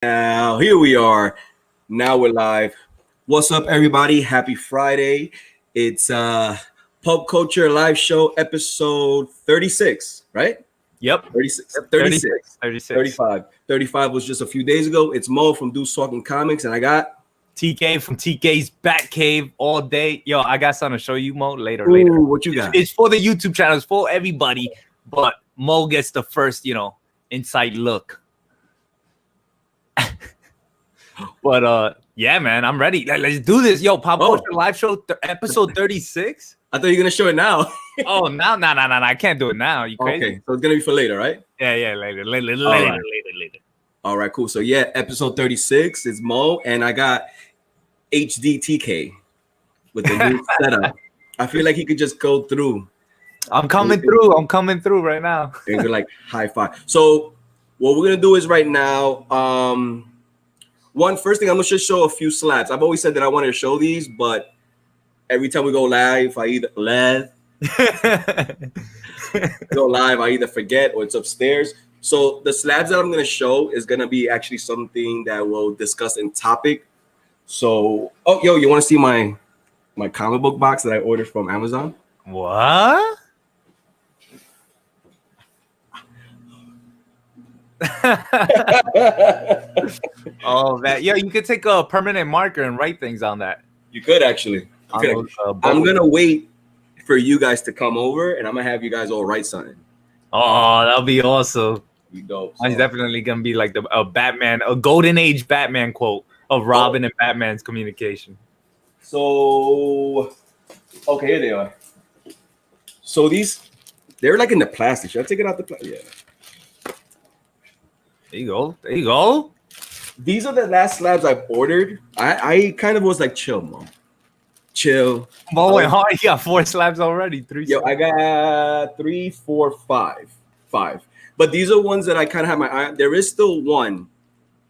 Now, here we are. Now we're live. What's up, everybody? Happy Friday. It's Pop Culture Live Show episode 36, right? Yep. 36, Yep. 36, 36. 35. 35 was just a few days ago. It's Mo from Deuce Talking Comics, and I got TK from TK's Batkave all day. Yo, I got something to show you, Mo, later. What you got? It's for the YouTube channel. It's for everybody, but Mo gets the first, inside look. But yeah, man, I'm ready. Let's do this. Yo, Pop Culture Live Show episode 36. I thought you were gonna show it now. Oh, no, I can't do it now. You crazy? Okay, so it's gonna be for later, right? Yeah, later. All right, cool. So yeah, episode 36 is Mo, and I got TK with the new setup. I feel like he could just go through. I'm coming through right now. And you're like high five. So what we're gonna do is right now. First thing I'm gonna just show a few slabs. I've always said that I wanted to show these, but every time we go live, I either forget or it's upstairs. So the slabs that I'm gonna show is gonna be actually something that we'll discuss in topic. So, you want to see my comic book box that I ordered from Amazon? What? Oh man, yeah, you could take a permanent marker and write things on that. You could actually. I'm gonna wait for you guys to come over, and I'm gonna have you guys all write something. Oh, that'll be awesome. Be dope. It's definitely gonna be like a Batman, a golden age Batman quote of Robin and Batman's communication. So, okay, here they are. So they're like in the plastic. Should I take it out the plastic? Yeah. There you go. These are the last slabs I've ordered. I kind of was like, chill, Mom. Chill. Mo went hard. You got 4 slabs already. 3. Yo, I got 3, 4, 5. 5. But these are ones that I kind of have my eye on. There is still one.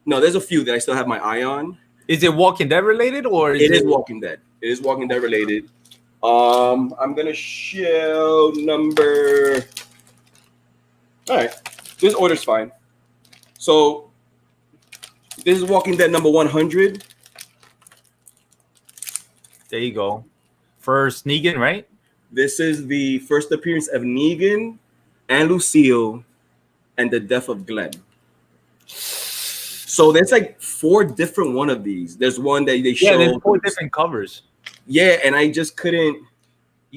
No, there's a few that I still have my eye on. Is it Walking Dead related or it is Walking Dead? It is Walking Dead related. I'm gonna show number. All right, this order's fine. So this is Walking Dead number 100. There you go. First Negan, right? This is the first appearance of Negan and Lucille and the death of Glenn. So there's like 4 different one of these. There's one that they showed. Yeah, there's 4 different covers. Yeah, and I just couldn't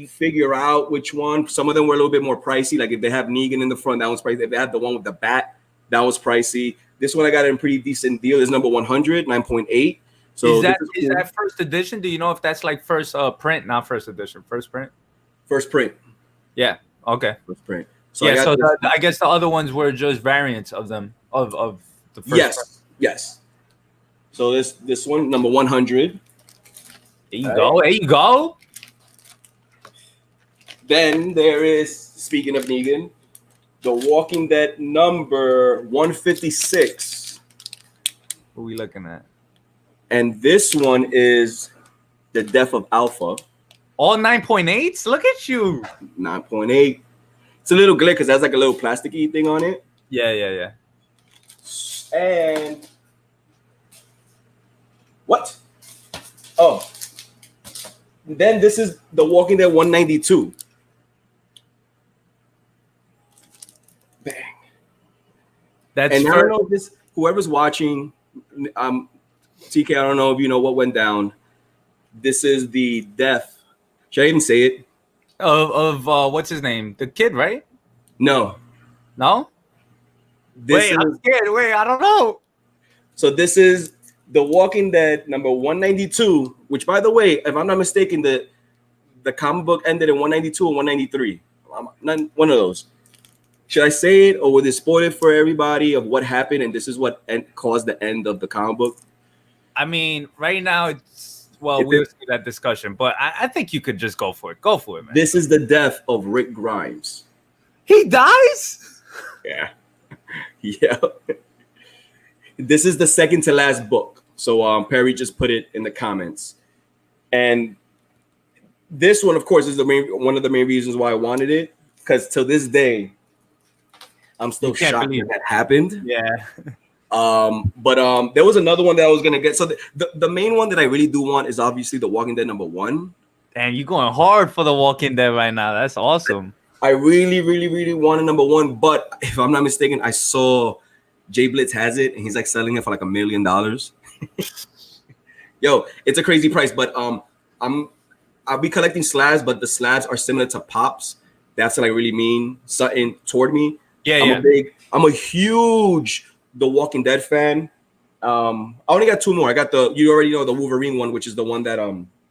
figure out which one. Some of them were a little bit more pricey. Like if they have Negan in the front, that one's pricey. If they had the one with the bat, that was pricey. This one I got in a pretty decent deal. It's number 100, 9.8. So is that first edition? Do you know if that's like first print, not first edition, first print? First print. Yeah. Okay. First print. So yeah. I guess the other ones were just variants of them of the first. Yes. print. Yes. So this one, number 100. There you go. There you go. Then there is, speaking of Negan, The Walking Dead number 156. What are we looking at? And this one is the death of Alpha. All 9.8s? Look at you. 9.8. It's a little glare because that's like a little plasticky thing on it. Yeah. And what? Oh. Then this is The Walking Dead 192. Bang. That's and I don't know if this, whoever's watching, TK, I don't know if you know what went down. This is the death. Should I even say it? Of what's his name? The kid, right? No. I'm scared. Wait, I don't know. So this is The Walking Dead number 192, which, by the way, if I'm not mistaken, the comic book ended in 192 and 193. Not one of those. Should I say it, or would it spoil it for everybody of what happened and this is what caused the end of the comic book? I mean, right now we'll see that discussion, but I think you could just go for it. Go for it, man. This is the death of Rick Grimes. He dies? Yeah. Yeah. This is the second to last book. So Perry just put it in the comments. And this one, of course, is one of the main reasons why I wanted it. Because till this day, I'm still shocked that happened. Yeah. But there was another one that I was gonna get. So the main one that I really do want is obviously The Walking Dead #1. And you going hard for The Walking Dead right now. That's awesome. I really, really, really wanted #1, but if I'm not mistaken, I saw Jay Blitz has it and he's like selling it for like $1 million. Yo, it's a crazy price, but I'll be collecting slabs, but the slabs are similar to pops. That's what I really mean. Something toward me. Yeah, I'm a huge The Walking Dead fan. I only got 2 more. I got you already know the Wolverine one, which is the one that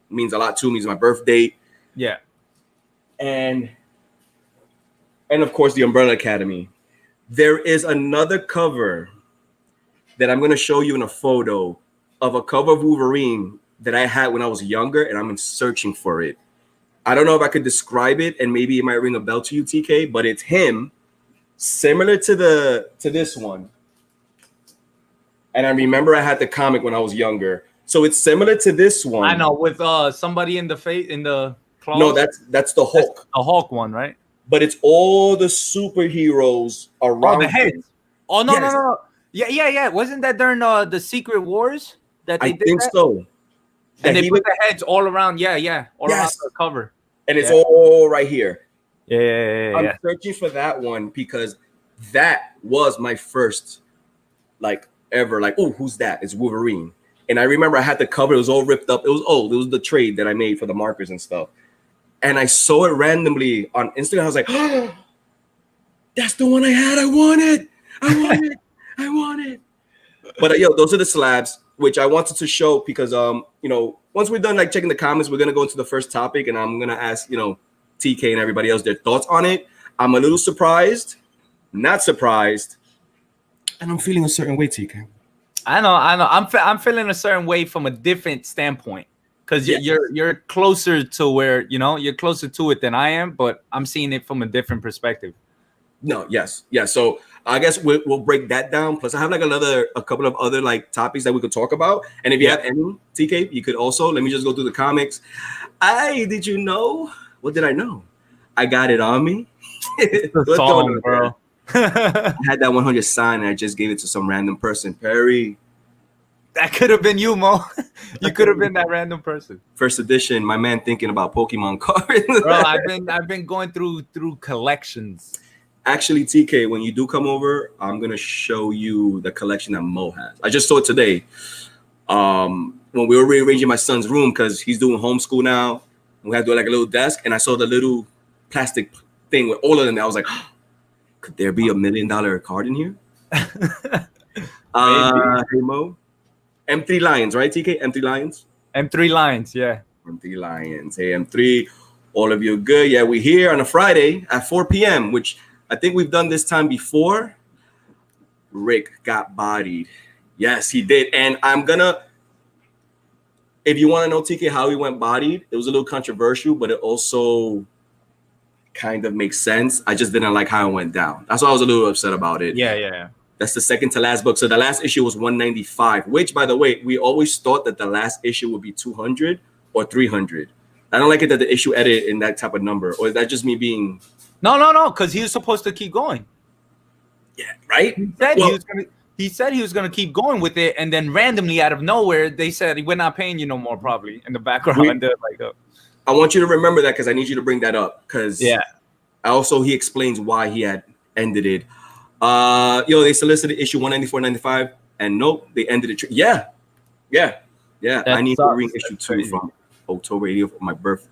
means a lot to me. It's my birthday. Yeah. And of course the Umbrella Academy. There is another cover that I'm gonna show you in a photo of a cover of Wolverine that I had when I was younger, and I'm searching for it. I don't know if I could describe it, and maybe it might ring a bell to you, TK, but it's him, similar to this one. And I remember I had the comic when I was younger. So it's similar to this one. I know, with somebody in the face in the claws. No, that's the Hulk. That's the Hulk one, right? But it's all the superheroes around. Oh, the heads. Oh no, Yes. no. Yeah. Wasn't that during the Secret Wars that they I did think that? so. And they put the heads all around. Yeah. All around the cover. And it's all right here. Yeah. I'm searching for that one because that was my first, like, ever, like, oh, who's that? It's Wolverine. And I remember I had the cover. It was all ripped up. It was old. It was the trade that I made for the markers and stuff. And I saw it randomly on Instagram. I was like, oh, that's the one I had. I want it. But yo, those are the slabs, which I wanted to show because once we're done like checking the comments, we're gonna go into the first topic, and I'm gonna ask TK and everybody else their thoughts on it. I'm a little surprised, not surprised, and I'm feeling a certain way, TK. I know. I'm feeling a certain way from a different standpoint because you're closer to where you're closer to it than I am, but I'm seeing it from a different perspective. No, yes. So I guess we'll break that down. Plus, I have like a couple of other like topics that we could talk about. And if you have any, TK, you could also let me just go through the comics. Did you know? What did I know? I got it on me. What's going on, bro? I had that 100 sign, and I just gave it to some random person. Perry. That could have been you, Mo. You could have been that random person. First edition, my man thinking about Pokemon cards. Bro, I've been going through collections. Actually, TK, when you do come over, I'm gonna show you the collection that Mo has. I just saw it today. When we were rearranging my son's room because he's doing homeschool now, we had to do like a little desk, and I saw the little plastic thing with all of them. I was like, oh, could there be $1 million card in here? Hey Mo, M3 Lions, right? TK, M3 Lions. M3 Lions, yeah. M3 Lions. Hey M3, all of you good? Yeah, we're here on a Friday at 4 p.m., which I think we've done this time before. Rick got bodied. Yes, he did. And I'm gonna, if you want to know, TK, how he went bodied, it was a little controversial, but it also kind of makes sense. I just didn't like how it went down. That's why I was a little upset about it. Yeah. That's the second to last book. So the last issue was 195, which, by the way, we always thought that the last issue would be 200 or 300. I don't like it that the issue edit in that type of number. Or is that just me being... No, because he was supposed to keep going. Yeah, right? He said he was gonna keep going with it, and then randomly out of nowhere, they said we're not paying you no more. Probably in the background, I want you to remember that because I need you to bring that up. Because he explains why he had ended it. They solicited issue 194.95, and nope, they ended it. Yeah. I need to bring issue 2 from October 80th of my birthday.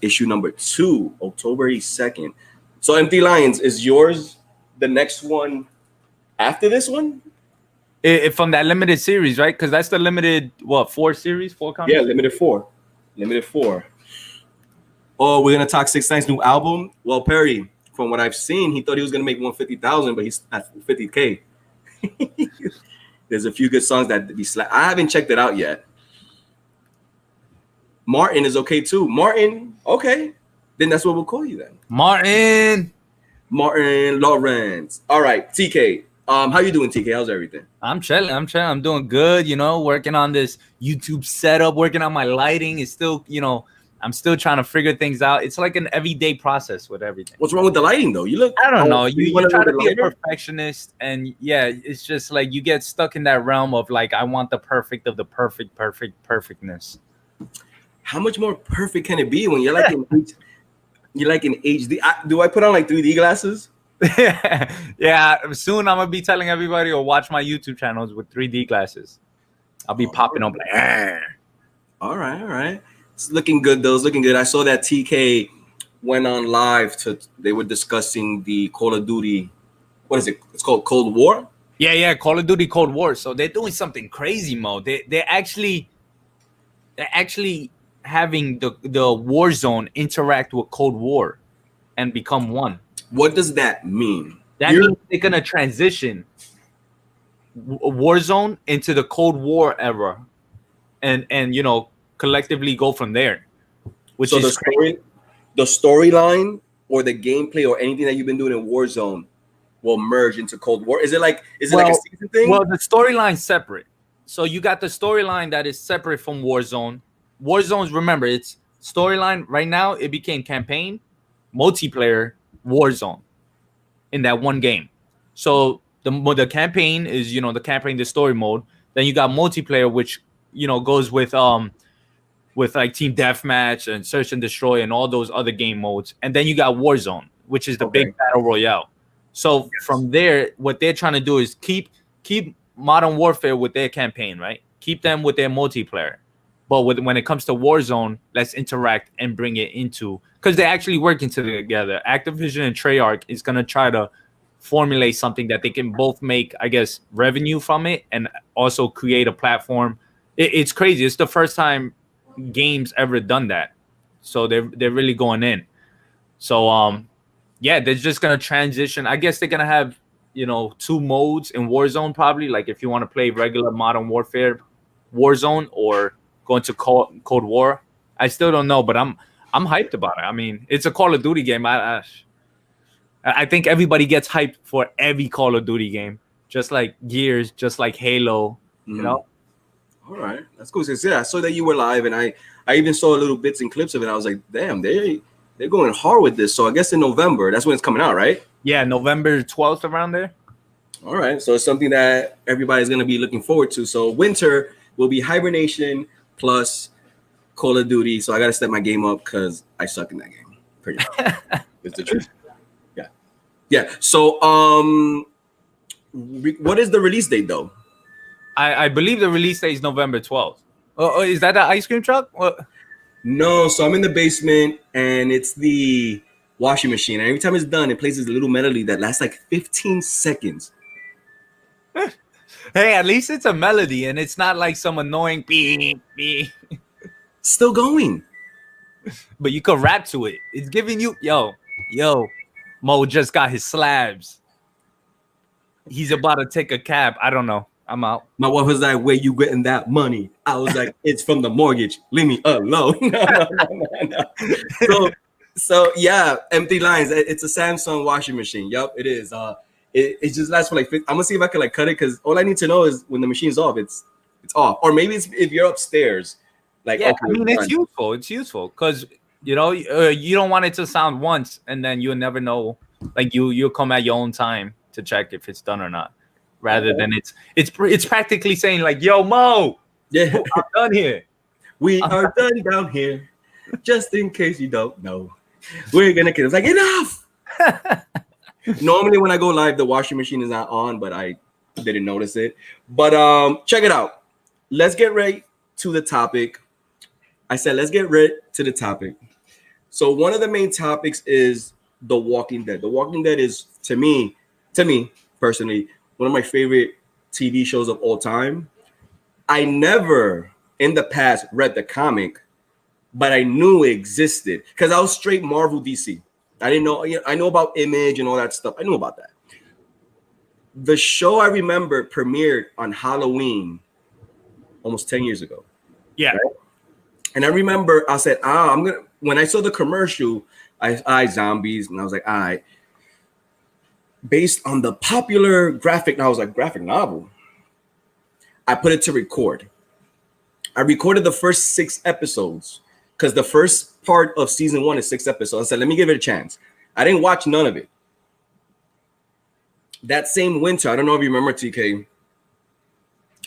Issue number 2, October 2nd. So Empty Lions, is yours the next one after this one? From that limited series, right? Because that's the limited 4 series, 4 comics? Yeah, limited 4. Oh, we're gonna talk 6 9's new album. Well, Perry, from what I've seen, he thought he was gonna make 150,000, but he's at 50K. There's a few good songs that be I haven't checked it out yet. Martin is okay too. Martin, okay. Then that's what we'll call you then. Martin Lawrence. All right, TK. How you doing, TK? How's everything? I'm chilling. I'm doing good. Working on this YouTube setup, working on my lighting. It's still, I'm still trying to figure things out. It's like an everyday process with everything. What's wrong with the lighting though? You look. I don't know. You want try to be a lighter? perfectionist, and yeah, it's just like you get stuck in that realm of like I want the perfect of the perfectness. How much more perfect can it be when you're like in HD? Do I put on like 3D glasses? Yeah, soon I'm gonna be telling everybody to watch my YouTube channels with 3D glasses. I'll be popping up like. All right. It's looking good though. It's looking good. I saw that TK went on live they were discussing the Call of Duty. What is it? It's called Cold War. Yeah, Call of Duty Cold War. So they're doing something crazy, Mo. They're actually having the Warzone interact with Cold War and become one. What does that mean? That means they're gonna transition Warzone into the Cold War era, and you know, collectively go from there. Which so is the storyline or the gameplay or anything that you've been doing in Warzone will merge into Cold War. Is it like a season thing? Well, the storyline's separate. So you got the storyline that is separate from Warzone. Warzone's, remember, it's storyline right now. It became campaign, multiplayer, Warzone in that one game. So the campaign is, you know, the story mode. Then you got multiplayer, which, you know, goes with like team deathmatch and search and destroy and all those other game modes. And then you got Warzone, which is the big battle royale. So from there, what they're trying to do is keep Modern Warfare with their campaign, right? Keep them with their multiplayer. But when it comes to Warzone, let's interact and bring it into, because they're actually working together. Activision and Treyarch is going to try to formulate something that they can both make, I guess, revenue from it and also create a platform. It's crazy. It's the first time games ever done that. So they're really going in. So, yeah, they're just going to transition. I guess they're going to have, you know, 2 modes in Warzone probably. Like if you want to play regular Modern Warfare Warzone or going to Cold War. I still don't know, but I'm hyped about it. I mean, it's a Call of Duty game. I think everybody gets hyped for every Call of Duty game, just like Gears, just like Halo. You know. All right, that's cool. Yeah, I saw that you were live, and I even saw little bits and clips of it. I was like, damn, they're going hard with this. So I guess in November, that's when it's coming out, right? Yeah, November 12th, around there. All right, so it's something that everybody's going to be looking forward to. So winter will be Hibernation plus Call of Duty. So I got to step my game up because I suck in that game. Pretty much. It's the truth. Yeah. So what is the release date though? I believe the release date is November 12th. Oh, is that the ice cream truck? What? No, so I'm in the basement and it's the washing machine. And every time it's done, it plays this little melody that lasts like 15 seconds. Hey, at least it's a melody and it's not like some annoying beep, beep. Still going. But you could rap to it. It's giving you, yo, Mo just got his slabs. He's about to take a cab. I don't know. I'm out. My wife was like, where you getting that money? I was like, it's from the mortgage. Leave me alone. No. So yeah, empty lines. It's a Samsung washing machine. Yup, it is. It just lasts for like, I'm gonna see if I can like cut it, because all I need to know is when the machine's off, it's off. Or maybe it's if you're upstairs. Like, yeah, okay, I mean, it's useful. It's useful because, you know, you don't want it to sound once and then you'll never know. Like you'll come at your own time to check if it's done or not. Rather than it's practically saying like, yo, Mo, yeah, I'm done here. We are done down here. Just in case you don't know, we're gonna kill. It's like, enough. Normally when I go live, the washing machine is not on, but I didn't notice it. But check it out. Let's get right to the topic. I said, let's get right to the topic. So one of the main topics is The Walking Dead. The Walking Dead is, to me personally, one of my favorite TV shows of all time. I never in the past read the comic, but I knew it existed because I was straight Marvel DC. I didn't know, I know about Image and all that stuff. I knew about that. The show, I remember, premiered on Halloween almost 10 years ago. Yeah. Right? And I remember I said, when I saw the commercial, I zombies, and I was like, all right. Based on the popular graphic novel, I put it to record. I recorded the first 6 episodes, because the first part of season 1 is 6 episodes. I said, let me give it a chance. I didn't watch none of it. That same winter, I don't know if you remember, TK,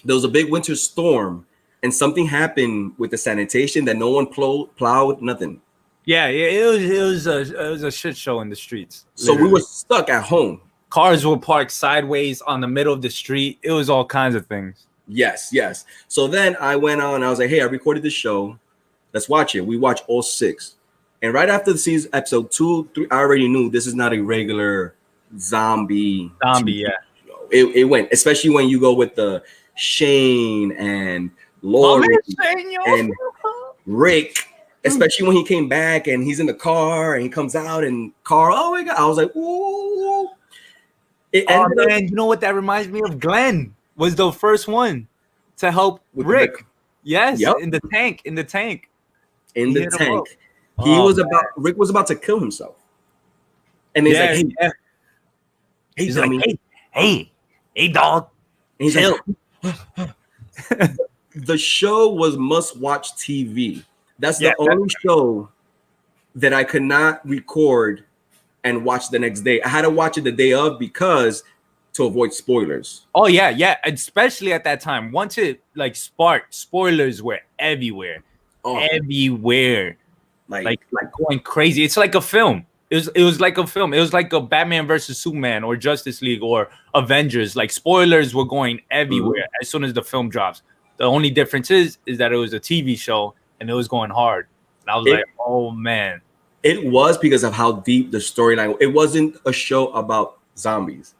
there was a big winter storm and something happened with the sanitation that no one plowed, nothing. Yeah, it was a shit show in the streets. So we were stuck at home. Cars were parked sideways on the middle of the street. It was all kinds of things. Yes. So then I went on. I was like, hey, I recorded this show. Let's watch it. We watched all 6. And right after the season, episode 2, 3, I already knew this is not a regular zombie. Yeah. Show. It went, especially when you go with the Shane and Lori and Rick, especially when he came back and he's in the car and he comes out and Carl. Oh my God. I was like, whoa. Man, you know what that reminds me of? Glenn was the first one to help Rick. Yes, yep. in the tank. Rick was about to kill himself. And he's like, he's like, hey, dog. And he's chill. Like, the show was must-watch TV. That's the only show that I could not record and watch the next day. I had to watch it the day of because to avoid spoilers. Oh yeah, especially at that time. Once it like sparked, spoilers were everywhere, everywhere, like going crazy. It's like a film. It was like a film. It was like a Batman versus Superman or Justice League or Avengers. Like spoilers were going everywhere as soon as the film drops. The only difference is that it was a TV show and it was going hard. And I was like, oh man. It was because of how deep the storyline. It wasn't a show about zombies.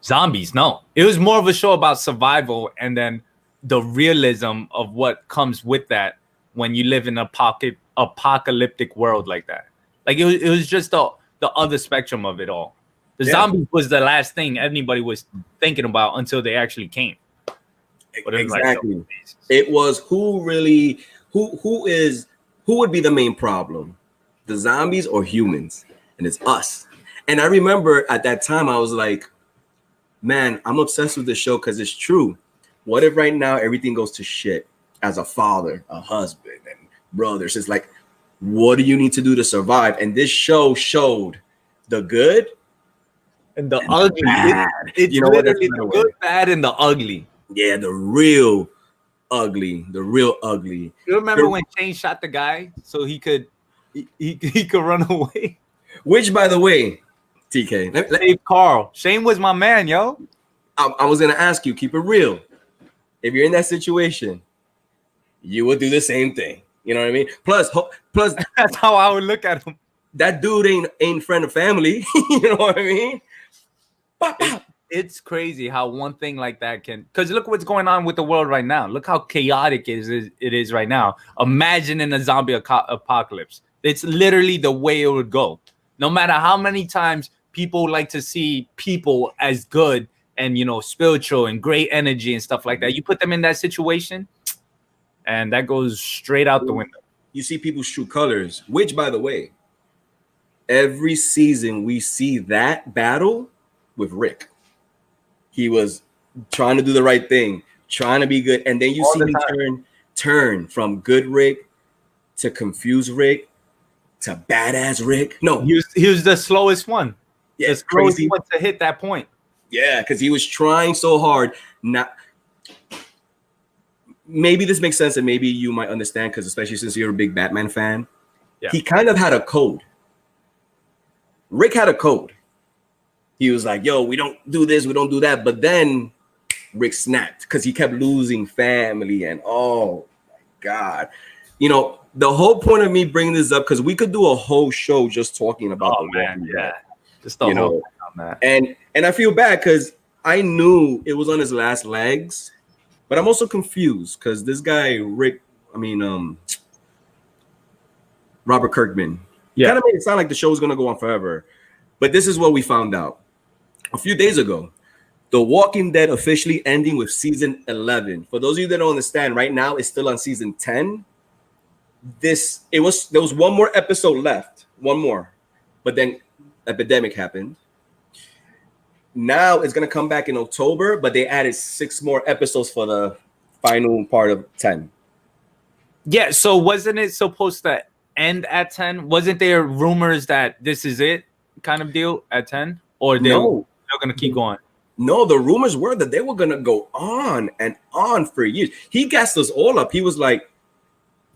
No. It was more of a show about survival and then the realism of what comes with that when you live in a apocalyptic world like that. Like it was just the other spectrum of it all. The zombies was the last thing anybody was thinking about until they actually came. But exactly. It was who would be the main problem? The zombies or humans? And it's us. And I remember at that time I was like, man, I'm obsessed with this show because it's true. What if right now everything goes to shit as a father, a husband, and brothers? It's like, what do you need to do to survive? And this show showed the good and the ugly. It's literally the good, bad, and the ugly. Yeah, the real ugly. You remember when Shane shot the guy so he could run away? Which, by the way, TK, save Carl. Shane was my man, yo. I was gonna ask you, keep it real. If you're in that situation, you would do the same thing. You know what I mean? Plus, that's how I would look at him. That dude ain't friend of family. You know what I mean? It's crazy how one thing like that can. Because look what's going on with the world right now. Look how chaotic it is right now. Imagine in a zombie apocalypse. It's literally the way it would go. No matter how many times people like to see people as good and, spiritual and great energy and stuff like that, you put them in that situation and that goes straight out the window. You see people's true colors, which, by the way, every season we see that battle with Rick. He was trying to do the right thing, trying to be good. And then you see him turn from good Rick to confused Rick to badass Rick. No, he was the slowest one. Yeah, the slowest one to hit that point. Yeah, because he was trying so hard. Maybe this makes sense and maybe you might understand because especially since you're a big Batman fan, he kind of had a code. Rick had a code. He was like, yo, we don't do this, we don't do that. But then Rick snapped because he kept losing family and oh my God. The whole point of me bringing this up, because we could do a whole show just talking about the Walking Dead. Just the whole thing on that. And I feel bad because I knew it was on his last legs, but I'm also confused because this guy, Robert Kirkman, kind of made it sound like the show was going to go on forever. But this is what we found out. A few days ago, The Walking Dead officially ending with season 11. For those of you that don't understand, right now it's still on season 10. There was one more episode left, but then epidemic happened. Now it's gonna come back in October, but they added 6 more episodes for the final part of 10. Yeah, so wasn't it supposed to end at 10? Wasn't there rumors that this is it kind of deal at 10? Or they're going to keep going? No, the rumors were that they were going to go on and on for years. He gassed us all up. He was like,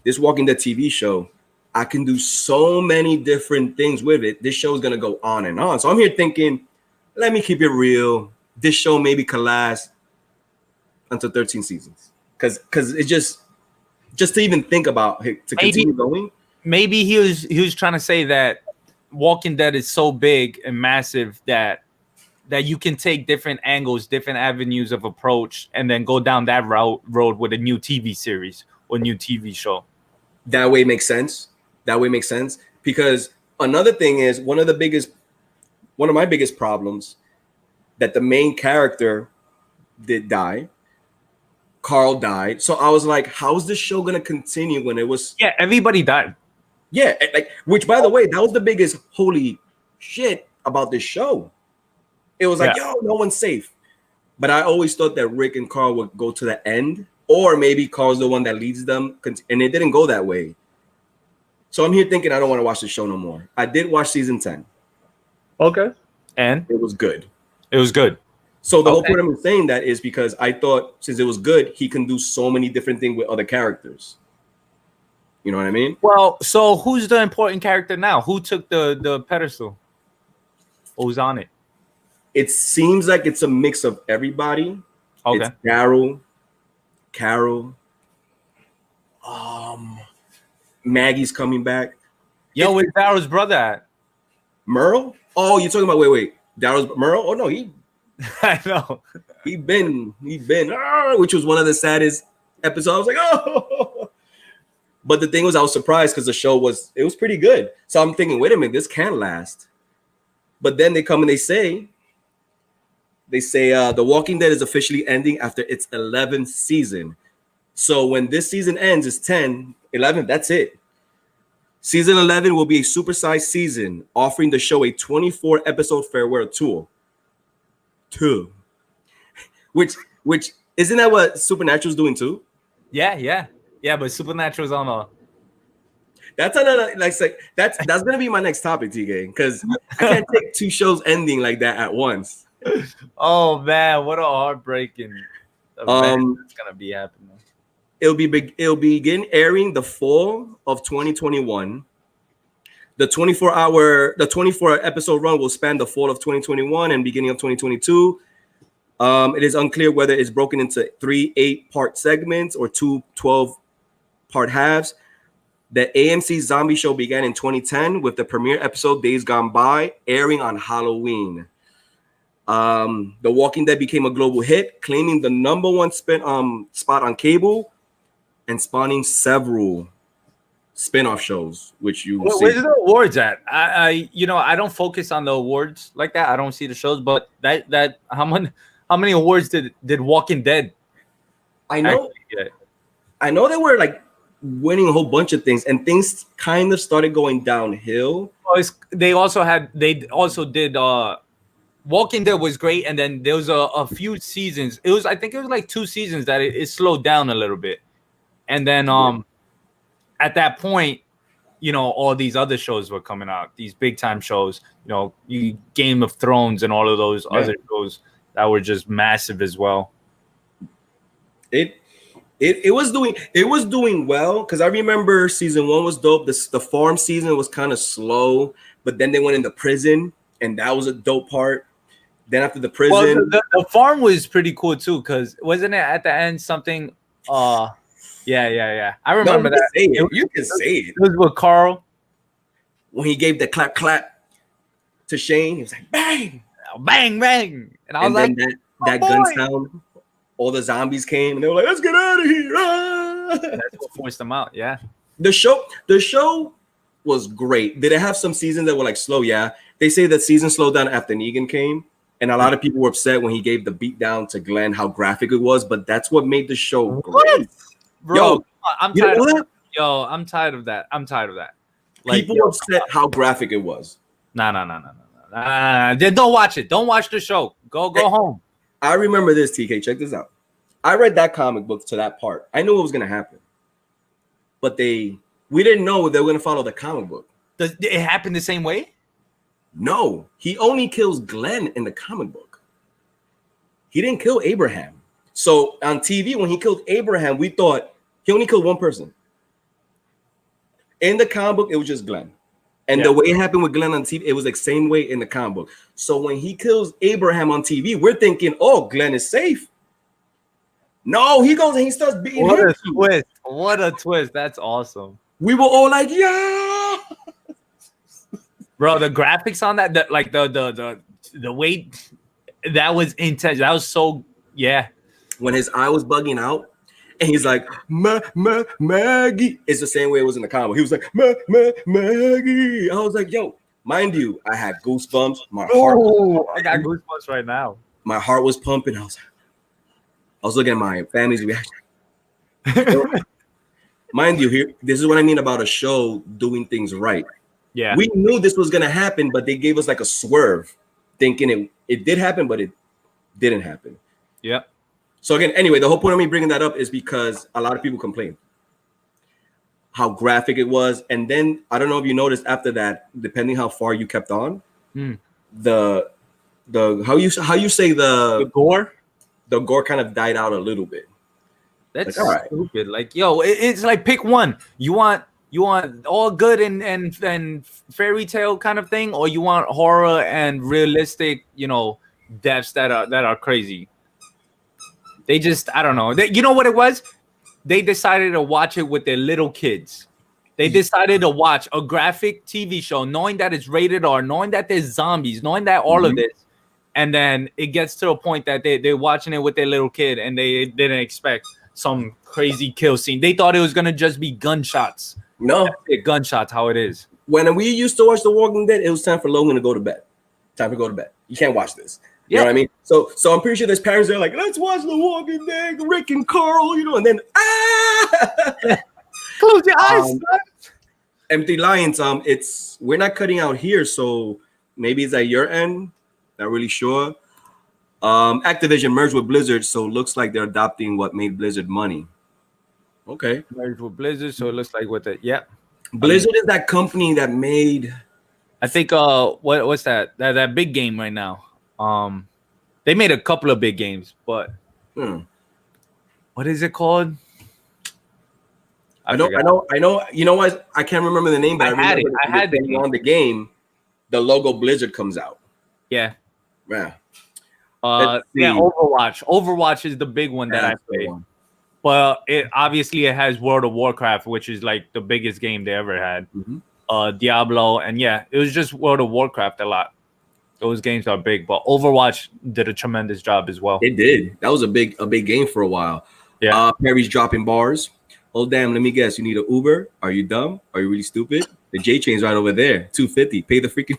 this Walking Dead TV show, I can do so many different things with it. This show is going to go on and on. So I'm here thinking, let me keep it real. This show maybe could last until 13 seasons. Because it just to even think about it, to continue going. Maybe he was trying to say that Walking Dead is so big and massive that you can take different angles, different avenues of approach, and then go down that road with a new TV series or new TV show. That way makes sense. Because another thing is one of my biggest problems that the main character did die. Carl died. So I was like, how is this show going to continue when it was... Yeah, everybody died. Yeah, like, which, by the way, that was the biggest holy shit about this show. It was like, yo, no one's safe. But I always thought that Rick and Carl would go to the end, or maybe Carl's the one that leads them, and it didn't go that way. So I'm here thinking I don't want to watch the show no more. I did watch season 10. Okay. And? It was good. It was good. So the whole point of me saying that is because I thought since it was good, he can do so many different things with other characters. You know what I mean? Well, so who's the important character now? Who took the pedestal? Who's on it? It seems like it's a mix of everybody. Okay. It's Daryl, Carol, Maggie's coming back. Yo, where's Daryl's brother at? Merle? Oh, you're talking about wait. Daryl's Merle? Oh no, I know. He been which was one of the saddest episodes. I was like, oh. But the thing was, I was surprised because the show was pretty good. So I'm thinking, wait a minute, this can last. But then they come and they say The Walking Dead is officially ending after its 11th season. So when this season ends, it's 10, 11, that's it. Season 11 will be a supersized season, offering the show a 24-episode farewell tour. Which isn't that what Supernatural's doing too? Yeah. But Supernatural's on a. That's another that's gonna be my next topic, TK, because I can't take two shows ending like that at once. Oh man, what a heartbreaking event that's gonna be happening. It'll begin airing the fall of 2021. The 24-episode run will span the fall of 2021 and beginning of 2022. It is unclear whether it's broken into 3 8-part segments or 2 12-part halves. The AMC zombie show began in 2010 with the premiere episode Days Gone By airing on Halloween. The Walking Dead became a global hit, claiming the #1 spot on cable and spawning several spin-off shows, which you see. Where's the awards at? I don't focus on the awards like that. I don't see the shows, but that how many awards did Walking Dead? I know they were like winning a whole bunch of things, and things kind of started going downhill. They also did Walking Dead was great, and then there was a few seasons. I think it was like 2 seasons that it slowed down a little bit. And then at that point, all these other shows were coming out, these big time shows, Game of Thrones and all of those other shows that were just massive as well. It was doing well, because I remember season 1 was dope. The farm season was kind of slow, but then they went into prison, and that was a dope part. Then after the prison, the farm was pretty cool too, because wasn't it at the end something? Yeah. I remember that. You can say it. It was with Carl when he gave the clap to Shane. He was like, bang, bang, and I was like, that gun sound. All the zombies came and they were like, let's get out of here. That's what forced them out. Yeah. The show was great. Did it have some seasons that were like slow? Yeah. They say that season slowed down after Negan came. And a lot of people were upset when he gave the beat down to Glenn, how graphic it was. But that's what made the show great. Bro, I'm tired of that. Yo, I'm tired of that. Like, people were upset how graphic it was. No. Then don't watch it. Don't watch the show. Go home. I remember this, TK. Check this out. I read that comic book to that part. I knew what was going to happen. But they We didn't know they were going to follow the comic book. Does it happen the same way? No, he only kills Glenn in the comic book. He didn't kill Abraham. So on TV, when he killed Abraham, we thought he only killed one person. In the comic book, it was just Glenn. And the way it happened with Glenn on TV, it was the same way in the comic book. So when he kills Abraham on TV, we're thinking, oh, Glenn is safe. No, he goes and he starts beating What him. a twist. What a twist. That's awesome. We were all like, yeah. Bro, the graphics on that, like the weight, that was intense. That was so, yeah. When his eye was bugging out, and he's like, Maggie. It's the same way it was in the comic. He was like, Maggie. I was like, yo, mind you, I had goosebumps. My heart. I got goosebumps right now. My heart was pumping. I was looking at my family's reaction. Mind you, here, this is what I mean about a show doing things right. Yeah. We knew this was gonna happen, but they gave us like a swerve, thinking it did happen, but it didn't happen. Yep. So again, anyway, the whole point of me bringing that up is because a lot of people complained how graphic it was, and then I don't know if you noticed after that, depending how far you kept on, the how you say the gore kind of died out a little bit. That's like, all right. stupid. Like, yo, it's like pick one. You want all good and fairy tale kind of thing, or you want horror and realistic, deaths that are crazy. They just, I don't know. You know what it was? They decided to watch it with their little kids. They decided to watch a graphic TV show, knowing that it's rated R, knowing that there's zombies, knowing that all of this. And then it gets to a point that they're watching it with their little kid, and they didn't expect some crazy kill scene. They thought it was going to just be gunshots. No. Gunshots, how it is. When we used to watch The Walking Dead, it was time for Logan to go to bed. Time to go to bed. You can't watch this. You know what I mean? So I'm pretty sure there's parents that are like, let's watch The Walking Dead, Rick and Carl, and then close your eyes, son. Empty Lions. We're not cutting out here, so maybe it's at your end. Not really sure. Activision merged with Blizzard, so it looks like they're adopting what made Blizzard money. Okay. Merged with Blizzard, so it looks like with it. Yep. Blizzard is that company that made. I think what's that big game right now? They made a couple of big games, but what is it called? I know. You know what? I can't remember the name, but I had the game. On the game, the logo Blizzard comes out. Yeah. Yeah. Overwatch. Overwatch is the big one that I played. But it has World of Warcraft, which is like the biggest game they ever had. Diablo, and it was just World of Warcraft a lot. Those games are big, but Overwatch did a tremendous job as well. It did. That was a big game for a while. Yeah. Perry's dropping bars. Oh damn! Let me guess. You need an Uber? Are you dumb? Are you really stupid? The J chain's right over there. $250. Pay the freaking.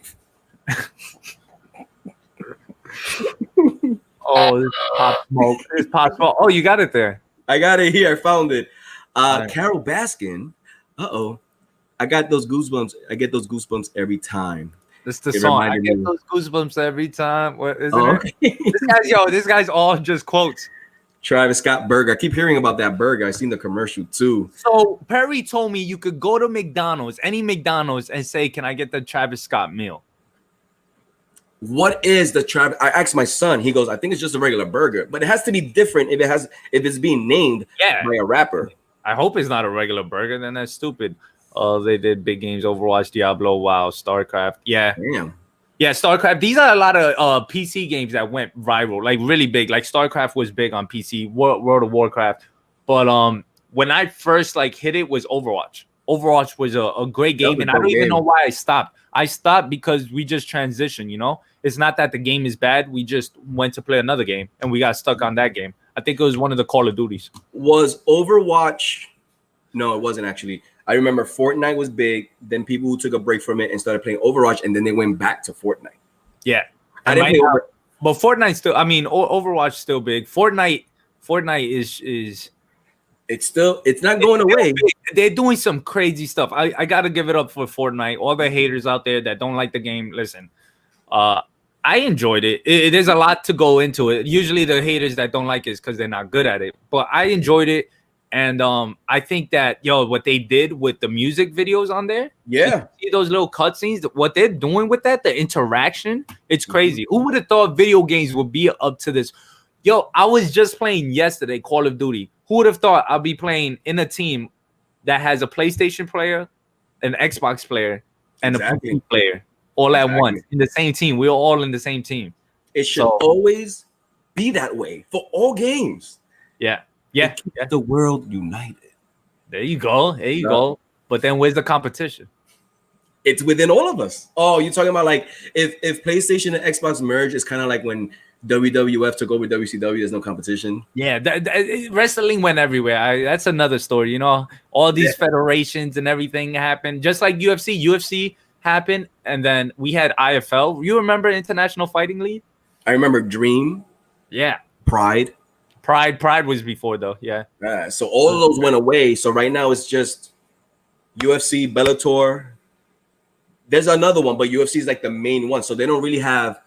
Oh, this Pop Smoke. This Pop Smoke. Oh, you got it there. I got it here. I found it. Carol Baskin. I got those goosebumps. I get those goosebumps every time. It's the song. I get those goosebumps every time. What is it? This guy's all just quotes. Travis Scott burger. I keep hearing about that burger. I seen the commercial too. So Perry told me you could go to McDonald's, any McDonald's, and say, "Can I get the Travis Scott meal?" What is the Travis? I asked my son. He goes, "I think it's just a regular burger, but it has to be different if it's being named by a rapper." I hope it's not a regular burger. Then that's stupid. They did big games: Overwatch, Diablo, WoW, StarCraft. Yeah. Damn. Yeah, StarCraft. These are a lot of PC games that went viral, like really big. Like StarCraft was big on PC, World of Warcraft. But when I first hit it was Overwatch. Overwatch was a great game, and I don't even know why I stopped. I stopped because we just transitioned. It's not that the game is bad. We just went to play another game, and we got stuck on that game. I think it was one of the Call of Duties. Was Overwatch? No, it wasn't actually. I remember Fortnite was big. Then people who took a break from it and started playing Overwatch, and then they went back to Fortnite. Yeah, I didn't play but Fortnite still. I mean, Overwatch still big. Fortnite is. It's not going away. They're doing some crazy stuff. I gotta give it up for Fortnite. All the haters out there that don't like the game, listen. I enjoyed it. There's a lot to go into it. Usually the haters that don't like it is because they're not good at it. But I enjoyed it. And I think that what they did with the music videos on there, Yeah. see those little cutscenes, what they're doing with that, the interaction, it's crazy. Who would have thought video games would be up to this? I was just playing yesterday Call of Duty. Who would have thought I'll be playing in a team that has a PlayStation player, an Xbox player, and a PC player all at once in the same team? We're all in the same team. It should always be that way for all games. Yeah. Keep the world united. There you go. But then where's the competition? It's within all of us. Oh, you're talking about like if PlayStation and Xbox merge, it's kind of like when WWF took over WCW. There's no competition. Yeah, wrestling went everywhere. That's another story. All these federations and everything happened, just like UFC. UFC happened, and then we had IFL. You remember International Fighting League? I remember Dream. Yeah. Pride was before though. Yeah. So all of those went away. So right now it's just UFC, Bellator. There's another one, but UFC is like the main one. So they don't really have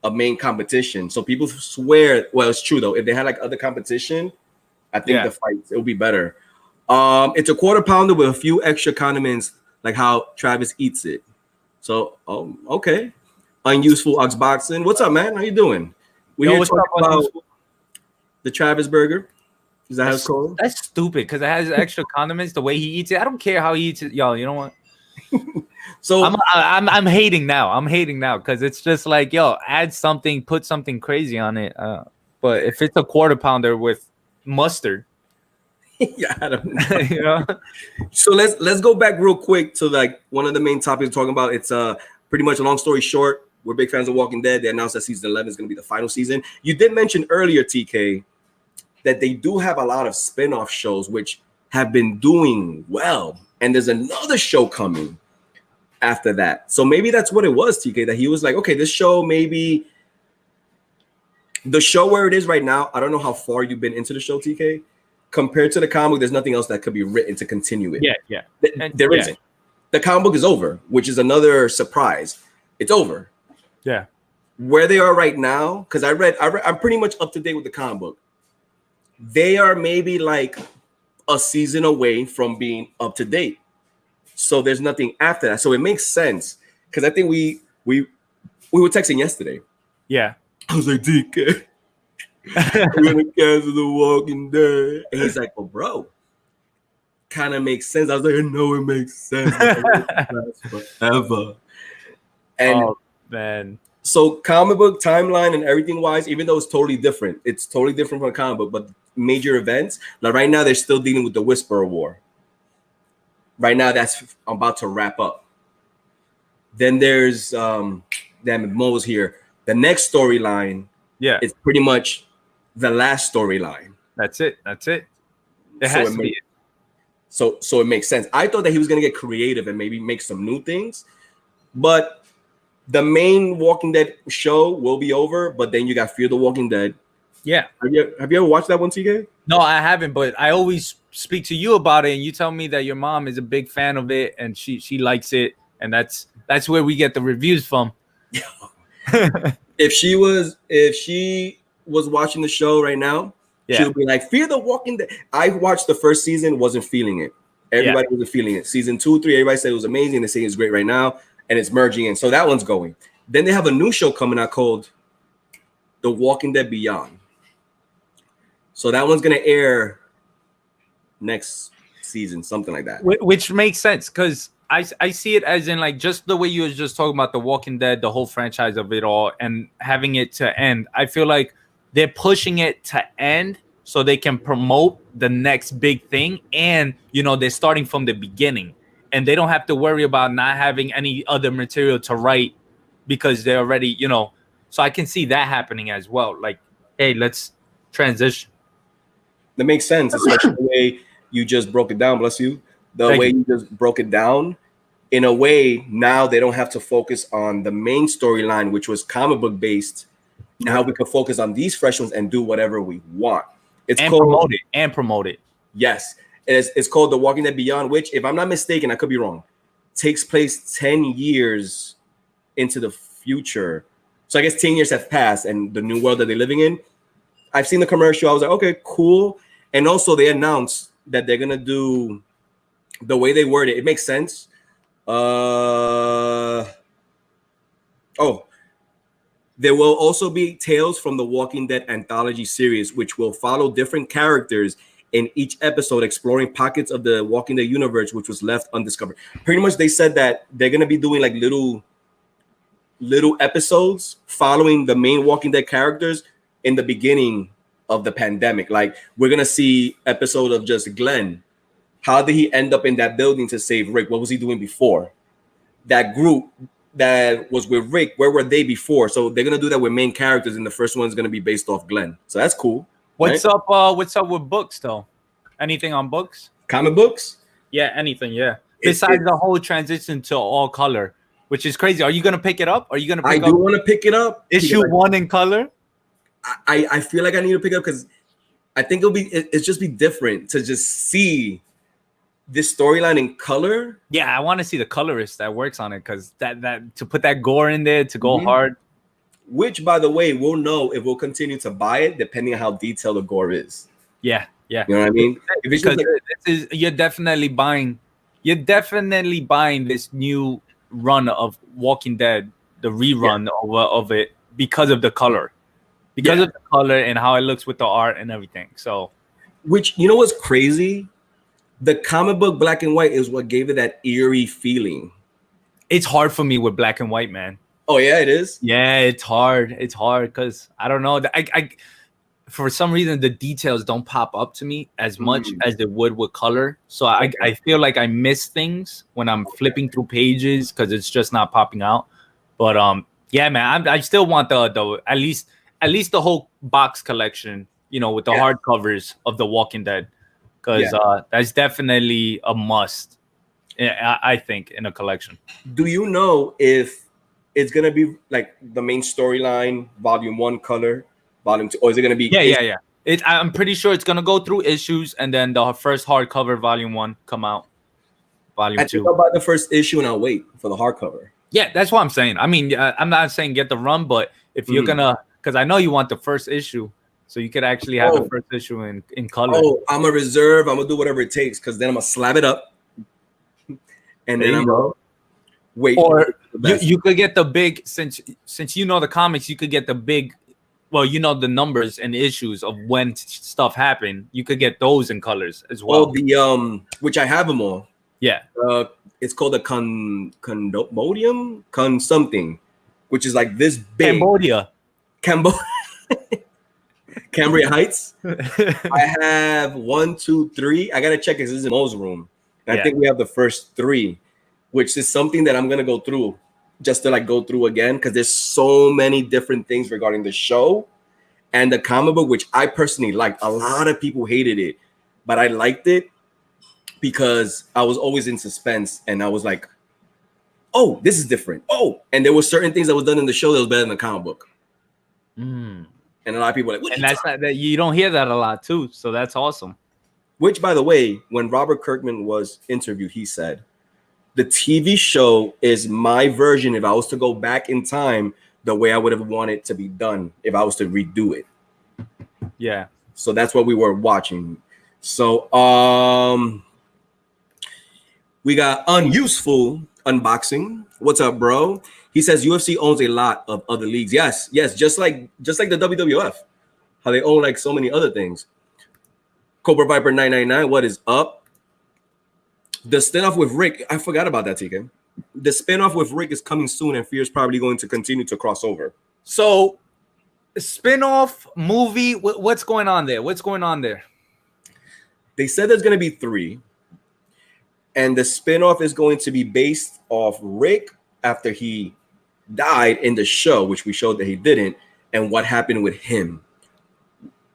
a main competition. So people swear, well, it's true though. If they had like other competition, I think the fights, it would be better. It's a quarter pounder with a few extra condiments, like how Travis eats it. So, okay. Unuseful Ox Boxing. What's up, man? How you doing? We're here talking about the Travis burger. Is that how it's called? That's stupid because it has extra condiments. The way he eats it, I don't care how he eats it. You know what? So I'm hating now. I'm hating now because it's just like, add something, put something crazy on it. But if it's a quarter pounder with mustard, yeah, I don't know. So let's go back real quick to like one of the main topics we're talking about. It's pretty much a long story short. We're big fans of Walking Dead. They announced that season 11 is going to be the final season. You did mention earlier, TK, that they do have a lot of spin-off shows which have been doing well. And there's another show coming after that. So maybe that's what it was, TK, that he was like, okay, this show, maybe the show where it is right now, I don't know how far you've been into the show, TK. Compared to the comic, there's nothing else that could be written to continue it. Yeah. There isn't. The comic book is over, which is another surprise. It's over. Yeah. Where they are right now, because I'm pretty much up to date with the comic book. They are maybe like a season away from being up to date. So there's nothing after that. So it makes sense. Because I think we were texting yesterday. Yeah. I was like, DK, we're gonna cancel The Walking Dead. And he's like, well, bro, kind of makes sense. I was like, I know it makes sense. Forever. And man. So comic book timeline and everything wise, even though it's totally different from a comic book, but major events, like right now they're still dealing with the Whisperer War. Right now that's about to wrap up. Then there's Mo's here. The next storyline, it's pretty much the last storyline. That's it. It has to be. So it makes sense. I thought that he was gonna get creative and maybe make some new things, but the main Walking Dead show will be over, but then you got Fear the Walking Dead. Yeah. Have you ever watched that one, TK? No, I haven't, but I always speak to you about it, and you tell me that your mom is a big fan of it, and she likes it, and that's where we get the reviews from. If she was watching the show right now, she would be like, Fear the Walking Dead. I watched the first season, wasn't feeling it. Everybody wasn't feeling it. Season 2, 3, everybody said it was amazing. They say it's great right now. And it's merging in. So that one's going. Then they have a new show coming out called The Walking Dead Beyond. So that one's going to air next season, something like that. Which makes sense because I see it as in like just the way you were just talking about The Walking Dead, the whole franchise of it all, and having it to end. I feel like they're pushing it to end so they can promote the next big thing. And, they're starting from the beginning. And they don't have to worry about not having any other material to write because they're already, So I can see that happening as well. Like, hey, let's transition. That makes sense, especially the way you just broke it down. Bless you. You just broke it down. In a way, now they don't have to focus on the main storyline, which was comic book based. Now we can focus on these fresh ones and do whatever we want. Promote it. Yes. It's called The Walking Dead Beyond, which, if I'm not mistaken, I could be wrong, takes place 10 years into the future. So I guess 10 years have passed and the new world that they're living in. I've seen the commercial. I was like, okay, cool. And also they announced that they're gonna do the way they word it. It makes sense. Oh, there will also be Tales from the Walking Dead anthology series, which will follow different characters in each episode, exploring pockets of the Walking Dead universe, which was left undiscovered. Pretty much, they said that they're gonna be doing like little episodes following the main Walking Dead characters in the beginning of the pandemic. Like we're gonna see episode of just Glenn. How did he end up in that building to save Rick? What was he doing before? That group that was with Rick, where were they before? So they're gonna do that with main characters, and the first one's gonna be based off Glenn. So that's cool. What's right? up? What's up with books though? Anything on books? Comic books? Yeah, anything. Yeah. Besides the whole transition to all color, which is crazy. Are you gonna pick it up? Are you gonna? I do want to pick it up. Issue 1 in color. I feel like I need to pick it up because I think it's just be different to just see this storyline in color. Yeah, I want to see the colorist that works on it because that to put that gore in there to go hard. Which, by the way, we'll know if we'll continue to buy it depending on how detailed the gore is. Yeah. You know what I mean? Because you're definitely buying this new run of Walking Dead, the rerun of it because of the color. Because of the color and how it looks with the art and everything. So, which, you know what's crazy? The comic book black and white is what gave it that eerie feeling. It's hard for me with black and white, man. Oh yeah, it is. Yeah, it's hard. It's hard because I don't know. I for some reason the details don't pop up to me as much as they would with color. So I feel like I miss things when I'm flipping through pages because it's just not popping out. But yeah, man, I still want the at least the whole box collection, you know, with the hardcovers of The Walking Dead, because that's definitely a must, I think, in a collection. Do you know if it's gonna be like the main storyline, volume 1 color, volume 2, or is it gonna be? Yeah. I'm pretty sure it's gonna go through issues, and then the first hardcover, volume 1, come out. Volume 2. I think I'll buy the first issue and I'll wait for the hardcover. Yeah, that's what I'm saying. I mean, I'm not saying get the run, but if you're gonna, because I know you want the first issue, so you could actually have the first issue in color. Oh, I'm a reserve. I'm gonna do whatever it takes because then I'm gonna slap it up, and then I'm gonna wait. Or you could get the big, since you know the comics, you could get the big. Well, you know the numbers and issues of when stuff happened. You could get those in colors as well. Oh, the which I have them all. Yeah. It's called a Cambodium something, which is like this big. Cambria Heights. I have 1, 2, 3. I gotta check. This is in Mo's room. And I think we have the first 3, which is something that I'm gonna go through just to like go through again because there's so many different things regarding the show and the comic book, which I personally liked. A lot of people hated it, but I liked it because I was always in suspense and I was like, oh, this is different. Oh, and there were certain things that was done in the show that was better than the comic book. And a lot of people were like, and that's not that you don't hear that a lot too. So that's awesome. Which, by the way, when Robert Kirkman was interviewed, he said, the TV show is my version. If I was to go back in time, the way I would have wanted to be done if I was to redo it. Yeah. So that's what we were watching. So we got Unuseful Unboxing. What's up, bro? He says UFC owns a lot of other leagues. Yes, just like the WWF, how they own like so many other things. Cobra Viper 999, what is up? The spinoff with Rick, I forgot about that, TK. The spinoff with Rick is coming soon, and Fear is probably going to continue to cross over. So, spinoff movie, what's going on there? They said there's going to be 3, and the spinoff is going to be based off Rick after he died in the show, which we showed that he didn't, and what happened with him.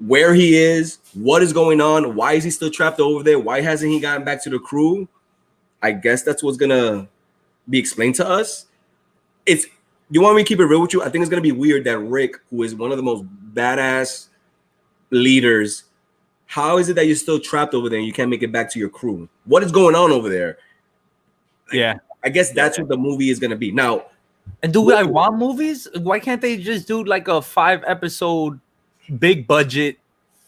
Where he is, what is going on, why is he still trapped over there, why hasn't he gotten back to the crew? I guess that's what's gonna be explained to us. You want me to keep it real with you? I think it's gonna be weird that Rick, who is one of the most badass leaders, how is it that you're still trapped over there and you can't make it back to your crew? What is going on over there? I guess that's what the movie is gonna be. Now, and do I want movies? Why can't they just do like a 5-episode big budget,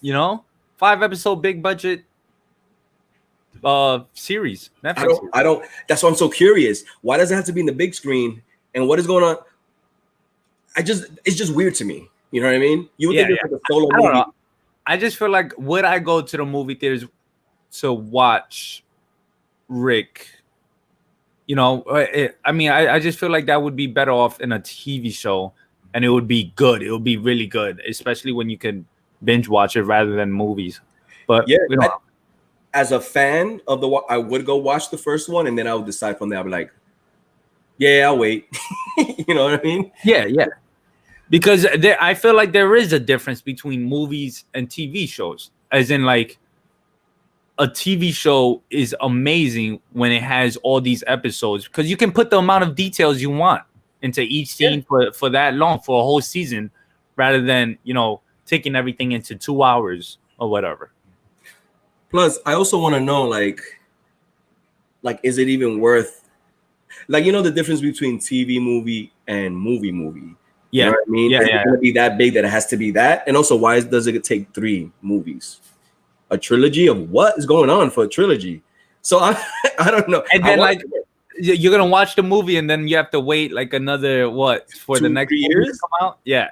5 5 episode big budget series. Netflix. I don't. That's why I'm so curious. Why does it have to be in the big screen? And what is going on? It's just weird to me. You know what I mean? You would think it's like a solo I don't movie. know. I just feel like, would I go to the movie theaters to watch Rick? You know, I just feel like that would be better off in a TV show, and it would be good. It would be really good, especially when you can binge watch it rather than movies. But Yeah, you know, as a fan of I would go watch the first one, and then I would decide from there. I'd be like, yeah, I'll wait. You know what I mean? yeah. Because I feel like there is a difference between movies and TV shows, as in like a TV show is amazing when it has all these episodes because you can put the amount of details you want into each scene for that long, for a whole season, rather than, you know, taking everything into 2 hours or whatever. Plus, I also want to know, like, is it even worth, like, you know, the difference between TV movie and movie? Yeah. You know what I mean? Yeah, Is it going to be that big that it has to be that? And also, why does it take 3 movies? A trilogy of what is going on for a trilogy? So I don't know. And then like you're gonna watch the movie and then you have to wait like another for 2, the next 3 movie years to come out. Yeah.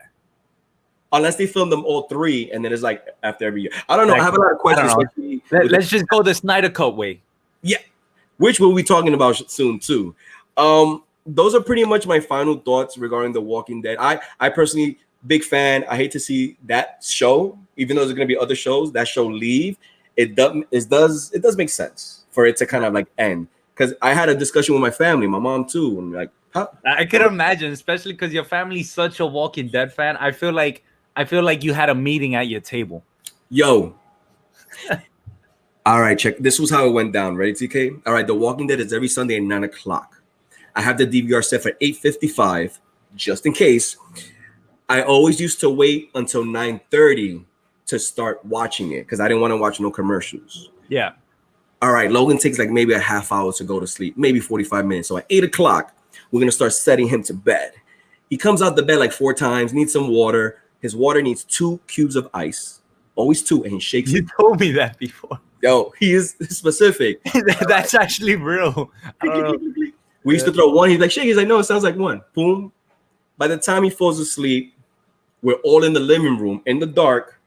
Unless they film them all 3, and then it's like after every year. I don't know. I have a lot of questions. Let's just go the Snyder Cut way. Yeah, which we'll be talking about soon too. Those are pretty much my final thoughts regarding The Walking Dead. I personally big fan. I hate to see that show, even though there's going to be other shows, that show leave. It does make sense for it to kind of like end, because I had a discussion with my family, my mom too, and like I could imagine, especially because your family's such a Walking Dead fan. I feel like you had a meeting at your table. Yo. All right, check. This was how it went down. Ready, TK? All right, The Walking Dead is every Sunday at 9 o'clock. I have the DVR set for 8:55, just in case. I always used to wait until 9:30 to start watching it because I didn't want to watch no commercials. Yeah. All right, Logan takes like maybe a half hour to go to sleep, maybe 45 minutes. So at 8 o'clock, we're going to start setting him to bed. He comes out the bed like 4 times, needs some water. His water needs 2 cubes of ice, always 2, and he shakes it. You told me that before. Yo, he is specific. That's actually real. We used to throw 1. He's like, shake. He's like, no, it sounds like 1. Boom. By the time he falls asleep, we're all in the living room in the dark.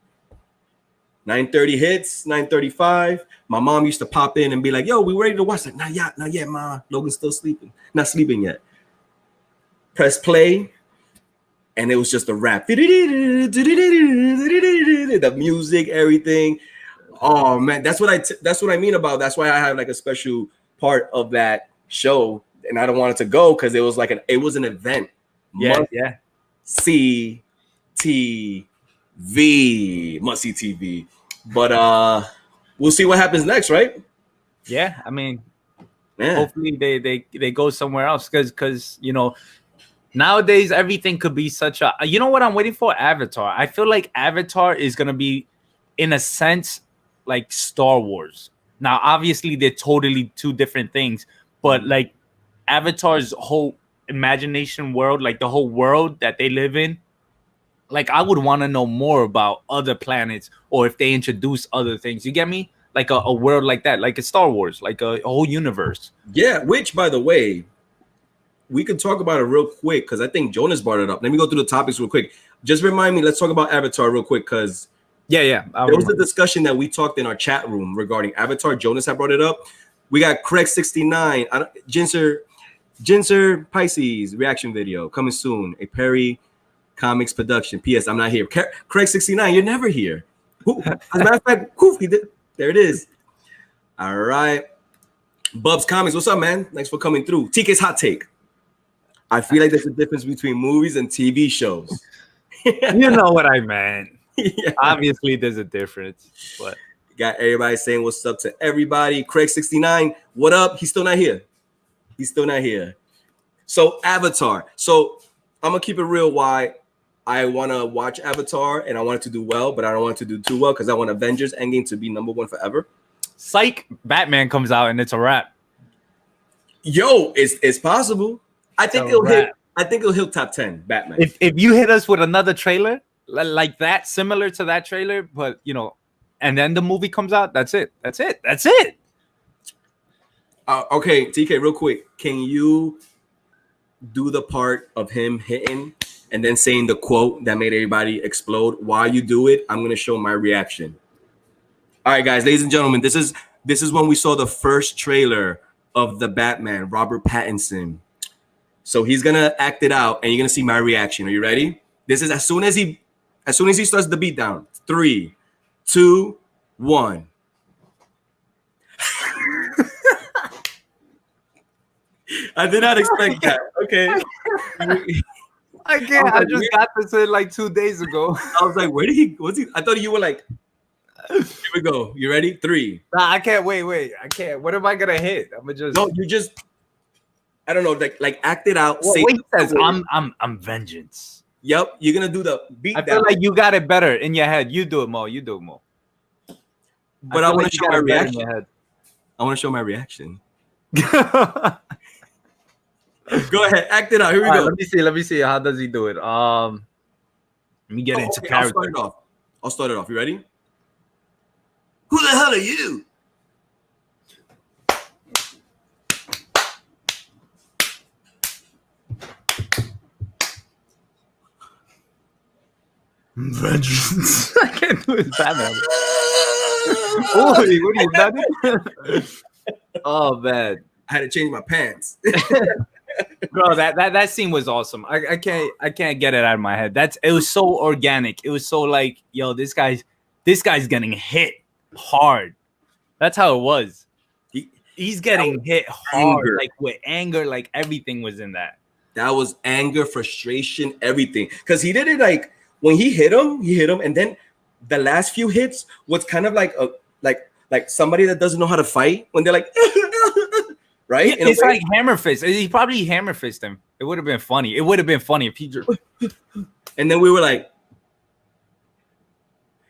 9:30 hits, 9:35. My mom used to pop in and be like, yo, we ready to watch? Like, not yet, ma. Logan's still sleeping. Not sleeping yet. Press play. And it was just a rap. The music, everything. Oh man, that's what I mean about. That's why I have like a special part of that show, and I don't want it to go because it was like it was an event. Yeah. See TV, must see TV. But we'll see what happens next, right? Yeah, I mean, Yeah. hopefully they go somewhere else because you know, nowadays everything could be such a. You know what I'm waiting for? Avatar. I feel like Avatar is gonna be, in a sense, like Star Wars. Now, obviously, they're totally 2 different things, but like Avatar's whole imagination world, like the whole world that they live in, like I would want to know more about other planets, or if they introduce other things. You get me? Like a world like that, like a Star Wars, like a whole universe. Yeah, which, by the way, we could talk about it real quick because I think Jonas brought it up. Let me go through the topics real quick. Just remind me, let's talk about Avatar real quick because Yeah. there was a discussion that we talked in our chat room regarding Avatar. Jonas had brought it up. We got Craig69, Jinser Pisces reaction video coming soon. A Perry Comics production. P.S. I'm not here. Craig69, you're never here. As a matter of fact, he did. There it is. All right. Bubs Comics, what's up, man? Thanks for coming through. TK's hot take. I feel like there's a difference between movies and TV shows. You know what I meant. Yeah. Obviously, there's a difference, but got everybody saying what's up to everybody. Craig69, what up? He's still not here. So Avatar. So I'm gonna keep it real. Why I want to watch Avatar and I want it to do well, but I don't want it to do too well because I want Avengers Endgame to be #1 forever. Psych, Batman comes out and it's a wrap. Yo, it's possible. I think it'll hit top 10. Batman. If you hit us with another trailer like that, similar to that trailer, but you know, and then the movie comes out. That's it. That's it. That's it. Okay, TK, real quick, can you do the part of him hitting and then saying the quote that made everybody explode? While you do it, I'm gonna show my reaction. All right, guys, ladies and gentlemen, this is when we saw the first trailer of the Batman, Robert Pattinson. So he's gonna act it out, and you're gonna see my reaction. Are you ready? This is as soon as he starts the beat down. 3, 2, 1. I did not expect that. Okay. I can't. I just got this in like 2 days ago. I was like, where did he? Was he? I thought you were like. Here we go. You ready? 3. Nah, I can't. Wait. I can't. What am I gonna hit? I'm gonna just. No, you just. I don't know. Like act it out. Well, wait, says I'm vengeance. Yep, you're gonna do the beat. I feel like you got it better in your head. You do it more. But I want to show my reaction. I want to show my reaction. Go ahead, act it out. Here we go. Let me see. How does he do it? Let me get into character. I'll start it off. You ready? Who the hell are you? Vengeance. I can't do it. Batman. Oh, what are you done? Oh man, I had to change my pants. Bro, that scene was awesome. I can't get it out of my head. It was so organic. It was so like, yo, this guy's getting hit hard. That's how it was. He's getting hit hard, like with anger, like everything was in that. That was anger, frustration, everything. Because he did it like when he hit him, and then the last few hits was kind of like like somebody that doesn't know how to fight when they're like. Right? Yeah, it's like hammer fist. He probably hammer fisted him. It would have been funny. It would have been funny if he just. And then we were like,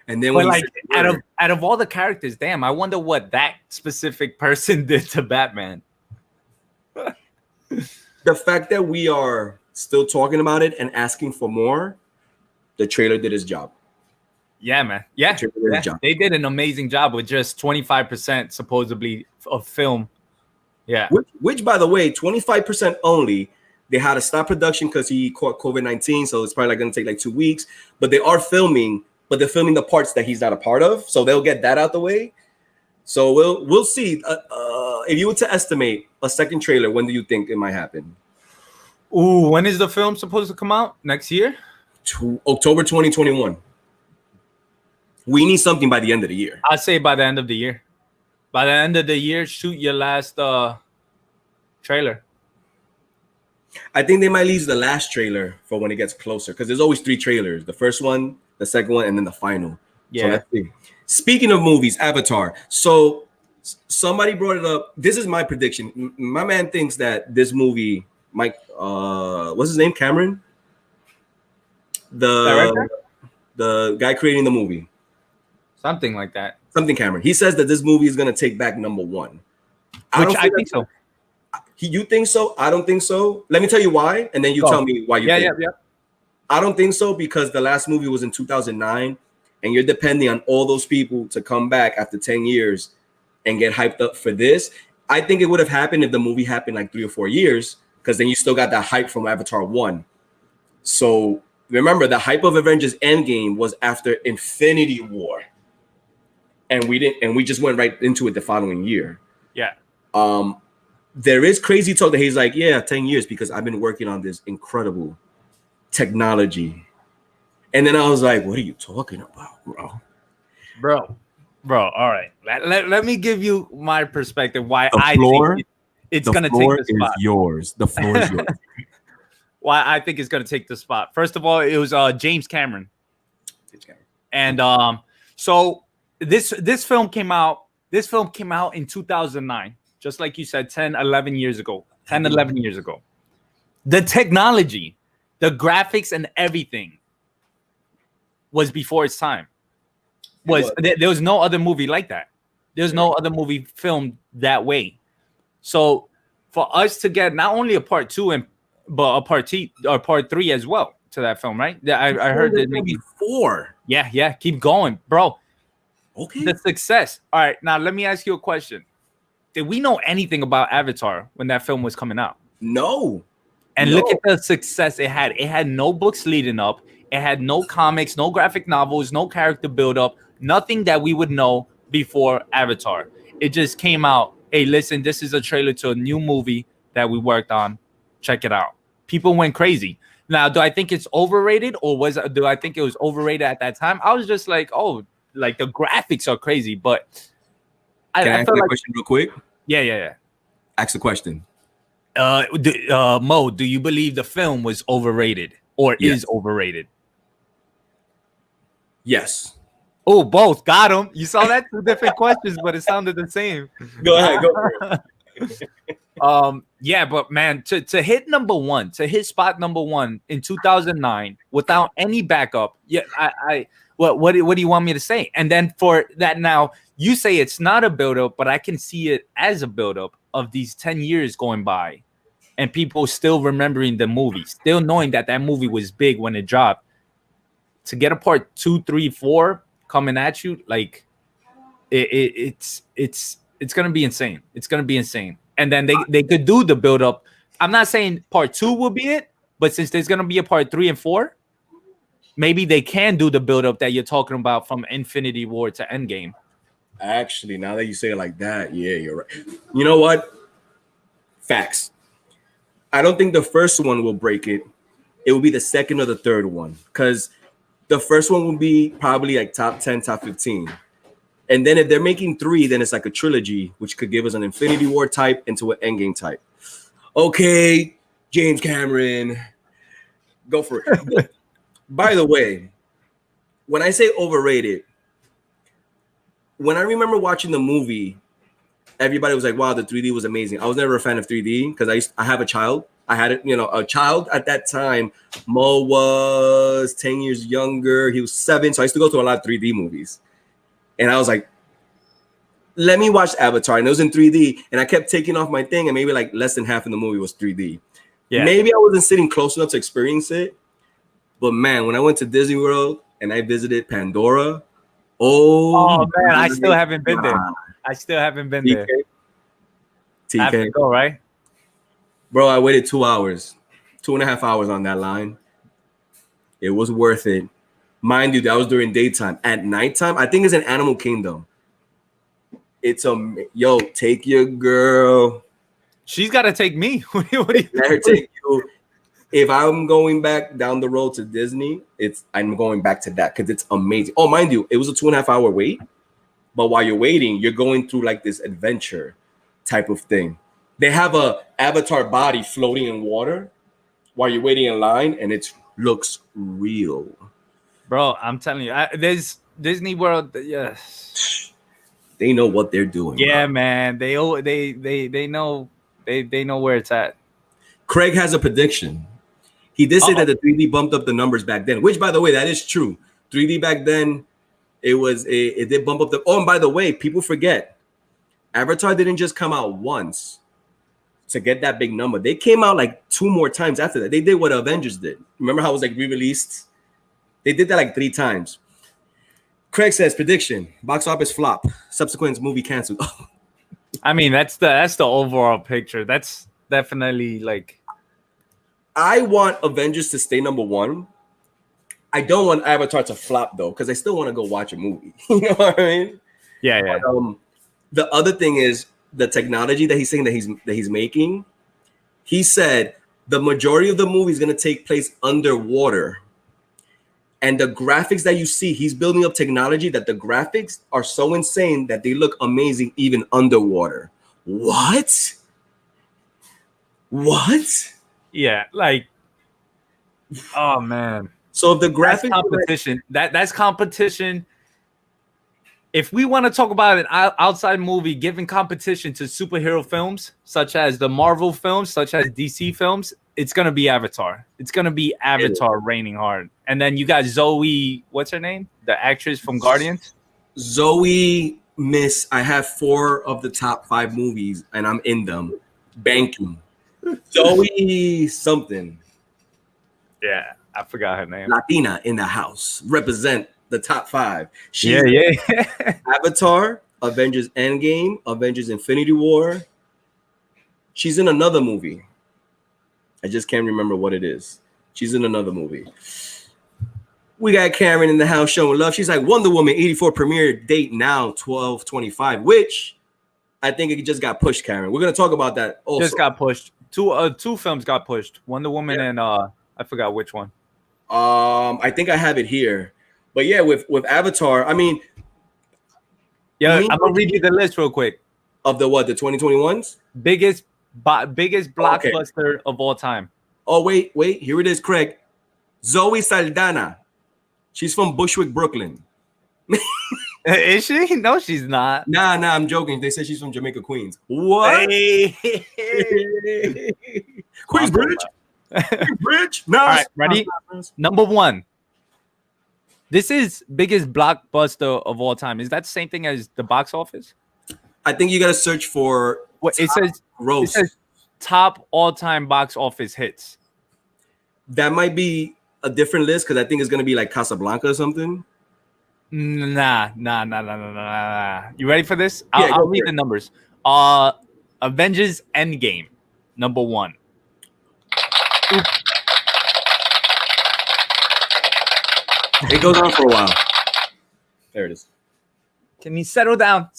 and then when like out of all the characters, damn, I wonder what that specific person did to Batman. The fact that we are still talking about it and asking for more, the trailer did his job. Yeah, man. Yeah. They did an amazing job with just 25% supposedly of film. Yeah. Which, by the way, 25% only. They had to stop production because he caught COVID-19, so it's probably going to take like 2 weeks. But they are filming, but they're filming the parts that he's not a part of, so they'll get that out the way. So we'll see. If you were to estimate a second trailer, when do you think it might happen? Ooh, when is the film supposed to come out? Next year? October 2021. We need something by the end of the year. I'd say by the end of the year. By the end of the year, shoot your last trailer. I think they might leave the last trailer for when it gets closer because there's always 3 trailers. The first one, the second one, and then the final. Yeah. So let's see. Speaking of movies, Avatar. So somebody brought it up. This is my prediction. My man thinks that this movie, Mike, what's his name? Cameron? The guy creating the movie. Something like that. Something Cameron. He says that this movie is going to take back #1. I think so. You think so? I don't think so. Let me tell you why, and then you tell me why you think. Yeah. I don't think so because the last movie was in 2009, and you're depending on all those people to come back after 10 years and get hyped up for this. I think it would have happened if the movie happened like 3 or 4 years because then you still got that hype from Avatar 1. So remember, the hype of Avengers Endgame was after Infinity War. And we just went right into it the following year. Yeah. There is crazy talk that he's like, yeah, 10 years because I've been working on this incredible technology. And then I was like, what are you talking about, bro? Bro, all right. Let me give you my perspective why I think it's going to take the spot. The floor is yours. Why I think it's going to take the spot. First of all, it was James Cameron. And so this film came out in 2009, just like you said, 11 years ago. The technology, the graphics and everything was before its time. There was no other movie like that. There's no other movie filmed that way. So for us to get not only a part 2 but a part 3 as well to that film, right? I heard that maybe 4. Yeah, keep going, bro. Okay. The success. All right, now let me ask you a question. Did we know anything about Avatar when that film was coming out? No. And look at the success it had. It had no books leading up. It had no comics, no graphic novels, no character build up, nothing that we would know before Avatar. It just came out. Hey, listen, this is a trailer to a new movie that we worked on. Check it out. People went crazy. Now, do I think it's overrated, or do I think it was overrated at that time? I was just like, oh, like the graphics are crazy, but Can I I ask felt you a like, question real quick? yeah. Ask the question. Mo, do you believe the film was overrated or Yes. is overrated? Yes. Oh, both. Got him. You saw that? Two different questions, but it sounded the same. Go ahead. Go for it. Yeah, but man, to hit number one, to hit spot number one in 2009 without any backup. Yeah, what do you want me to say? And then for that, now you say it's not a buildup, but I can see it as a buildup of these 10 years going by, and people still remembering the movie, still knowing that movie was big when it dropped. To get a part 2, 3, 4 coming at you, like it's gonna be insane. It's gonna be insane. And then they could do the build up. I'm not saying part 2 will be it, but since there's gonna be a part 3 and 4, maybe they can do the build up that you're talking about from Infinity War to Endgame. Actually, now that you say it like that, yeah, you're right. You know what? Facts. I don't think the first one will break it. It will be the second or the third one, because the first one will be probably like top 10, top 15. And then if they're making 3, then it's like a trilogy, which could give us an Infinity War type into an Endgame type. Okay, James Cameron, go for it. By the way, when I say overrated, when I remember watching the movie, everybody was like, wow, the 3D was amazing. I was never a fan of 3D because I have a child. I had a child at that time. Mo was 10 years younger. He was 7. So I used to go to a lot of 3D movies. And I was like, let me watch Avatar. And it was in 3D. And I kept taking off my thing. And maybe like less than half of the movie was 3D. Yeah. Maybe I wasn't sitting close enough to experience it. But man, when I went to Disney World and I visited Pandora, oh man, I still haven't been there. I still haven't been there. TK. I have to go, right? Bro, I waited 2 hours, 2.5 hours on that line. It was worth it. Mind you, that was during daytime. At nighttime, I think it's in Animal Kingdom. It's yo, take your girl. She's got to take me. What do you Let her take you. If I'm going back down the road to Disney, I'm going back to that because it's amazing. Oh, mind you, it was a 2.5 hour wait. But while you're waiting, you're going through like this adventure type of thing. They have a avatar body floating in water while you're waiting in line, and it looks real. Bro, I'm telling you, there's Disney World. Yes, they know what they're doing. Yeah, bro. Man, they know where it's at. Craig has a prediction. He did say that the 3D bumped up the numbers back then, which, by the way, that is true. 3D back then, it did bump up the. Oh, and by the way, people forget, Avatar didn't just come out once to get that big number. They came out like 2 more times after that. They did what Avengers did. Remember how it was like re-released? They did that like 3 times. Craig says prediction: box office flop. Subsequent movie canceled. I mean, that's the overall picture. That's definitely like. I want Avengers to stay number 1. I don't want Avatar to flop though, because I still want to go watch a movie. You know what I mean? Yeah. But, the other thing is the technology that he's saying that he's making. He said the majority of the movie is going to take place underwater, and the graphics that you see, he's building up technology that the graphics are so insane that they look amazing even underwater. What? Yeah, like, oh man. So if the graphics that's competition. If we want to talk about an outside movie giving competition to superhero films, such as the Marvel films, such as DC films, it's going to be Avatar. It's going to be Avatar reigning hard. And then you got Zoe, what's her name? The actress from Guardians? Zoe Miss, I have 4 of the top 5 movies, and I'm in them. Banking. Zoe something. Yeah, I forgot her name. Latina in the house. Represent the top 5. Yeah, She's yeah. Avatar, Avengers Endgame, Avengers Infinity War. She's in another movie. I just can't remember what it is. She's in another movie. We got Karen in the house showing love. She's like, Wonder Woman 84 premiere date now 12/25, which I think it just got pushed, Karen. We're gonna talk about that also. Just got pushed. Two films got pushed. Wonder Woman and I forgot which one. I think I have it here. But yeah, with Avatar, I mean, yeah, I'm gonna read you the list real quick. Of the what? The 2021s? Biggest blockbuster of all time. Oh, wait. Here it is, Craig. Zoe Saldana. She's from Bushwick, Brooklyn. Is she? No, she's not. Nah, I'm joking. They say she's from Jamaica, Queens. What? Hey. Queensbridge? Queensbridge? No. All right, ready? Number 1. This is biggest blockbuster of all time. Is that the same thing as the box office? I think you got to search for what it says. Gross. It says top all-time box office hits. That might be a different list because I think it's going to be like Casablanca or something. Nah. You ready for this? Yeah, I'll read the numbers. Avengers Endgame, number 1. It goes on for a while. There it is. Can you settle down?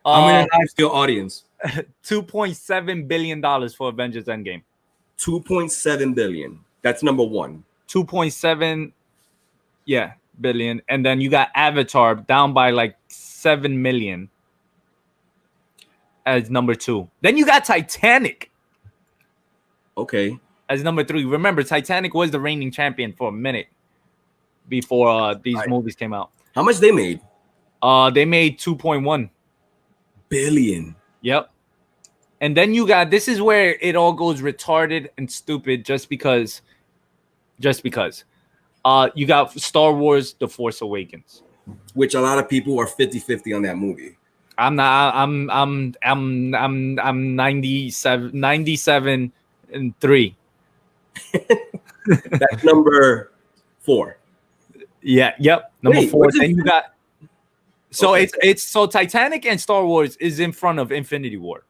I'm in a live still audience. $2.7 billion for Avengers Endgame. 2.7 billion. That's number 1. 2.7 billion. And then you got Avatar down by like 7 million as number 2. Then you got Titanic. Okay. As number 3. Remember, Titanic was the reigning champion for a minute before these movies came out. How much they made? They made 2.1 billion. Yep. And then you got, this is where it all goes retarded and stupid just because. You got Star Wars The Force Awakens, which a lot of people are 50-50 on that movie. I'm 97 and 3. That's number 4. Yeah, yep. Number 4. Then you got okay. it's so Titanic and Star Wars is in front of Infinity War.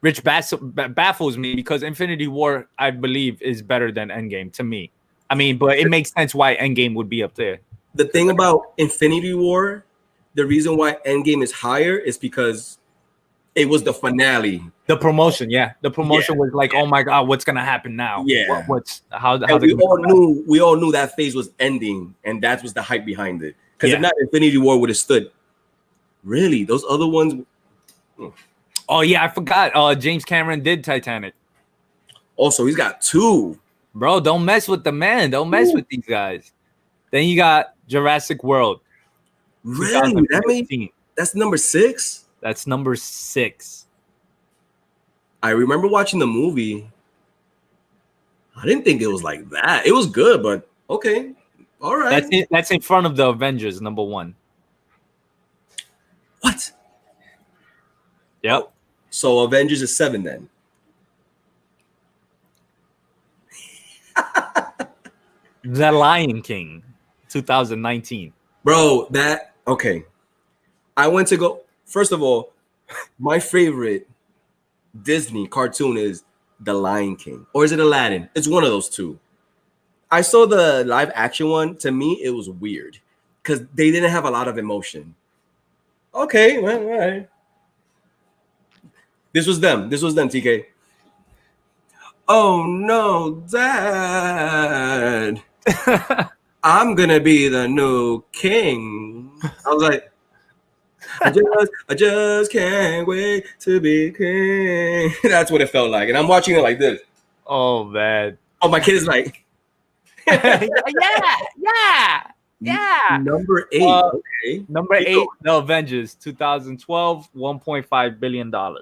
Which baffles me because Infinity War, I believe, is better than Endgame to me. I mean, but it makes sense why Endgame would be up there. The thing about Infinity War, the reason why Endgame is higher is because it was the finale. The promotion, The promotion was like, oh my God, what's gonna happen now? Yeah. How we all knew that phase was ending, and that was the hype behind it. Because if not, Infinity War would have stood. Really, those other ones. Oh yeah, I forgot. James Cameron did Titanic. Also, he's got 2. Bro, don't mess with the man. Don't mess with these guys. Then you got Jurassic World. Really? That's number 6? That's number 6. I remember watching the movie. I didn't think it was like that. It was good, but okay. All right. That's in front of the Avengers, number 1. What? Yep. So Avengers is 7 then. The Lion King, 2019. Bro, okay. I went to go. First of all, my favorite Disney cartoon is The Lion King. Or is it Aladdin? It's one of those two. I saw the live action one. To me, it was weird because they didn't have a lot of emotion. Okay, well, all right. This was them, TK. Oh no, Dad. I'm gonna be the new king. I was like, I just can't wait to be king. That's what it felt like. And I'm watching it like this. Oh man. Oh, my kid is like, yeah. Number 8. Okay. Number 8, The Avengers, 2012, $1.5 billion. All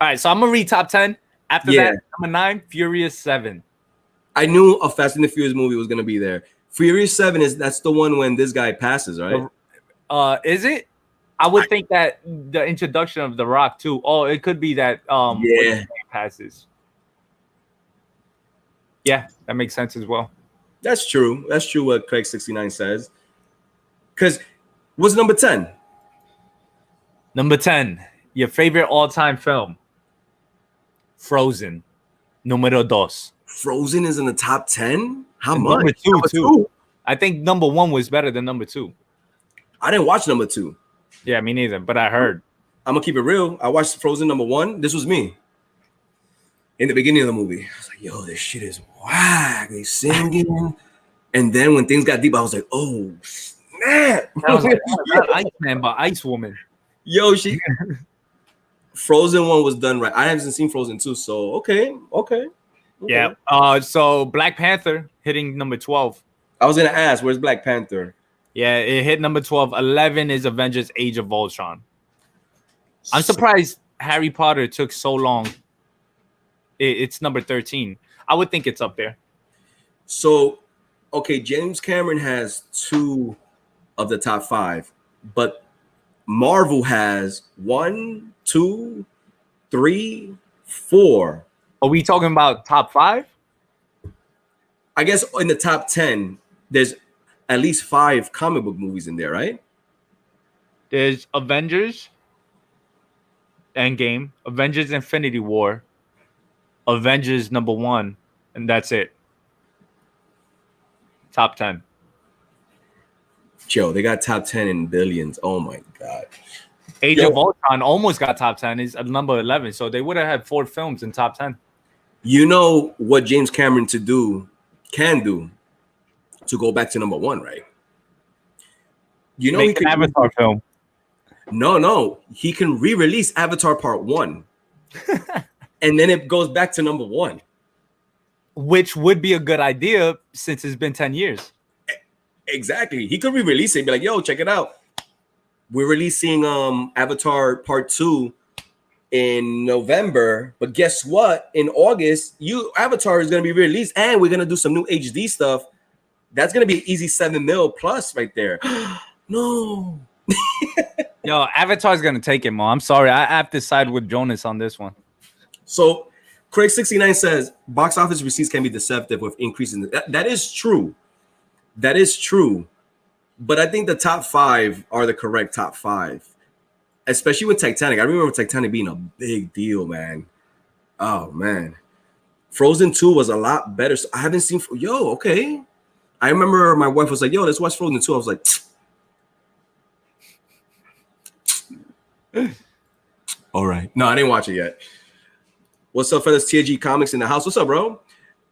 right, so I'm gonna read top 10. After that, number 9, Furious 7. I knew a Fast and the Furious movie was gonna be there. Furious 7 that's the one when this guy passes, right? Is it? I would think that the introduction of The Rock too. Oh, it could be that passes. Yeah, that makes sense as well. That's true. That's true what Craig 69 says. Because what's number 10? Number 10, your favorite all-time film, Frozen, número dos. Frozen is in the top 10? How And much? number two, Number too. two? I think number 1 was better than number 2. I didn't watch number 2. Yeah, me neither, but I heard. I'm going to keep it real. I watched Frozen number 1. This was me. In the beginning of the movie, I was like, yo, this shit is whack. They singing. And then when things got deep, I was like, oh, snap. I was like, oh, not Iceman, but Ice Woman. Yo, Frozen 1 was done right. I haven't seen Frozen 2, so okay. Yeah. So Black Panther hitting number 12. I was going to ask, where's Black Panther? Yeah, it hit number 12. 11 is Avengers Age of Ultron. I'm surprised Harry Potter took so long. It's number 13. I would think it's up there. So, okay, James Cameron has 2 of the top 5, but Marvel has 1, 2, 3, 4. Are we talking about top 5? I guess in the top 10, there's at least 5 comic book movies in there, right? There's Avengers Endgame, Avengers Infinity War, Avengers number 1, and that's it. Top 10. Joe, they got top 10 in billions. Oh my God. Age of Ultron almost got top 10. Is at number 11. So they would have had 4 films in top 10. You know what James Cameron can do to go back to number 1, right? You know, Make an Avatar film. No. He can re-release Avatar Part 1. And then it goes back to number 1. Which would be a good idea since it's been 10 years. Exactly. He could re-release it and be like, yo, check it out. We're releasing Avatar Part 2 in November, but guess what? In August, Avatar is going to be released, and we're going to do some new HD stuff. That's going to be an easy 7 mil plus right there. No. Yo, Avatar's going to take it, Mo. I'm sorry. I have to side with Jonas on this one. So Craig 69 says box office receipts can be deceptive with increasing. That is true. That is true. But I think the top 5 are the correct top 5, especially with Titanic. I remember Titanic being a big deal, man. Oh, man. Frozen 2 was a lot better. So I haven't seen. Okay. I remember my wife was like, yo, let's watch Frozen 2. I was like, all right. No, I didn't watch it yet. What's up, fellas? TG Comics in the house. What's up, bro?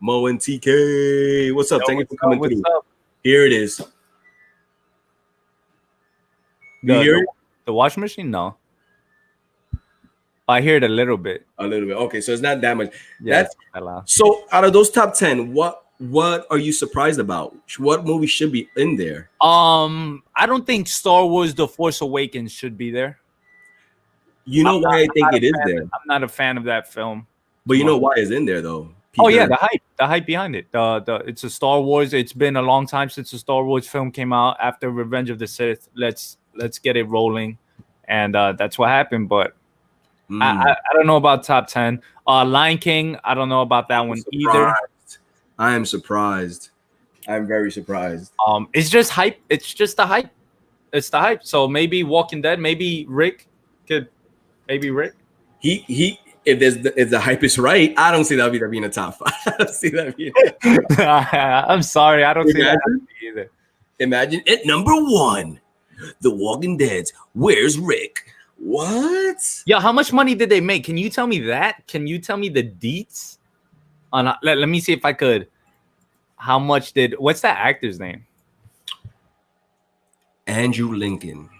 Mo and TK. What's up? Thank you for coming through. Up? Here it is. You hear it? The washing machine? No. I hear it a little bit. A little bit. Okay, so it's not that much. Yeah, That's that loud. So out of those top 10, what are you surprised about? What movie should be in there? I don't think Star Wars The Force Awakens should be there. You know why I think it is there. I'm not a fan of that film. But you know why it's in there though. Oh yeah, the hype behind it. It's a Star Wars. It's been a long time since a Star Wars film came out after Revenge of the Sith. Let's get it rolling, and that's what happened. But I don't know about top 10. Lion King, I don't know about that one either. I am surprised. I'm very surprised. It's just hype. It's just the hype. It's the hype. So maybe Walking Dead. Maybe Rick. He if the hype is right, I don't see that being a top 5. I don't see that being. I'm sorry, I don't see that either. Imagine at number 1, The Walking Dead. Where's Rick? What? Yeah, how much money did they make? Can you tell me that? Can you tell me the deets? Let me see if I could. How much what's that actor's name? Andrew Lincoln.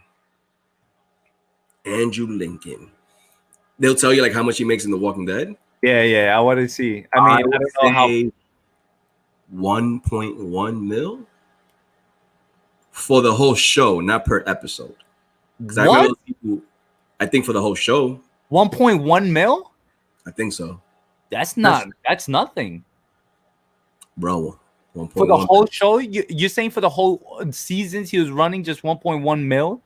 They'll tell you like how much he makes in The Walking Dead. Yeah. I want to see. I mean, I don't know how. 1.1 mil for the whole show, not per episode. What? I think for the whole show. 1.1 mil? I think so. That's nothing. Bro, 1.1 for the whole show? You're saying for the whole seasons he was running just 1.1 mil?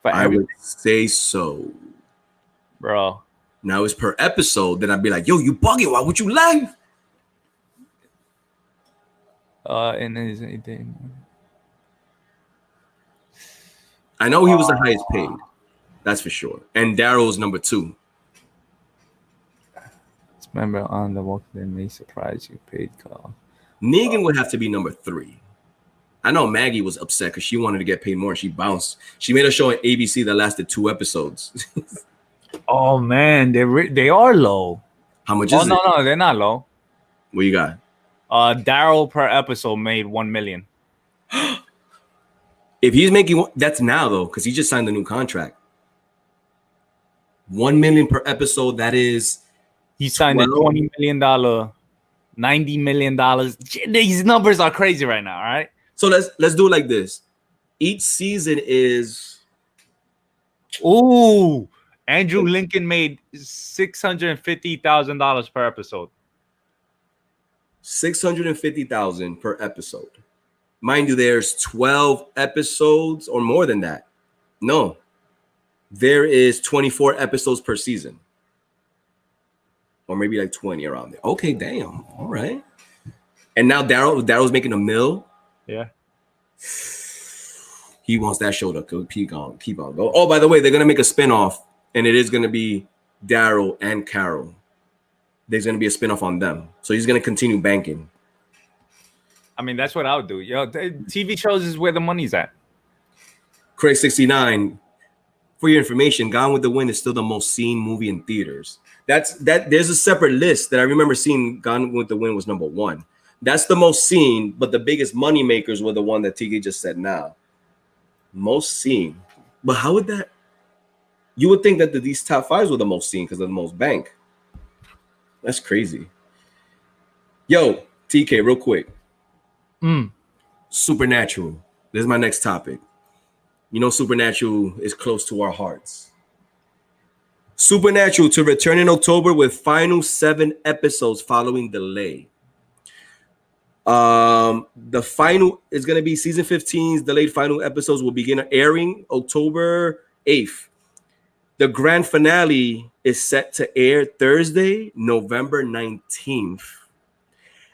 I would say so. And his I know he was the highest paid. That's for sure. And Daryl's number 2. member on the walk that may surprise you. Paid call. Negan would have to be number 3. I know Maggie was upset because she wanted to get paid more and she bounced. She made a show on ABC that lasted 2 episodes. Oh man, they are low. How much Oh is no, it? no, they're not low. What you got? Daryl per episode made 1 million. If he's making that's now though, because he just signed the new contract. 1 million per episode. That is He signed a $20 million, $90 million. These numbers are crazy right now. All right. So let's do it like this. Each season is. Ooh, Andrew Lincoln made $650,000 per episode. $650,000 per episode. Mind you, there's 12 episodes or more than that. No, there is 24 episodes per season. Or maybe like 20 around there. Okay, damn. All right. And now Daryl's making $1 million. Yeah. He wants that show to keep on go. Oh, by the way, they're gonna make a spinoff, and it is gonna be Daryl and Carol. There's gonna be a spinoff on them, so he's gonna continue banking. I mean, that's what I would do. Yo, TV shows is where the money's at. Craig 69. For your information, Gone with the Wind is still the most seen movie in theaters. There's a separate list that I remember seeing. Gone with the Wind was number 1. That's the most seen, but the biggest money makers were the one that TK just said now. Most seen. But how would that? You would think that these top 5s were the most seen because of the most bank. That's crazy. Yo, TK, real quick. Supernatural. This is my next topic. You know, Supernatural is close to our hearts. Supernatural to return in October with final 7 episodes following delay. The final is going to be season 15's delayed final episodes will begin airing October 8th. The grand finale is set to air Thursday, November 19th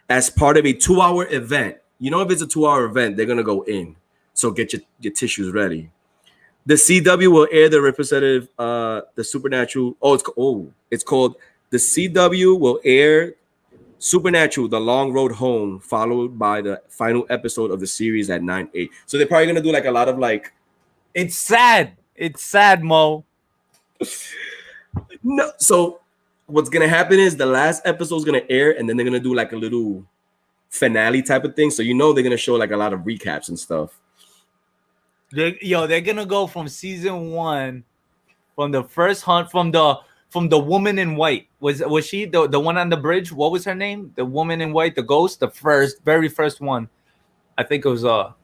as part of a 2-hour event. You know, if it's a 2-hour event, they're going to go in. So get your tissues ready. The CW will air the representative, the Supernatural. It's called the CW will air Supernatural, The Long Road Home, followed by the final episode of the series at 9/8. So they're probably gonna do like a lot of like. It's sad. It's sad, Mo. No, so what's gonna happen is the last episode is gonna air, and then they're gonna do like a little finale type of thing. So you know they're gonna show like a lot of recaps and stuff. They're gonna go from season 1, from the first hunt, from the woman in white. Was she the one on the bridge? What was her name? The woman in white, the ghost, the very first one. I think it was the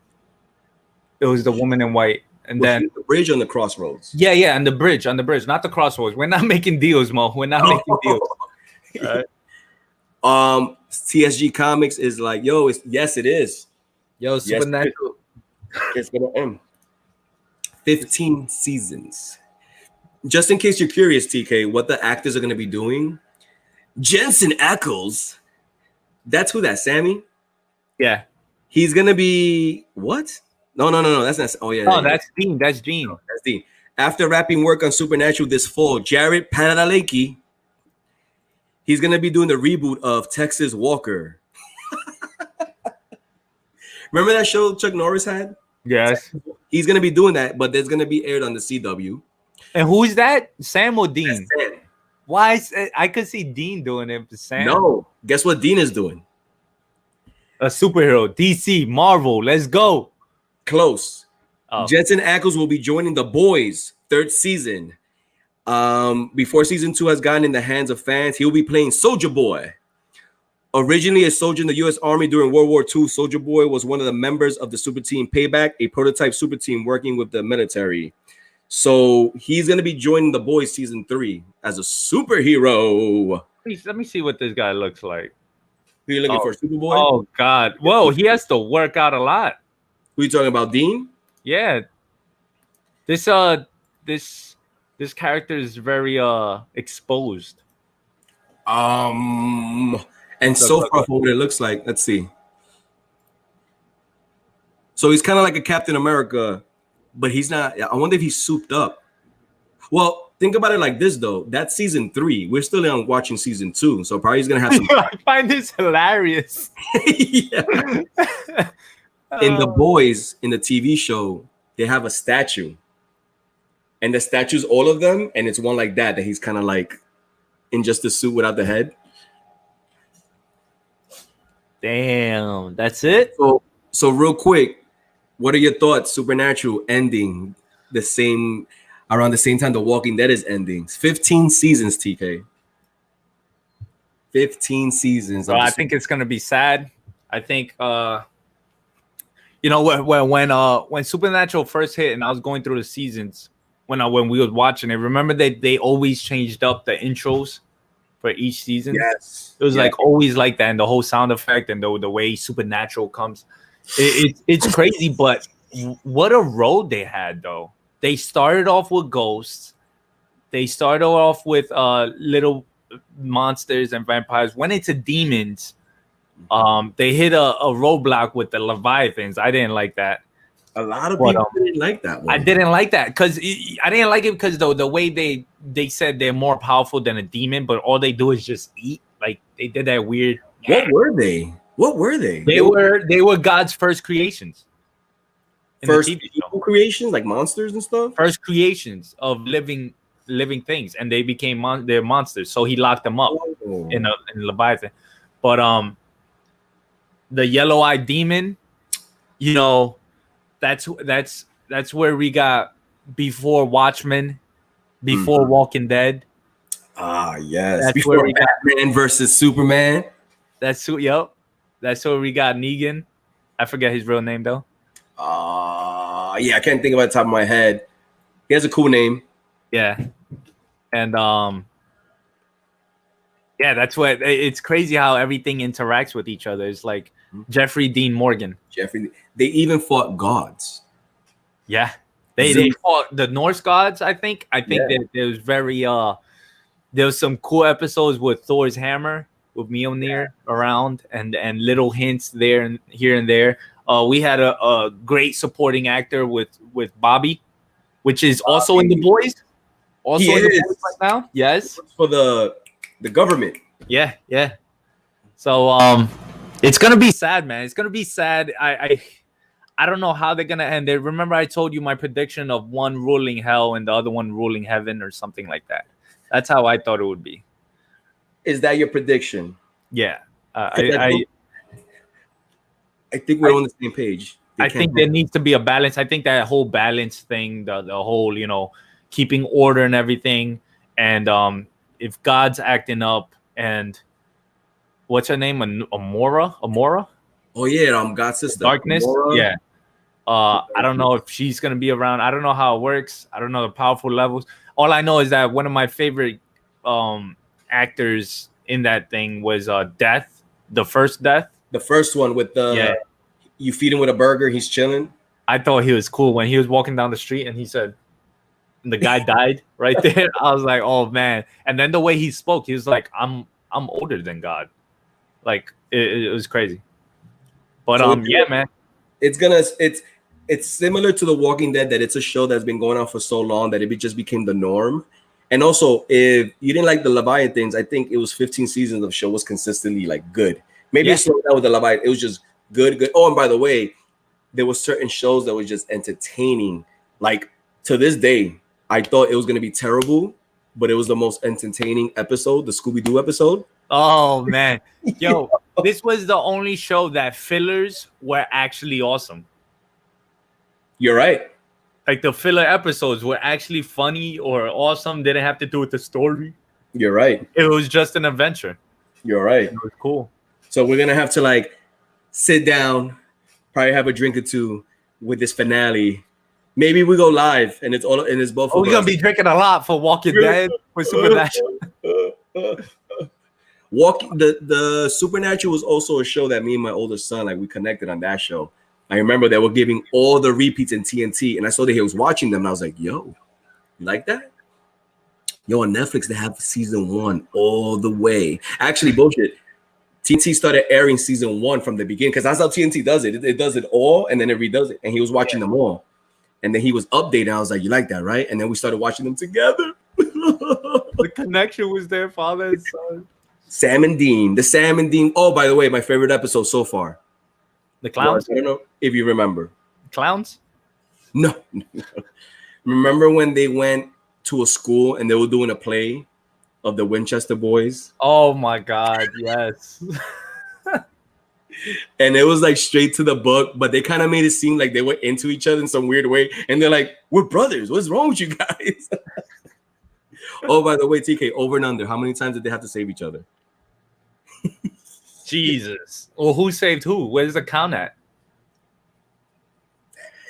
woman in white. And then the bridge on the crossroads. Yeah, and the bridge, not the crossroads. We're not making deals, Mo. We're not making deals. TSG Comics is like, yo, yes, it is. Yo, Supernatural. It's gonna end. 15 seasons. Just in case you're curious, TK, what the actors are gonna be doing. Jensen Ackles. That's who that, Sammy? Yeah. He's gonna be what? No. That's not. Oh yeah. No, that's Dean. That's Dean. No, that's Dean. After wrapping work on Supernatural this fall, Jared Padalecki, he's gonna be doing the reboot of Texas Walker. Remember that show Chuck Norris had? Yes. He's gonna be doing that, but there's gonna be aired on the CW. And who is that? Sam or Dean? Sam. Why? I could see Dean doing it. But Sam. No. Guess what Dean is doing? A superhero. DC, Marvel. Let's go. Close. Oh. Jensen Ackles will be joining The Boys 3rd season. Before season 2 has gotten in the hands of fans, he'll be playing Soldier Boy. Originally a soldier in the U.S. Army during World War II, Soldier Boy was one of the members of the super team Payback, a prototype super team working with the military. So he's going to be joining The Boys season 3 as a superhero. Let me see what this guy looks like. Who are you looking for, Superboy? Oh, God. Whoa, he has to work out a lot. Who are you talking about, Dean? Yeah. This character is very exposed. And so far, what it looks like, let's see. So he's kind of like a Captain America, but he's not. I wonder if he's souped up. Well, think about it like this though. That's season 3. We're still on watching season 2, so probably he's gonna have some. I find this hilarious. Yeah. In The Boys, in the TV show, they have a statue, and the statue's all of them, and it's one like that he's kind of like in just a suit without the head. Damn, that's it. So real quick, what are your thoughts? Supernatural ending around the same time The Walking Dead is ending. 15 seasons, TK. 15 seasons. I think it's gonna be sad. I think you know when Supernatural first hit and I was going through the seasons when we was watching it, remember they always changed up the intros for each season. Yes. It was like always like that, and the whole sound effect and the way Supernatural comes. It's crazy, but what a road they had though. They started off with ghosts. They started off with little monsters and vampires, went into demons. They hit a roadblock with the Leviathans. I didn't like that. A lot of people didn't like that one. I didn't like that because I didn't like it because the way they said they're more powerful than a demon, but all they do is just eat. Like they did that weird. What were they? They were God's first creations. First people creations, like monsters and stuff. First creations of living things, and they became they're monsters. So he locked them up in Leviathan. But the yellow-eyed demon, you know, that's where we got before Watchmen, before Walking Dead. Ah, yes. That's before where we Batman versus Superman. That's where we got Negan. I forget his real name though. Yeah, I can't think about the top of my head. He has a cool name. Yeah. And yeah, that's what it's crazy how everything interacts with each other. It's like Jeffrey Dean Morgan. They even fought gods. Yeah. They fought the Norse gods, I think. That there was there was some cool episodes with Thor's hammer with Mjolnir around and little hints there and here and there. We had a great supporting actor with Bobby, which is also in The Boys. Also in The Boys right now. Yes. For the government. Yeah. So it's gonna be sad, man. It's gonna be sad. I don't know how they're gonna end it. Remember, I told you my prediction of one ruling hell and the other one ruling heaven or something like that. That's how I thought it would be. Is that your prediction? Yeah. I think we're on the same page. I think there needs to be a balance. I think that whole balance thing, the whole, you know, keeping order and everything. And if God's acting up and what's her name? Amora? Oh yeah, God's sister. Darkness. Amora. Yeah. I don't know if she's gonna be around. I don't know how it works. I don't know the powerful levels. All I know is that one of my favorite actors in that thing was Death, the first Death. The first one with you feed him with a burger, he's chilling. I thought he was cool when he was walking down the street and he said the guy died right there. I was like, oh man. And then the way he spoke, he was like, I'm older than God. Like it was crazy. But yeah, man. It's similar to The Walking Dead, that it's a show that's been going on for so long that it just became the norm. And also, if you didn't like the Leviathans, I think it was 15 seasons of show was consistently like good. Maybe it slowed down with the Leviathan. It was just good. Oh, and by the way, there were certain shows that were just entertaining. Like to this day, I thought it was gonna be terrible, but it was the most entertaining episode, the Scooby-Doo episode. Oh man, yo, this was the only show that fillers were actually awesome. You're right. Like the filler episodes were actually funny or awesome. Didn't have to do with the story. You're right. It was just an adventure. You're right. It was cool. So we're gonna have to like sit down, probably have a drink or two with this finale. Maybe we go live and it's both. We're gonna be drinking a lot for Walking Dead for Supernatural. The Supernatural was also a show that me and my older son, like, we connected on that show. I remember they were giving all the repeats in TNT, and I saw that he was watching them, and I was like, yo, you like that? Yo, on Netflix, they have season 1 all the way. Actually, bullshit. TNT started airing season 1 from the beginning because that's how TNT does it. It does it all and then it redoes it. And he was watching them all. And then he was updating. I was like, you like that, right? And then we started watching them together. The connection was there, father and son. Sam and Dean. The Sam and Dean. Oh, by the way, my favorite episode so far. The clowns? I don't know if you remember. Clowns? No. Remember when they went to a school and they were doing a play of the Winchester Boys? Oh my God, yes. And it was like straight to the book, but they kind of made it seem like they were into each other in some weird way. And they're like, we're brothers. What's wrong with you guys? Oh, by the way, TK, over and under, how many times did they have to save each other? Jesus. Well, who saved who? Where's the count at?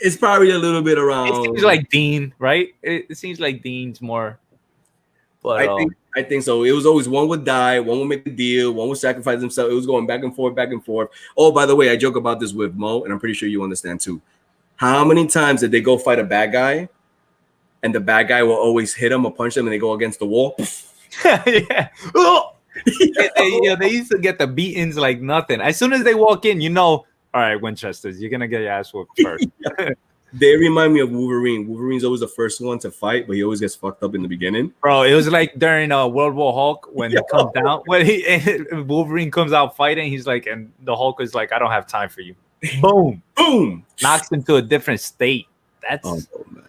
It's probably a little bit around. It seems like Dean, right? It seems like Dean's more. But I think so. It was always one would die, one would make a deal, one would sacrifice himself. It was going back and forth, back and forth. Oh, by the way, I joke about this with Mo, and I'm pretty sure you understand too. How many times did they go fight a bad guy, and the bad guy will always hit him or punch them, and they go against the wall? Yeah. They used to get the beatings like nothing. As soon as they walk in, all right, Winchesters, you're gonna get your ass whooped first. They remind me of Wolverine. Wolverine's always the first one to fight, but he always gets fucked up in the beginning. Bro, it was like during World War Hulk when he comes down, Wolverine comes out fighting. He's like, and the Hulk is like, I don't have time for you. Boom, boom, knocks him to a different state. That's man.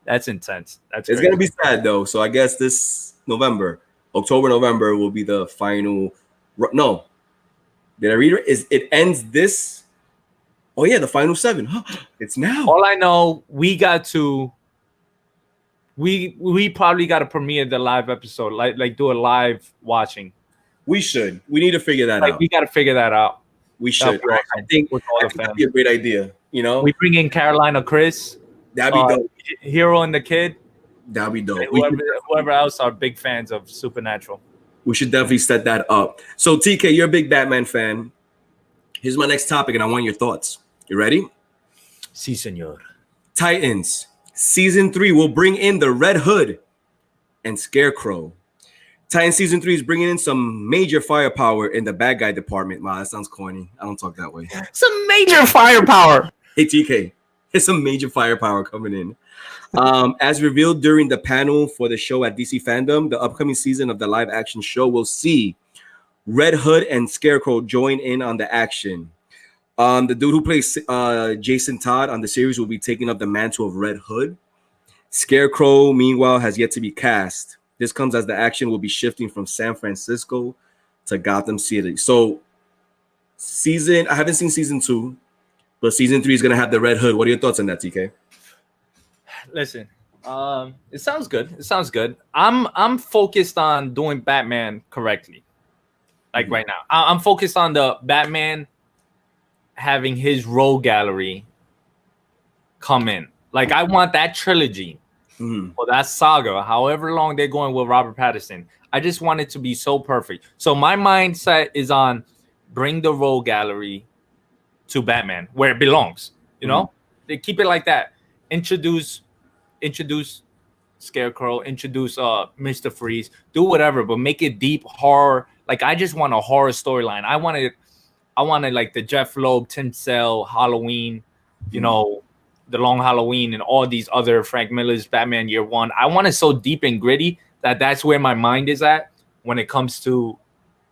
That's intense. It's gonna be sad though. So I guess this October, November will be the final. No, did I read it? It ends this? Oh yeah, the final 7. It's now. All I know, we probably got to premiere the live episode, like do a live watching. We should. We need to figure that out. We got to figure that out. We should. Awesome. I think that'd be a great idea. We bring in Carolina Chris. That'd be dope. Hero and the Kid. That'd be dope. Whoever else are big fans of Supernatural. We should definitely set that up. So TK, you're a big Batman fan. Here's my next topic, and I want your thoughts. You ready? Si, senor. Titans season 3 will bring in the Red Hood and Scarecrow. Titans season 3 is bringing in some major firepower in the bad guy department. Wow, that sounds corny. I don't talk that way. Some major firepower. Hey TK, there's some major firepower coming in. As revealed during the panel for the show at DC Fandom, the upcoming season of the live action show will see Red Hood and Scarecrow join in on the action. The dude who plays Jason Todd on the series will be taking up the mantle of Red Hood. Scarecrow, meanwhile, has yet to be cast. This comes as the action will be shifting from San Francisco to Gotham City. So, I haven't seen season 2, but season 3 is going to have the Red Hood. What are your thoughts on that, TK? Listen, it sounds good. I'm focused on doing Batman correctly. Like right now, I'm focused on the Batman having his role gallery come in. Like I want that trilogy or that saga, however long they're going with Robert Pattinson. I just want it to be so perfect. So my mindset is on bring the role gallery to Batman where it belongs. They keep it like that. Introduce Scarecrow, introduce Mr. Freeze, do whatever, but make it deep horror. Like I just want a horror storyline. I wanted like the Jeff Loeb, Tim Sale, Halloween, the Long Halloween, and all these other Frank Miller's Batman Year One. I want it so deep and gritty that's where my mind is at when it comes to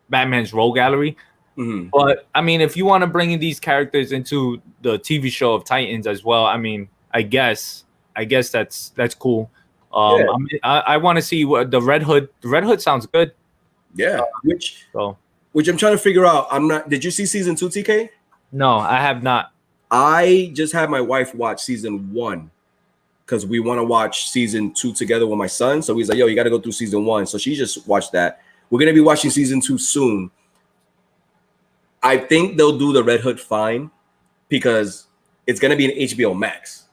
Batman's role gallery. Mm-hmm. But I mean, if you want to bring in these characters into the TV show of Titans as well, I mean, I guess that's cool. I want to see what the Red Hood. The Red Hood sounds good. Yeah, which I'm trying to figure out. Did you see season 2, TK? No, I have not. I just had my wife watch season 1 because we want to watch season 2 together with my son. So he's like, "Yo, you got to go through season 1." So she just watched that. We're gonna be watching season 2 soon. I think they'll do the Red Hood fine because it's gonna be an HBO Max.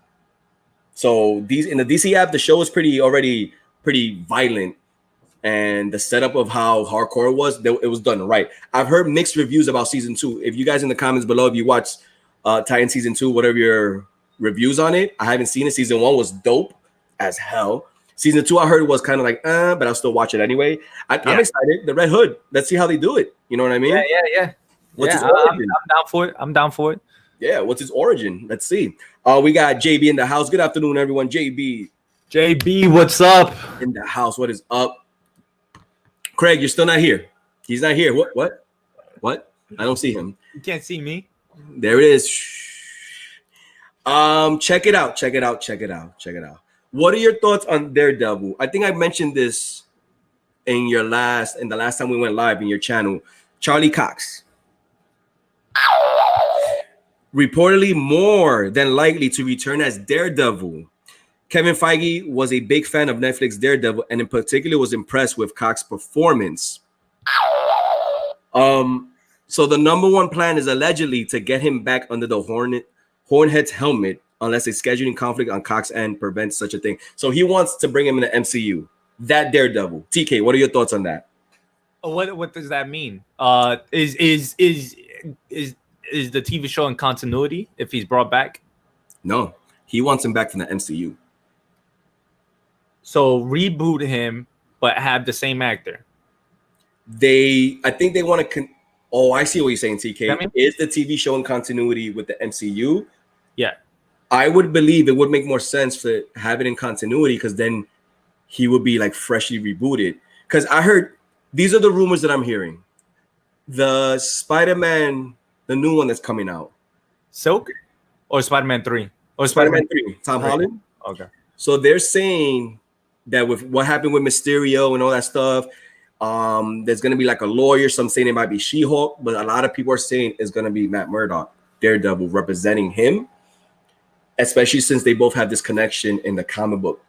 So in the DC app, the show is already pretty violent. And the setup of how hardcore it was done right. I've heard mixed reviews about season 2. If you guys in the comments below, if you watch Titan season 2, whatever your reviews on it, I haven't seen it. Season 1 was dope as hell. Season 2, I heard was kind of like, but I'll still watch it anyway. I'm excited. The Red Hood. Let's see how they do it. You know what I mean? Yeah. What's his origin? I'm down for it. I'm down for it. Yeah, what's his origin? Let's see. We got JB in the house. Good afternoon, everyone. JB, what's up? in the house. What is up? Craig, you're still not here. He's not here. What? I don't see him. You can't see me. There it is. Check it out. What are your thoughts on Daredevil? I think I mentioned this in the last time we went live in your channel. Charlie Cox. Reportedly more than likely to return as Daredevil. Kevin Feige was a big fan of Netflix Daredevil, and in particular was impressed with Cox's performance. So the number one plan is allegedly to get him back under the Hornet's helmet, unless a scheduling conflict on Cox's end prevents such a thing. So he wants to bring him in the MCU. That Daredevil. TK, what are your thoughts on that? What does that mean? Is the TV show in continuity if he's brought back? No, he wants him back from the MCU. So reboot him, but have the same actor. I think they want to. I see what you're saying, TK. I mean, is the TV show in continuity with the MCU? Yeah, I would believe it would make more sense to have it in continuity because then he would be like freshly rebooted. Because I heard these are the rumors that I'm hearing. The Spider-Man, the new one that's coming out, Silk, or Spider-Man 3, or Spider-Man 3, Tom Holland. Okay. So they're saying that with what happened with Mysterio and all that stuff, there's gonna be like a lawyer. Some saying it might be She-Hulk, but a lot of people are saying it's gonna be Matt Murdock, Daredevil, representing him, especially since they both have this connection in the comic book,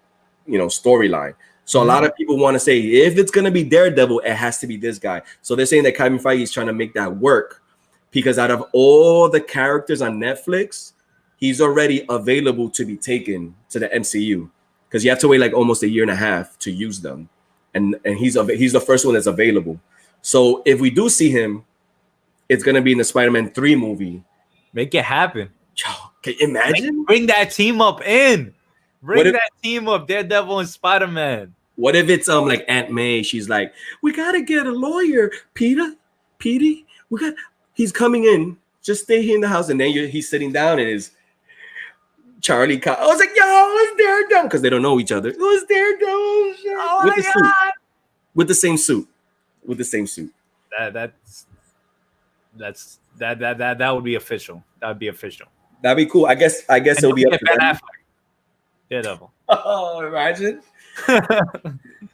storyline. So a lot of people want to say if it's gonna be Daredevil, it has to be this guy. So they're saying that Kevin Feige is trying to make that work because out of all the characters on Netflix, he's already available to be taken to the MCU because you have to wait like almost a year and a half to use them, and he's the first one that's available. So if we do see him, it's gonna be in the Spider-Man 3 movie. Make it happen. Can you imagine? Bring that team up in. Bring that team up, Daredevil and Spider-Man. What if it's like Aunt May? She's like, we gotta get a lawyer, Petey. He's coming in. Just stay here in the house, and then he's sitting down and is Charlie Cox. I was like, yo, it's Daredevil, because they don't know each other. It was Daredevil. Oh my God. With the same suit. That would be official. That would be official. That'd be cool. I guess it'll be up to Ben them. Affleck. Daredevil. Oh, imagine.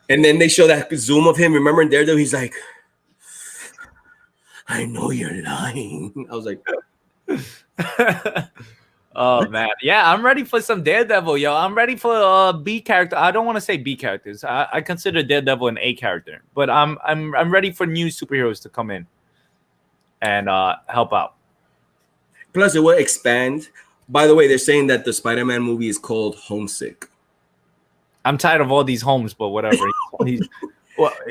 And then they show that zoom of him. Remember in Daredevil, he's like, I know you're lying. I was like, oh man, yeah, I'm ready for some Daredevil, yo. I'm ready for a B character. I don't want to say B characters. I consider Daredevil an A character, but I'm ready for new superheroes to come in and help out. Plus, it will expand. By the way, they're saying that the Spider-Man movie is called Homesick. I'm tired of all these homes, but whatever.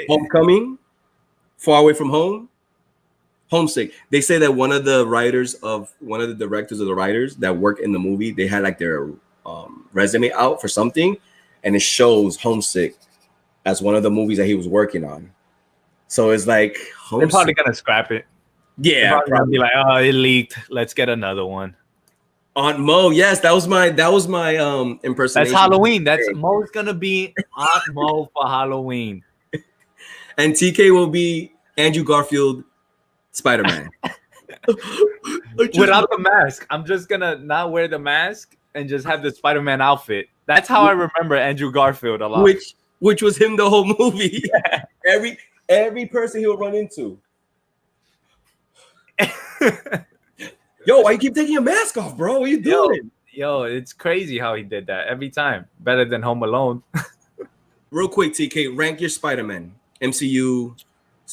Homecoming, Far Away from Home, Homesick. They say that one of the directors or the writers that work in the movie, they had like their resume out for something, and it shows Homesick as one of the movies that he was working on. So it's like They're probably gonna scrap it. Yeah, They're probably be like, oh, it leaked. Let's get another one. Aunt Mo, yes, that was my impersonation. That's Halloween. Mo's gonna be Aunt Mo for Halloween. And TK will be Andrew Garfield, Spider-Man. Without the mask. I'm just gonna not wear the mask and just have the Spider-Man outfit. That's how I remember Andrew Garfield a lot. Which was him the whole movie. Yeah. Every person he'll run into. Yo, why you keep taking your mask off, bro? What are you doing? Yo, it's crazy how he did that every time. Better than Home Alone. Real quick, TK, rank your Spider-Man. MCU,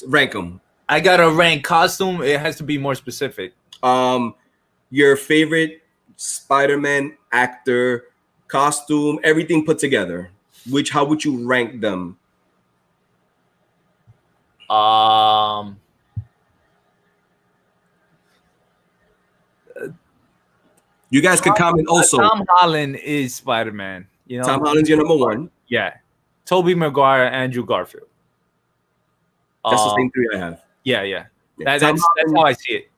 rank them. I gotta rank costume. It has to be more specific. Your favorite Spider-Man actor, costume, everything put together. How would you rank them? You guys can comment also. Tom Holland is Spider-Man. Tom Holland's your number one. Yeah. Tobey Maguire, Andrew Garfield. That's the same three I have. Yeah. Yeah. That's how I see it.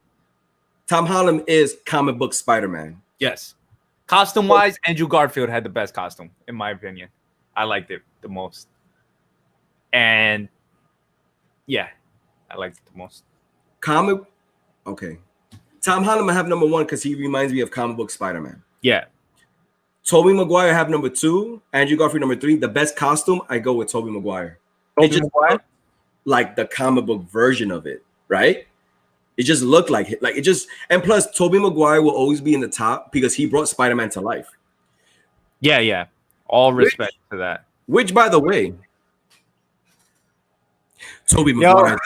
Tom Holland is comic book Spider-Man. Yes. Costume wise, Andrew Garfield had the best costume, in my opinion. I liked it the most. And yeah, I liked it the most. Okay. Tom Holland I have number 1 because he reminds me of comic book Spider-Man. Yeah. Tobey Maguire I have number 2. Andrew Garfield number 3. The best costume, I go with Tobey Maguire. It just looked like the comic book version of it, right? It just looked like it. Like it just, and plus Tobey Maguire will always be in the top because he brought Spider-Man to life. Yeah. All respect to that. Which, by the way, Tobey Maguire.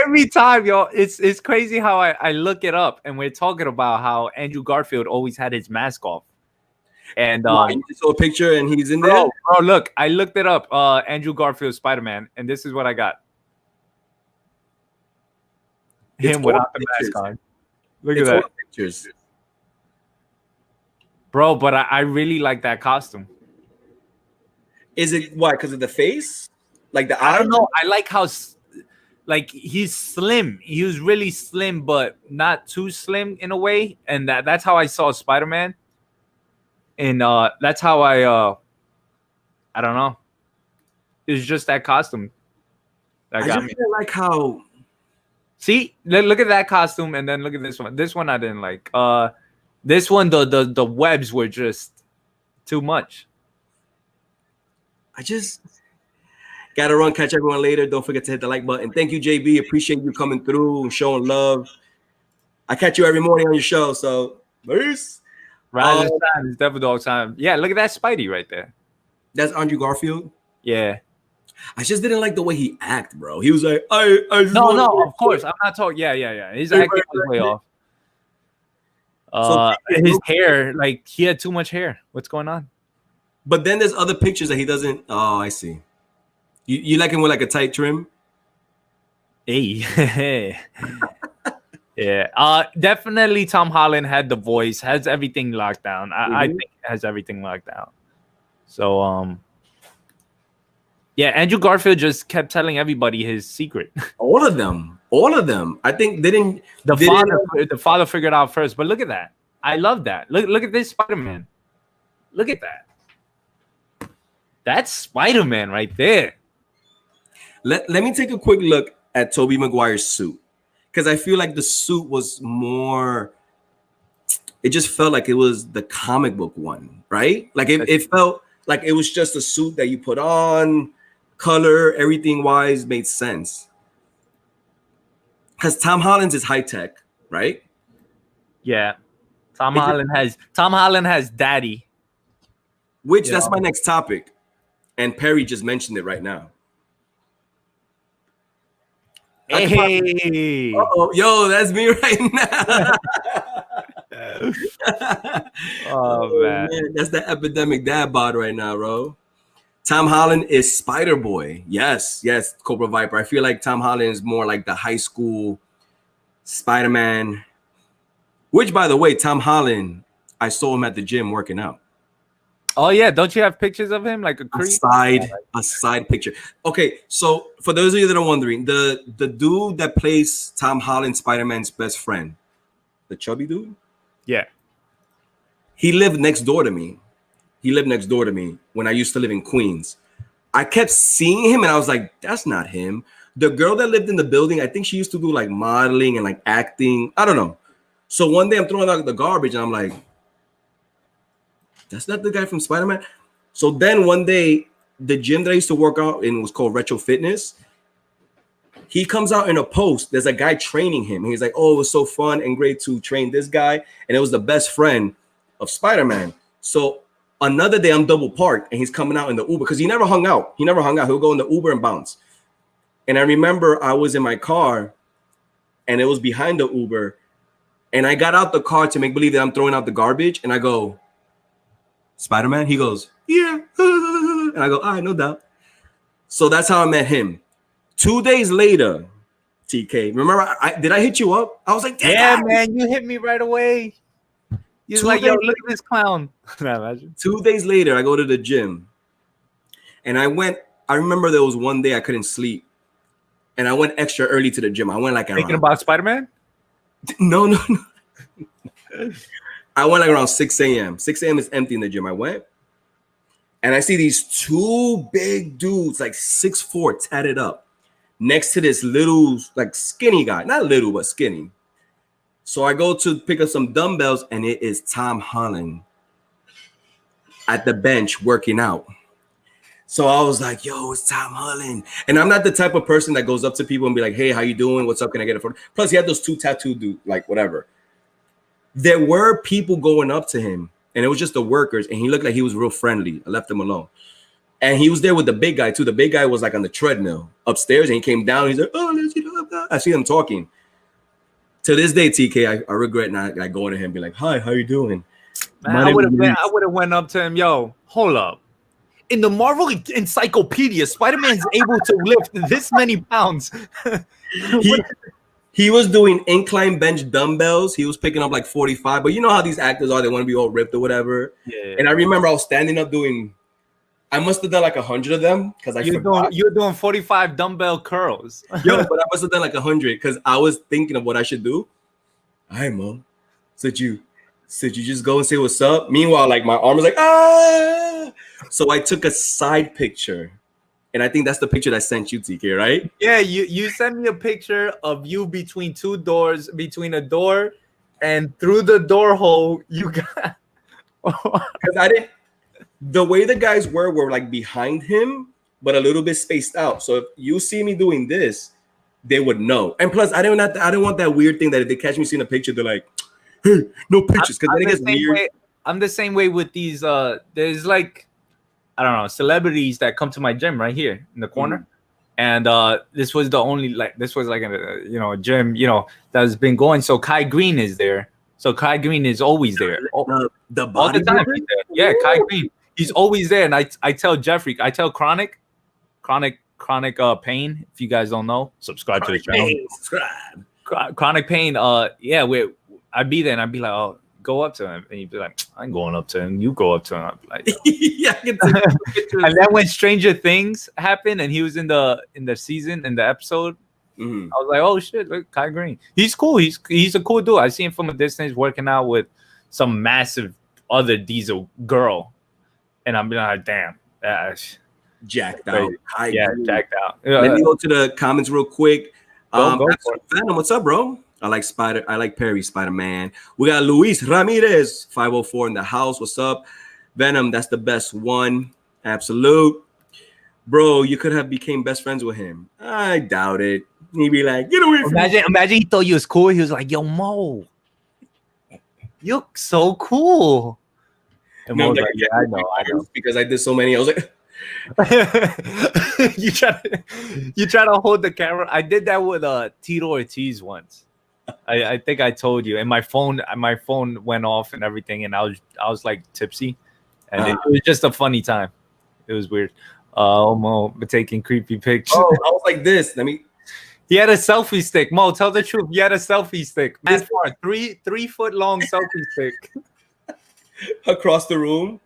Every time, yo, it's crazy how I look it up and we're talking about how Andrew Garfield always had his mask off. And you saw a picture and he's in there. Bro, look, I looked it up. Andrew Garfield Spider-Man, and this is what I got. Him without the mask on. Look at that. Pictures. Bro, but I really like that costume. Is it why? Because of the face? Like the eye? I don't know. I like how like he's slim. He was really slim, but not too slim in a way. And that's how I saw Spider-Man. And that's how I don't know. It's just that costume that got me. Like how. See, look at that costume, and then look at this one. This one I didn't like. This one the webs were just too much. I just gotta run. Catch everyone later. Don't forget to hit the like button. Thank you, JB. Appreciate you coming through and showing love. I catch you every morning on your show. So, peace. Rise of time is Devil Dog time. Yeah, look at that Spidey right there. That's Andrew Garfield. Yeah. I just didn't like the way he act, bro. He was like, I no, of course. I'm not talking. Yeah. His acting was way off. His hair, like he had too much hair. What's going on? But then there's other pictures that he doesn't. Oh, I see. You like him with like a tight trim? Hey. Yeah. Definitely Tom Holland had the voice, has everything locked down. I think has everything locked down. So yeah, Andrew Garfield just kept telling everybody his secret. All of them. I think they didn't. The father figured out first, but look at that. I love that. Look at this Spider-Man. Look at that. That's Spider-Man right there. Let me take a quick look at Tobey Maguire's suit. Because I feel like the suit was more, it just felt like it was the comic book one, right? Like it felt like it was just a suit that you put on, color, everything wise made sense. Because Tom Holland's is high tech, right? Yeah. Tom Holland has daddy. Which that's my next topic. And Perry just mentioned it right now. Hey. Yo, that's me right now. Oh man. That's the epidemic dad bod right now, bro. Tom Holland is Spider Boy. Yes, Cobra Viper. I feel like Tom Holland is more like the high school Spider-Man. Which, by the way, Tom Holland, I saw him at the gym working out. Oh yeah, don't you have pictures of him like a side picture? Okay, so for those of you that are wondering, the dude that plays Tom Holland, Spider-Man's best friend, the chubby dude, yeah, he lived next door to me. When I used to live in Queens. I kept seeing him and I was like, that's not him. The girl that lived in the building, I think she used to do like modeling and like acting. I don't know. So one day I'm throwing out the garbage and I'm like, that's not the guy from Spider-Man. So then one day, the gym that I used to work out in was called Retro Fitness. He comes out in a post. There's a guy training him. He's like, oh, it was so fun and great to train this guy. And it was the best friend of Spider-Man. So another day I'm double parked and he's coming out in the Uber because he never hung out. He'll go in the Uber and bounce. And I remember I was in my car and it was behind the Uber. And I got out the car to make believe that I'm throwing out the garbage. And I go, Spider-Man? He goes, yeah. And I go, all right, no doubt. So that's how I met him. 2 days later, TK, remember, did I hit you up? I was like, yeah, man, you hit me right away. You're like, yo, look at this clown. 2 days later, I go to the gym. And I remember there was one day I couldn't sleep. And I went extra early to the gym. I went like Thinking about Spider-Man? No. I went like around 6 a.m. 6 a.m. is empty in the gym. I went and I see these two big dudes, like 6'4", tatted up, next to this little, like skinny guy. Not little, but skinny. So I go to pick up some dumbbells, and it is Tom Holland at the bench working out. So I was like, yo, it's Tom Holland. And I'm not the type of person that goes up to people and be like, hey, how you doing? What's up? Can I get a photo? Plus, he had those two tattoo dudes, like whatever. There were people going up to him, and it was just the workers, and he looked like he was real friendly. I left him alone. And he was there with the big guy, too. The big guy was like on the treadmill upstairs, and he came down. He's like, oh, let's go. I see them talking. To this day, TK, I regret not like going to him and be like, hi, how you doing? Man, I would have went up to him, yo, hold up. In the Marvel Encyclopedia, Spider-Man's able to lift this many pounds. He was doing incline bench dumbbells. He was picking up like 45. But you know how these actors are. They want to be all ripped or whatever. Yeah. And I remember I was standing up doing, I must have done like 100 of them because I forgot. You're doing 45 dumbbell curls. Yo, but I must have done like 100 because I was thinking of what I should do. Hi, Mom. Said you just go and say what's up. Meanwhile, like my arm was like, ah. So I took a side picture. And I think that's the picture that I sent you, TK, right? Yeah, you sent me a picture of you between two doors, between a door and through the door hole. You got because I didn't. The way the guys were like behind him, but a little bit spaced out. So if you see me doing this, they would know. And plus, I don't want that weird thing that if they catch me seeing a picture, they're like, "Hey, no pictures," because then it gets weird. I'm the same way with these. There's like, I don't know, celebrities that come to my gym right here in the corner. Mm-hmm. And this was like a gym, that's been going. So Kai Green is there. So Kai Green is always there. The all the time. Yeah, Kai Green. He's always there. And I tell Jeffrey, I tell Chronic Pain, if you guys don't know, subscribe to the channel. Subscribe. Chronic Pain, I'd be there and I'd be like, oh, go up to him, and you'd be like, I'm going up to him. You go up to him. I'd be like, yeah. And then when Stranger Things happened, and he was in the season, in the episode, I was like, oh shit, look, Kai Green. He's cool. He's a cool dude. I see him from a distance working out with some massive other diesel girl, and I'm like, damn, jacked out. Jacked out. Let me go to the comments real quick. Venom, what's up, bro? I like Perry, Spider-Man. We got Luis Ramirez, 504 in the house. What's up? Venom, that's the best one. Absolute. Bro, you could have became best friends with him. I doubt it. He'd be like, get away from me. Imagine he thought you was cool. He was like, yo, Mo, you're so cool. And no, like, yeah, I know. Because I did so many. I was like, you try to hold the camera. I did that with Tito Ortiz once. I think I told you, and my phone went off and everything, and I was like tipsy, and it was just a funny time. It was weird. Mo taking creepy pictures. Oh, I was like this. He had a selfie stick. Mo, tell the truth. He had a selfie stick. Man, for a 3 foot long selfie stick across the room.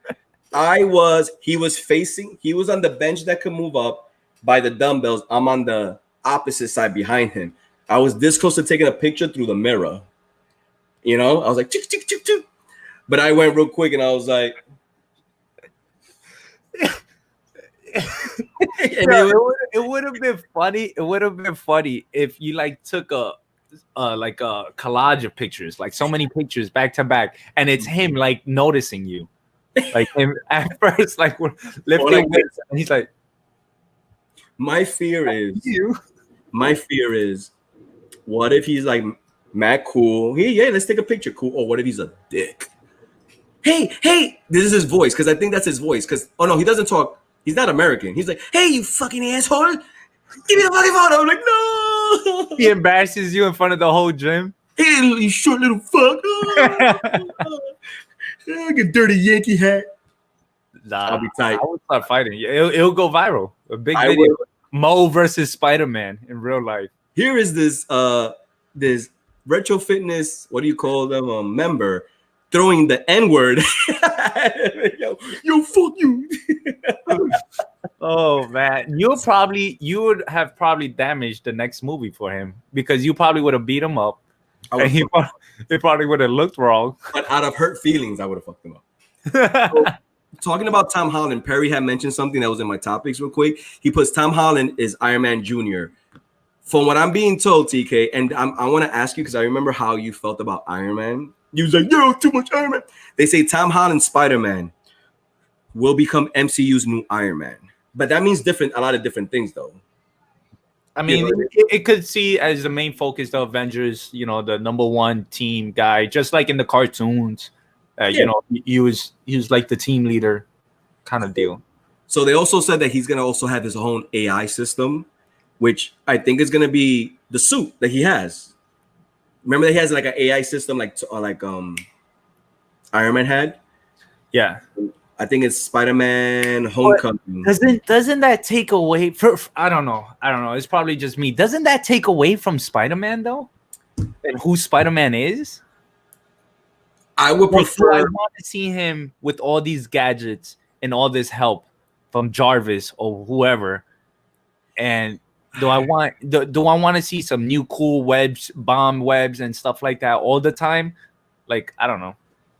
He was on the bench that could move up by the dumbbells. I'm on the opposite side behind him. I was this close to taking a picture through the mirror. I was like, chick, chick, chick, chick. But I went real quick and I was like, it would have been funny. It would have been funny if you like took a collage of pictures, like so many pictures back to back, and it's him like noticing you, like him at first, like we're lifting weights, and he's like, my fear is, what if he's like mad cool? Hey, let's take a picture. Cool. Or what if he's a dick? Hey, this is his voice, because I think that's his voice. Because no, he doesn't talk. He's not American. He's like, hey, you fucking asshole, give me the fucking photo. I'm like, no. He embarrasses you in front of the whole gym. Hey, you short little fuck. Like a dirty Yankee hat. Nah, I'll be tight. I would start fighting. It'll go viral. A big video. Mo versus Spider-Man in real life. Here is this retro fitness, what do you call them, member throwing the N-word. yo, fuck you. Oh man, you would have probably damaged the next movie for him because you probably would have beat him up, I and would, he probably would have looked wrong. but out of hurt feelings, I would have fucked him up. So, talking about Tom Holland, Perry had mentioned something that was in my topics real quick. He puts Tom Holland is Iron Man Jr. From what I'm being told, TK, and I want to ask you because I remember how you felt about Iron Man. You was like, yo, too much Iron Man. They say Tom Holland Spider-Man will become MCU's new Iron Man. But that means a lot of different things, though. I mean, it could see as the main focus the Avengers, the number one team guy, just like in the cartoons. He was like the team leader kind of deal. So they also said that he's gonna also have his own AI system, which I think is gonna be the suit that he has. Remember that he has like an AI system, like Iron Man had. Yeah. I think it's Spider-Man Homecoming. Doesn't that take away I don't know. It's probably just me. Doesn't that take away from Spider-Man though? And who Spider-Man is? I would prefer. I want to see him with all these gadgets and all this help from Jarvis or whoever. And do I want to see some new cool webs, bomb webs, and stuff like that all the time? Like, I don't know.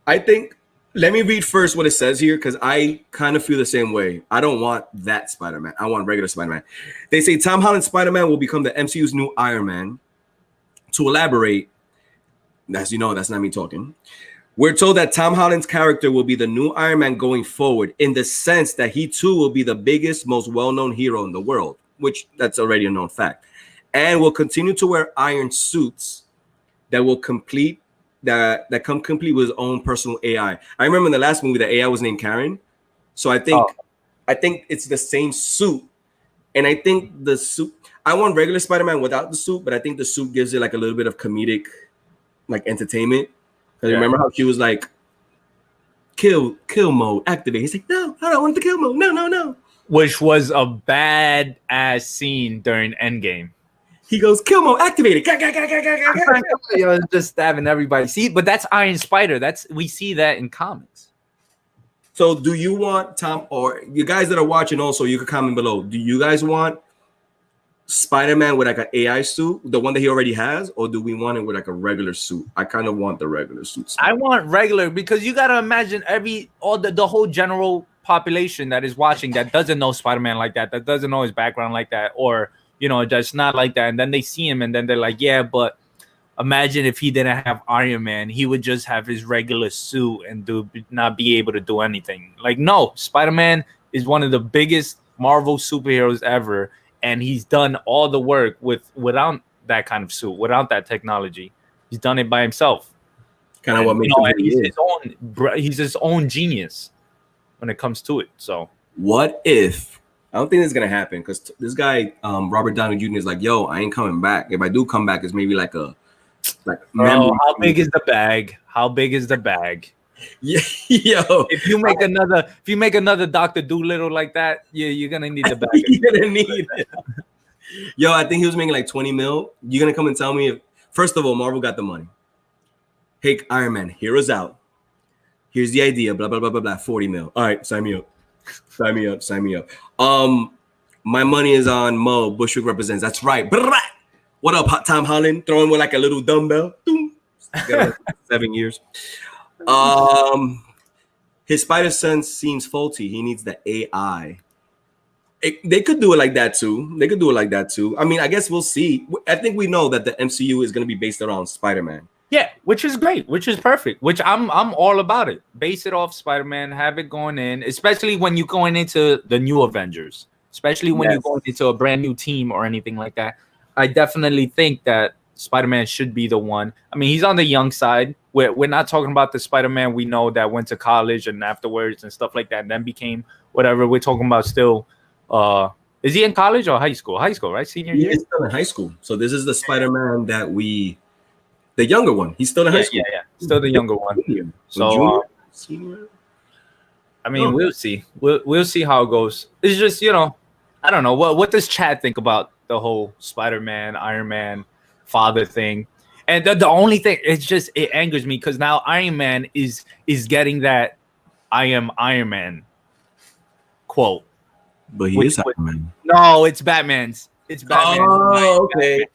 I think. Let me read first what it says here because I kind of feel the same way. I don't want that Spider-Man. I want regular Spider-Man. They say Tom Holland Spider-Man will become the MCU's new Iron Man. To elaborate, as you know, that's not me talking. We're told that Tom Holland's character will be the new Iron Man going forward in the sense that he too will be the biggest, most well-known hero in the world, which that's already a known fact, and will continue to wear iron suits that will complete that come complete with his own personal AI. I remember in the last movie, the AI was named Karen. So I think it's the same suit. And I think the suit, I want regular Spider-Man without the suit, but I think the suit gives it like a little bit of comedic like entertainment. Because remember how she was like, kill mode, activate. He's like, no, I don't want the kill mode. No. Which was a bad ass scene during Endgame. He goes, kill mode activated. Just stabbing everybody. See, but that's Iron Spider. We see that in comics. So do you want Tom, or you guys that are watching also, you can comment below. Do you guys want Spider-Man with like an AI suit, the one that he already has, or do we want it with like a regular suit? I kind of want the regular suits. I want regular because you got to imagine the whole general population that is watching that doesn't know Spider-Man like that doesn't know his background like that, or just not like that. And then they see him and then they're like, yeah, but imagine if he didn't have Iron Man, he would just have his regular suit and not be able to do anything. Like, no, Spider-Man is one of the biggest Marvel superheroes ever. And he's done all the work without that kind of suit, without that technology. He's done it by himself. Kind of what makes him he's his own genius when it comes to it. So what if, I don't think it's gonna happen because this guy, Robert Downey Jr. is like, yo, I ain't coming back. If I do come back, it's maybe like how big is the bag? How big is the bag? Yeah, yo. If you make another Dr. Doolittle like that, you're gonna need the bag. You're gonna need it. Yo, I think he was making like 20 mil. You're gonna come and tell me if, first of all, Marvel got the money. Hey, Iron Man, hear us out. Here's the idea, blah, blah, blah, blah, blah, 40 mil. All right, sign me up. Sign me up. My money is on Mo. Bushwick represents. That's right. What up, Tom Holland? Throwing with like a little dumbbell. 7 years. His spider sense seems faulty. He needs the AI. They could do it like that too. I mean, I guess we'll see. I think we know that the MCU is going to be based around Spider-Man. Yeah, which is great, which is perfect, which I'm all about it. Base it off Spider-Man, have it going in, especially when you're going into the new Avengers, especially when you're going into a brand new team or anything like that. I definitely think that Spider-Man should be the one. I mean, he's on the young side. We're not talking about the Spider-Man we know that went to college and afterwards and stuff like that, and then became whatever. We're talking about still. Is he in college or high school? High school, right? Senior year? He's still in high school. So this is the Spider-Man that the younger one. He's still in high school. Yeah. Still the younger one. So, senior? I mean, we'll see. We'll see how it goes. It's just, I don't know. What does Chad think about the whole Spider-Man, Iron Man, father thing? And the only thing, it angers me because now Iron Man is getting that I am Iron Man quote. But he Which is Iron Man. no, it's Batman's. It's Batman. Oh, okay.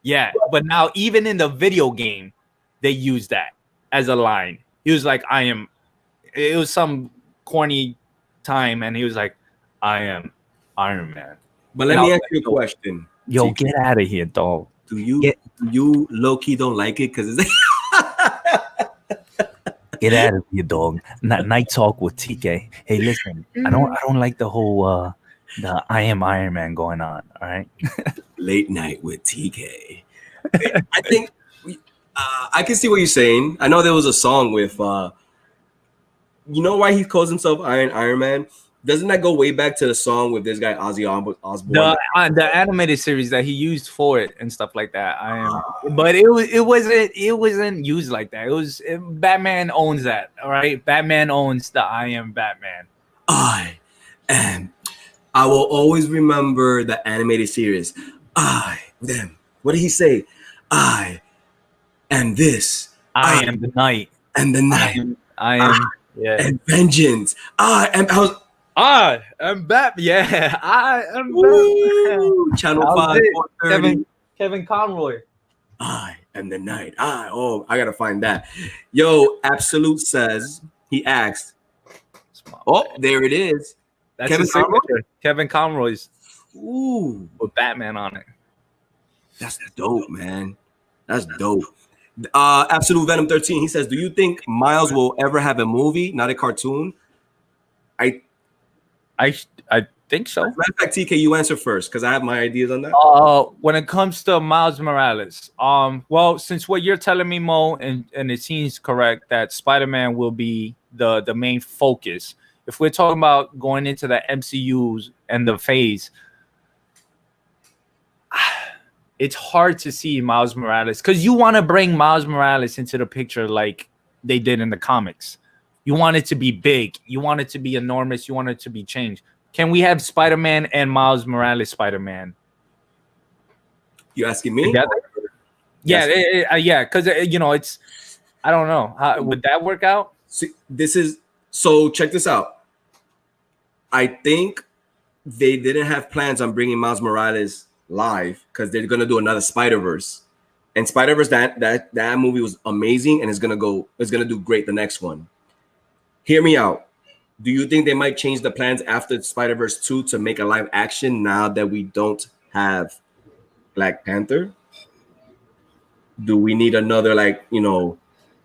Yeah, but now even in the video game, they use that as a line. He was like, "I am." It was some corny time, and he was like, "I am Iron Man." But And let I me was ask like, you a question. Yo, TK. get out of here, dog. Do you low key don't like it because it's Get out of here, dog. Night talk with TK. Hey, listen, I don't like the whole the I am Iron Man going on. All right. late night with TK? I think I can see what you're saying. I know there was a song with you know why he calls himself Iron Man? Doesn't that go way back to the song with this guy Ozzy Osbourne? The animated series that he used for it and stuff like that. But it wasn't used like that. Batman owns that. All right, Batman owns the I am Batman. I will always remember the animated series. What did he say? I am this. I am the night. And the night. I am yeah. And vengeance. I am Batman. Yeah, I am Batman. Channel 5, Kevin Conroy. I am the night. I gotta find that. Yo, Absolute says he asked. Oh, there it is. That's Kevin Conroy. Kevin Conroy's. Ooh, with Batman on it. That's dope, man. That's dope. Absolute Venom 13. He says, "Do you think Miles will ever have a movie, not a cartoon?" I think so. Matter of fact, TK, you answer first because I have my ideas on that. When it comes to Miles Morales, well, since what you're telling me, Mo, and it seems correct that Spider-Man will be the main focus. If we're talking about going into the MCUs and the phase, it's hard to see Miles Morales because you want to bring Miles Morales into the picture like they did in the comics. You want it to be big. You want it to be enormous. You want it to be changed. Can we have Spider-Man and Miles Morales Spider-Man? You asking me? Together? Yeah, because it's. I don't know. Would that work out? See, check this out. I think they didn't have plans on bringing Miles Morales live because they're gonna do another Spider-Verse, and Spider-Verse that movie was amazing, and it's gonna do great the next one. Hear me out. Do you think they might change the plans after Spider-Verse 2 to make a live action now that we don't have Black Panther? Do we need another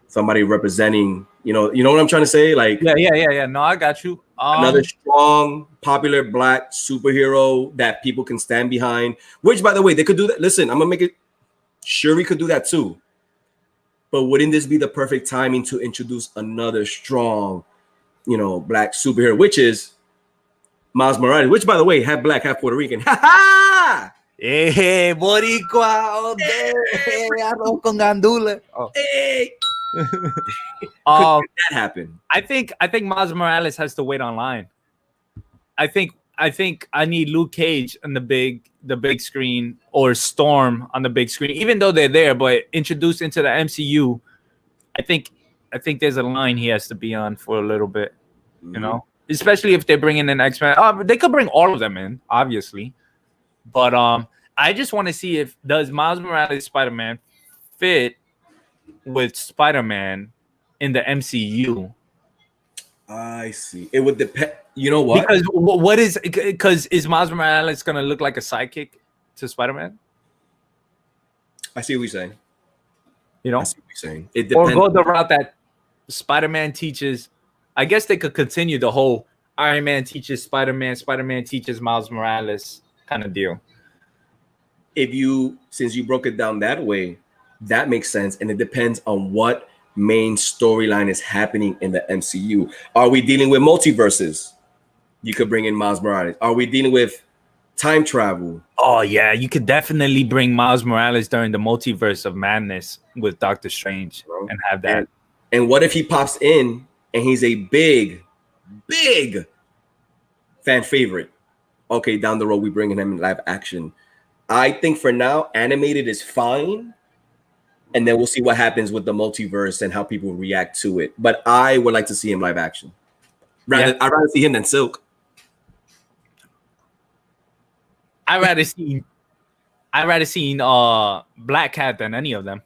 somebody representing, you know what I'm trying to say? Yeah. No, I got you. Another strong, popular Black superhero that people can stand behind, which by the way, they could do that. Listen, I'm gonna make it Shuri could do that too. But wouldn't this be the perfect timing to introduce another strong, Black superhero, which is Miles Morales, which by the way, half Black, half Puerto Rican. Ha ha! Hey, Boricua, arroz con gandula. Hey. Could that happen? I think Miles Morales has to wait online. I think I need Luke Cage on the big screen or Storm on the big screen, even though they're there, but introduced into the MCU. I think there's a line he has to be on for a little bit, especially if they're bringing in X-Men. They could bring all of them in, obviously, but I just want to see does Miles Morales Spider-Man fit with Spider-Man in the MCU. I see. It would depend. You know what? Because is Miles Morales gonna look like a sidekick to Spider-Man? I see what you're saying. I see what you're saying. It depends. Or go the route that Spider-Man teaches. I guess they could continue the whole Iron Man teaches Spider-Man, Spider-Man teaches Miles Morales kind of deal. Since you broke it down that way, that makes sense, and it depends on what main storyline is happening in the MCU. Are we dealing with multiverses? You could bring in Miles Morales. Are we dealing with time travel? Oh yeah, you could definitely bring Miles Morales during the multiverse of madness with Doctor Strange and have that. And what if he pops in and he's a big fan favorite? Okay, down the road we bring him in live action. I think for now, animated is fine. And then we'll see what happens with the multiverse and how people react to it. But I would like to see him live action. I'd rather see him than Silk. I rather seen Black Cat than any of them.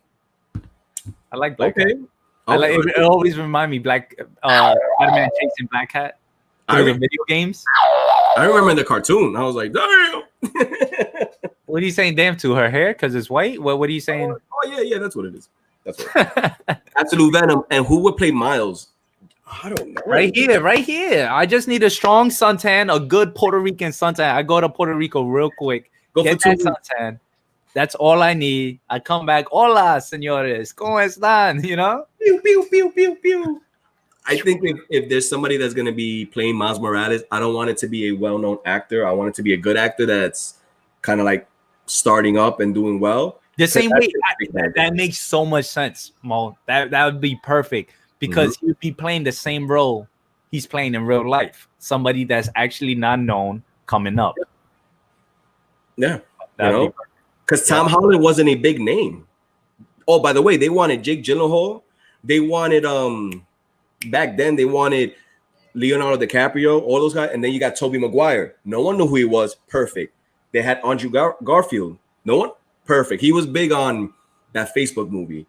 I like Black Cat. Okay. I like it always remind me Spider-Man chasing Black Cat through the video games. I remember in the cartoon. I was like, damn. What are you saying damn to her hair? Because it's white? What are you saying? Oh, yeah, that's what it is. That's what Absolute Venom. And who would play Miles? I don't know. Right here. I just need a strong suntan, a good Puerto Rican suntan. I go to Puerto Rico real quick. Get that suntan. That's all I need. I come back. Hola, señores. ¿Cómo están? You know? Pew, pew, pew, pew, pew. I think if there's somebody that's going to be playing Miles Morales, I don't want it to be a well-known actor. I want it to be a good actor that's kind of like starting up and doing well. The same way. That makes so much sense, Mo. That would be perfect because he would be playing the same role he's playing in real life. Somebody that's actually not known coming up. Yeah. Because Tom Holland wasn't a big name. Oh, by the way, they wanted Jake Gyllenhaal. They wanted back then they wanted Leonardo DiCaprio, all those guys, and then you got Tobey Maguire. No one knew who he was. Perfect. They had Andrew Garfield. No one. Perfect. He was big on that Facebook movie,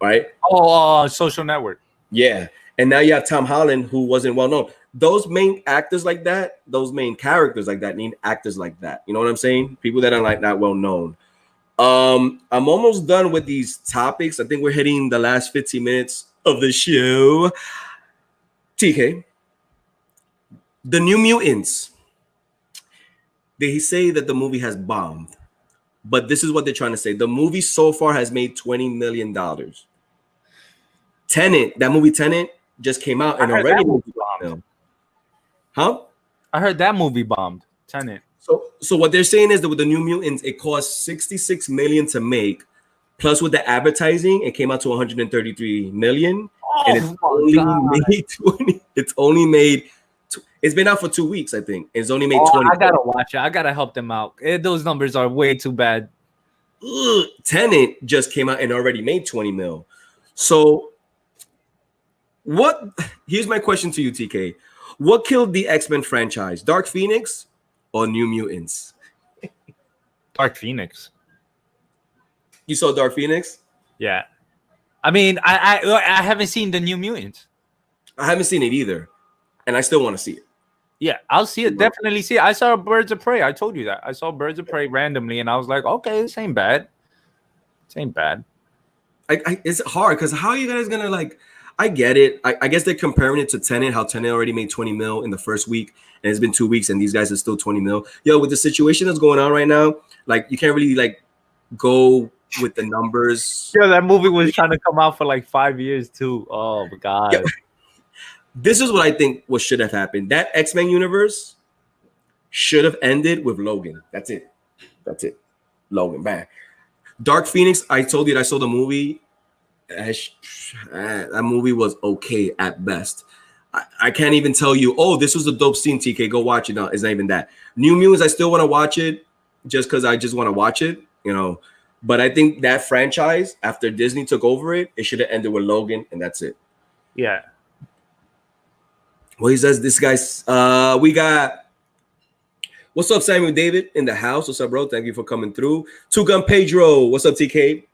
right? Oh, Social Network. Yeah. And now you have Tom Holland, who wasn't well known. Those main actors like that, those main characters like that need actors like that. You know what I'm saying? People that are like not well known. I'm almost done with these topics. I think we're hitting the last 15 minutes of the show. TK, the New Mutants. They say that the movie has bombed, but this is what they're trying to say. The movie so far has made $20 million. Tenet, that movie Tenet just came out and already bombed. Huh? I heard that movie bombed. Tenet. So what they're saying is that with the New Mutants, it cost $66 million to make. Plus with the advertising, it came out to $133 million. Oh, and it's only made it's been out for 2 weeks, I think. It's only made 20. I gotta watch it. I gotta help them out. Those numbers are way too bad. Tenet just came out and already made 20 mil. So here's my question to you, TK. What killed the X-Men franchise? Dark Phoenix or New Mutants? Dark Phoenix. You saw Dark Phoenix? Yeah. I mean, I haven't seen the New Mutants. I haven't seen it either. And I still want to see it. Yeah, I'll see it. Definitely see it. I saw Birds of Prey. I told you that. I saw Birds of Prey randomly, and I was like, okay, this ain't bad. This ain't bad. It's hard because how are you guys going to like... I get it. I guess they're comparing it to Tenet, how Tenet already made 20 mil in the first week, and it's been 2 weeks, and these guys are still 20 mil. Yo, with the situation that's going on right now, like you can't really like go with the numbers. Yeah, that movie was trying to come out for like 5 years too. Oh my god. Yeah. This is what I think what should have happened. That X-Men universe should have ended with Logan. That's it. Logan, bang. Dark Phoenix, I told you that I saw the movie. That movie was okay at best. I can't even tell you, oh, this was a dope scene, TK. Go watch it. No, it's not even that. New Mutants, I still want to watch it just because I just want to watch it, you know. But I think that franchise, after Disney took over it, it should have ended with Logan, and that's it. Yeah. Well, he says this guy's we got what's up, Samuel David in the house. What's up, bro? Thank you for coming through. Two Gun Pedro. What's up, TK?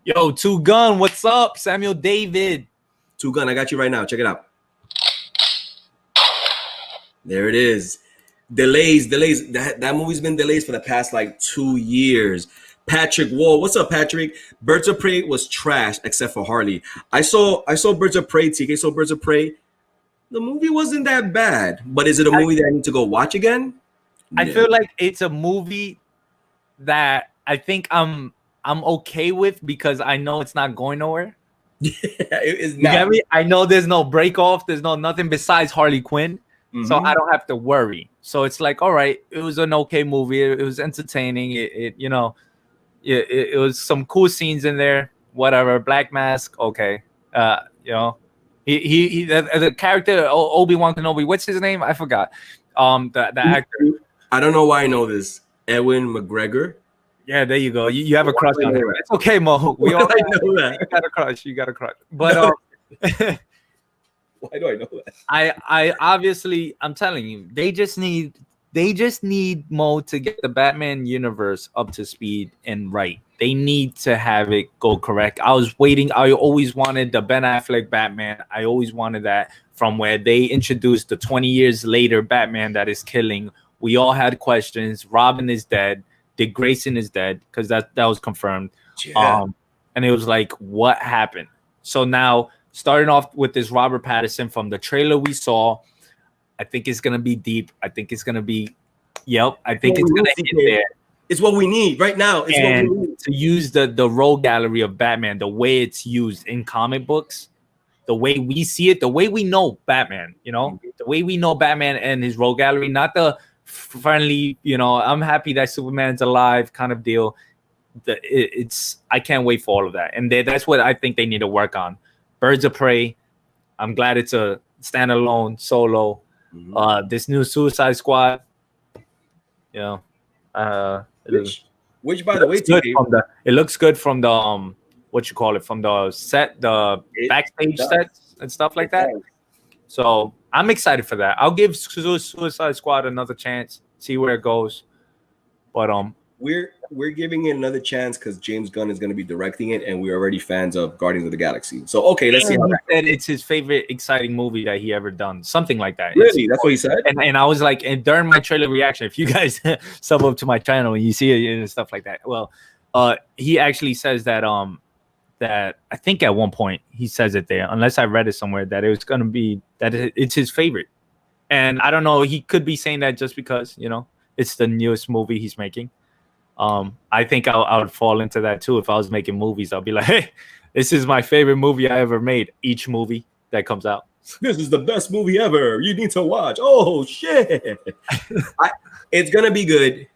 Yo, Two Gun, what's up? Samuel David. Two Gun, I got you right now. Check it out. There it is. Delays. That movie's been delays for the past like 2 years. Patrick Wall, what's up, Patrick? Birds of Prey was trash except for Harley. I saw Birds of Prey. TK saw Birds of Prey. The movie wasn't that bad, but is it a movie that I need to go watch again? I feel like it's a movie that I think I'm okay with because I know it's not going nowhere. Yeah, it is not. You get me? I know there's no break off. There's no nothing besides Harley Quinn. So I don't have to worry. So it's like, all right, it was an okay movie. It was entertaining. It was some cool scenes in there. Whatever. Black Mask. Okay. He the character Obi-Wan Kenobi. What's his name? I forgot. The actor. I don't know why I know this. Ewan McGregor. Yeah, there you go. You have a crush on him. It's okay, Mo. We all know that. You got a crush. But why do I know that? I obviously, I'm telling you, they just need They just need Mo to get the Batman universe up to speed and right. They need to have it go correct. I was waiting. I always wanted the Ben Affleck Batman. I always wanted that from where they introduced the 20 years later Batman that is killing. We all had questions. Robin is dead. Dick Grayson is dead because that was confirmed. Yeah. And it was like, what happened? So now, starting off with this Robert Pattinson from the trailer we saw, I think it's gonna be deep. I think it's gonna be, I think it's gonna hit there. It's what we need right now. It's what we need. To use the role gallery of Batman, the way it's used in comic books, the way we see it, the way we know Batman, the way we know Batman and his role gallery, not the friendly, I'm happy that Superman's alive kind of deal. I can't wait for all of that. And that's what I think they need to work on. Birds of Prey. I'm glad it's a standalone solo. This new Suicide Squad, which by the way, it looks good from the from the set, the backstage sets and stuff like that. So I'm excited for that. I'll give Suicide Squad another chance, see where it goes. But we're giving it another chance because James Gunn is going to be directing it, and we're already fans of Guardians of the Galaxy. So okay, let's see how that said it's his favorite exciting movie that he ever done. Something like that. Really? That's what he said? And I was like, and during my trailer reaction, if you guys sub up to my channel and you see it and stuff like that, well, he actually says that that I think at one point he says it there, unless I read it somewhere, that it was going to be that it's his favorite. And I don't know, he could be saying that just because, it's the newest movie he's making. I think I would fall into that too. If I was making movies, I'll be like, hey, this is my favorite movie I ever made. Each movie that comes out. This is the best movie ever. You need to watch. Oh, shit. It's going to be good.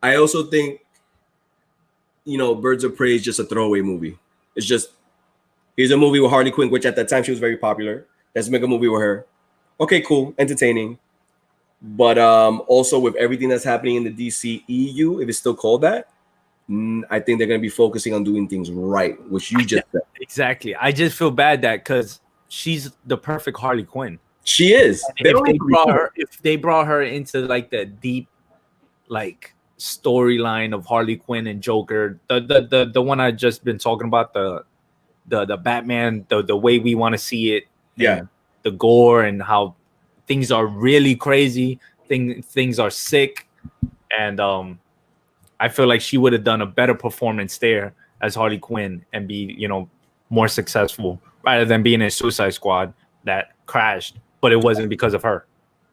I also think, Birds of Prey is just a throwaway movie. It's just, here's a movie with Harley Quinn, which at that time she was very popular. Let's make a movie with her. Okay, cool. Entertaining. But also with everything that's happening in the DC EU, if it's still called that, I think they're going to be focusing on doing things right, which you just said. Exactly. I just feel bad that because she's the perfect Harley Quinn. She is. If they brought her into like the deep, like storyline of Harley Quinn and Joker, the one I just been talking about, the Batman, the way we want to see it, the gore and how things are really crazy. Things are sick, and I feel like she would have done a better performance there as Harley Quinn and be, more successful rather than being in Suicide Squad that crashed. But it wasn't because of her.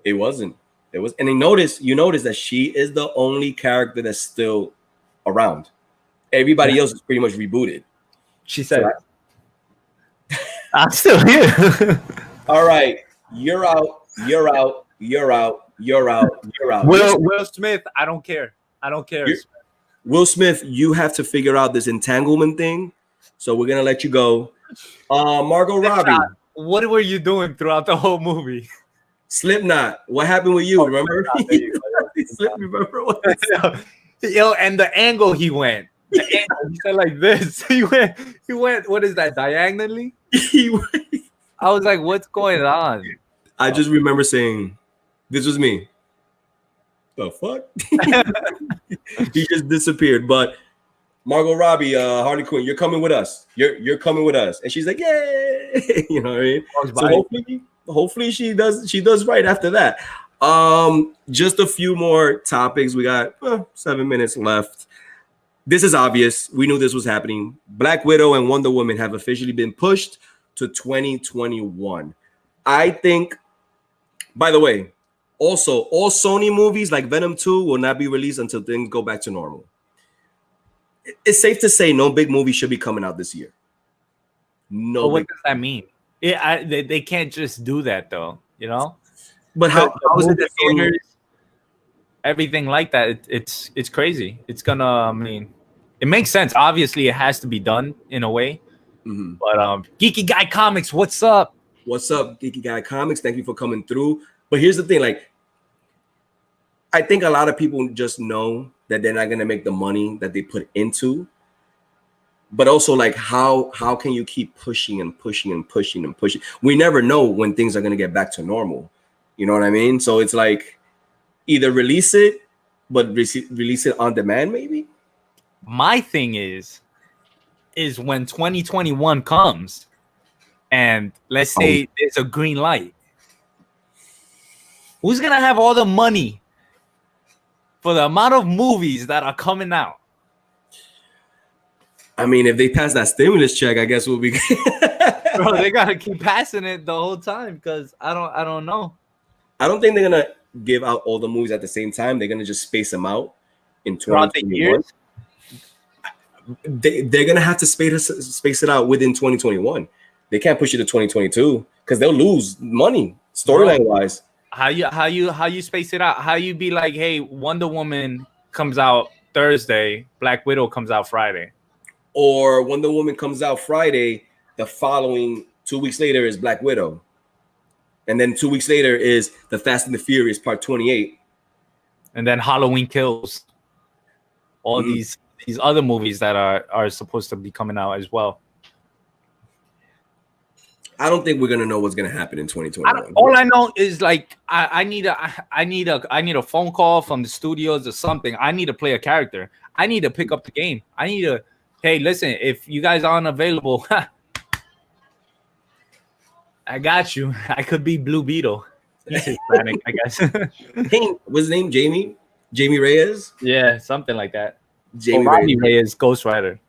It wasn't. It was, and you notice that she is the only character that's still around. Everybody else is pretty much rebooted. She said, "I'm still here." All right, you're out. You're out. You're out. You're out. You're out. Will Smith, I don't care. Will Smith, you have to figure out this entanglement thing. So we're gonna let you go. Margot Robbie. What were you doing throughout the whole movie? Slipknot. What happened with you? Remember? Remember what? And the angle he went. He said like this. He went. What is that? Diagonally. I was like, what's going on? I just remember saying, "This was me." The fuck? He just disappeared. But Margot Robbie, Harley Quinn, you're coming with us. You're coming with us. And she's like, "Yay!" You know what I mean? So hopefully she does right after that. Just a few more topics. We got 7 minutes left. This is obvious. We knew this was happening. Black Widow and Wonder Woman have officially been pushed to 2021. I think, by the way, also all Sony movies like Venom 2 will not be released until things go back to normal. It's safe to say no big movie should be coming out this year. No. What does that mean? They can't just do that though, But how is it that theaters, everything like that? It's crazy. It's gonna. It makes sense. Obviously, it has to be done in a way. Mm-hmm. But Geeky Guy Comics, what's up? What's up, Geeky Guy Comics? Thank you for coming through. But here's the thing, like, I think a lot of people just know that they're not gonna make the money that they put into. But also, like, how can you keep pushing and pushing and pushing and pushing? We never know when things are gonna get back to normal. You know what I mean? So it's like, Either release it, but release it on demand, maybe. My thing is when 2021 comes, and let's say there's a green light, who's gonna have all the money for the amount of movies that are coming out? I mean, if they pass that stimulus check, I guess we'll be. Bro, they gotta keep passing it the whole time because I don't know. I don't think they're gonna give out all the movies at the same time. They're gonna just space them out in Throughout the 2021. years. They're gonna have to space it out within 2021. They can't push it to 2022 because they'll lose money storyline wise. How you space it out? How you be like, hey, Wonder Woman comes out Thursday, Black Widow comes out Friday, Or Wonder Woman comes out Friday, the following 2 weeks later is Black Widow, and then 2 weeks later is the Fast and the Furious Part 28, and then Halloween Kills. All these other movies that are supposed to be coming out as well. I don't think we're gonna know what's gonna happen in 2021. All I know is like I need a phone call from the studios or something. I need to play a character. I need to pick up the game. I need to, hey, listen, if you guys aren't available, I got you. I could be Blue Beetle. He's Hispanic, I guess. What's his name? Jamie Reyes? Yeah, something like that. Jamie Robbie Reyes, Ghost Rider.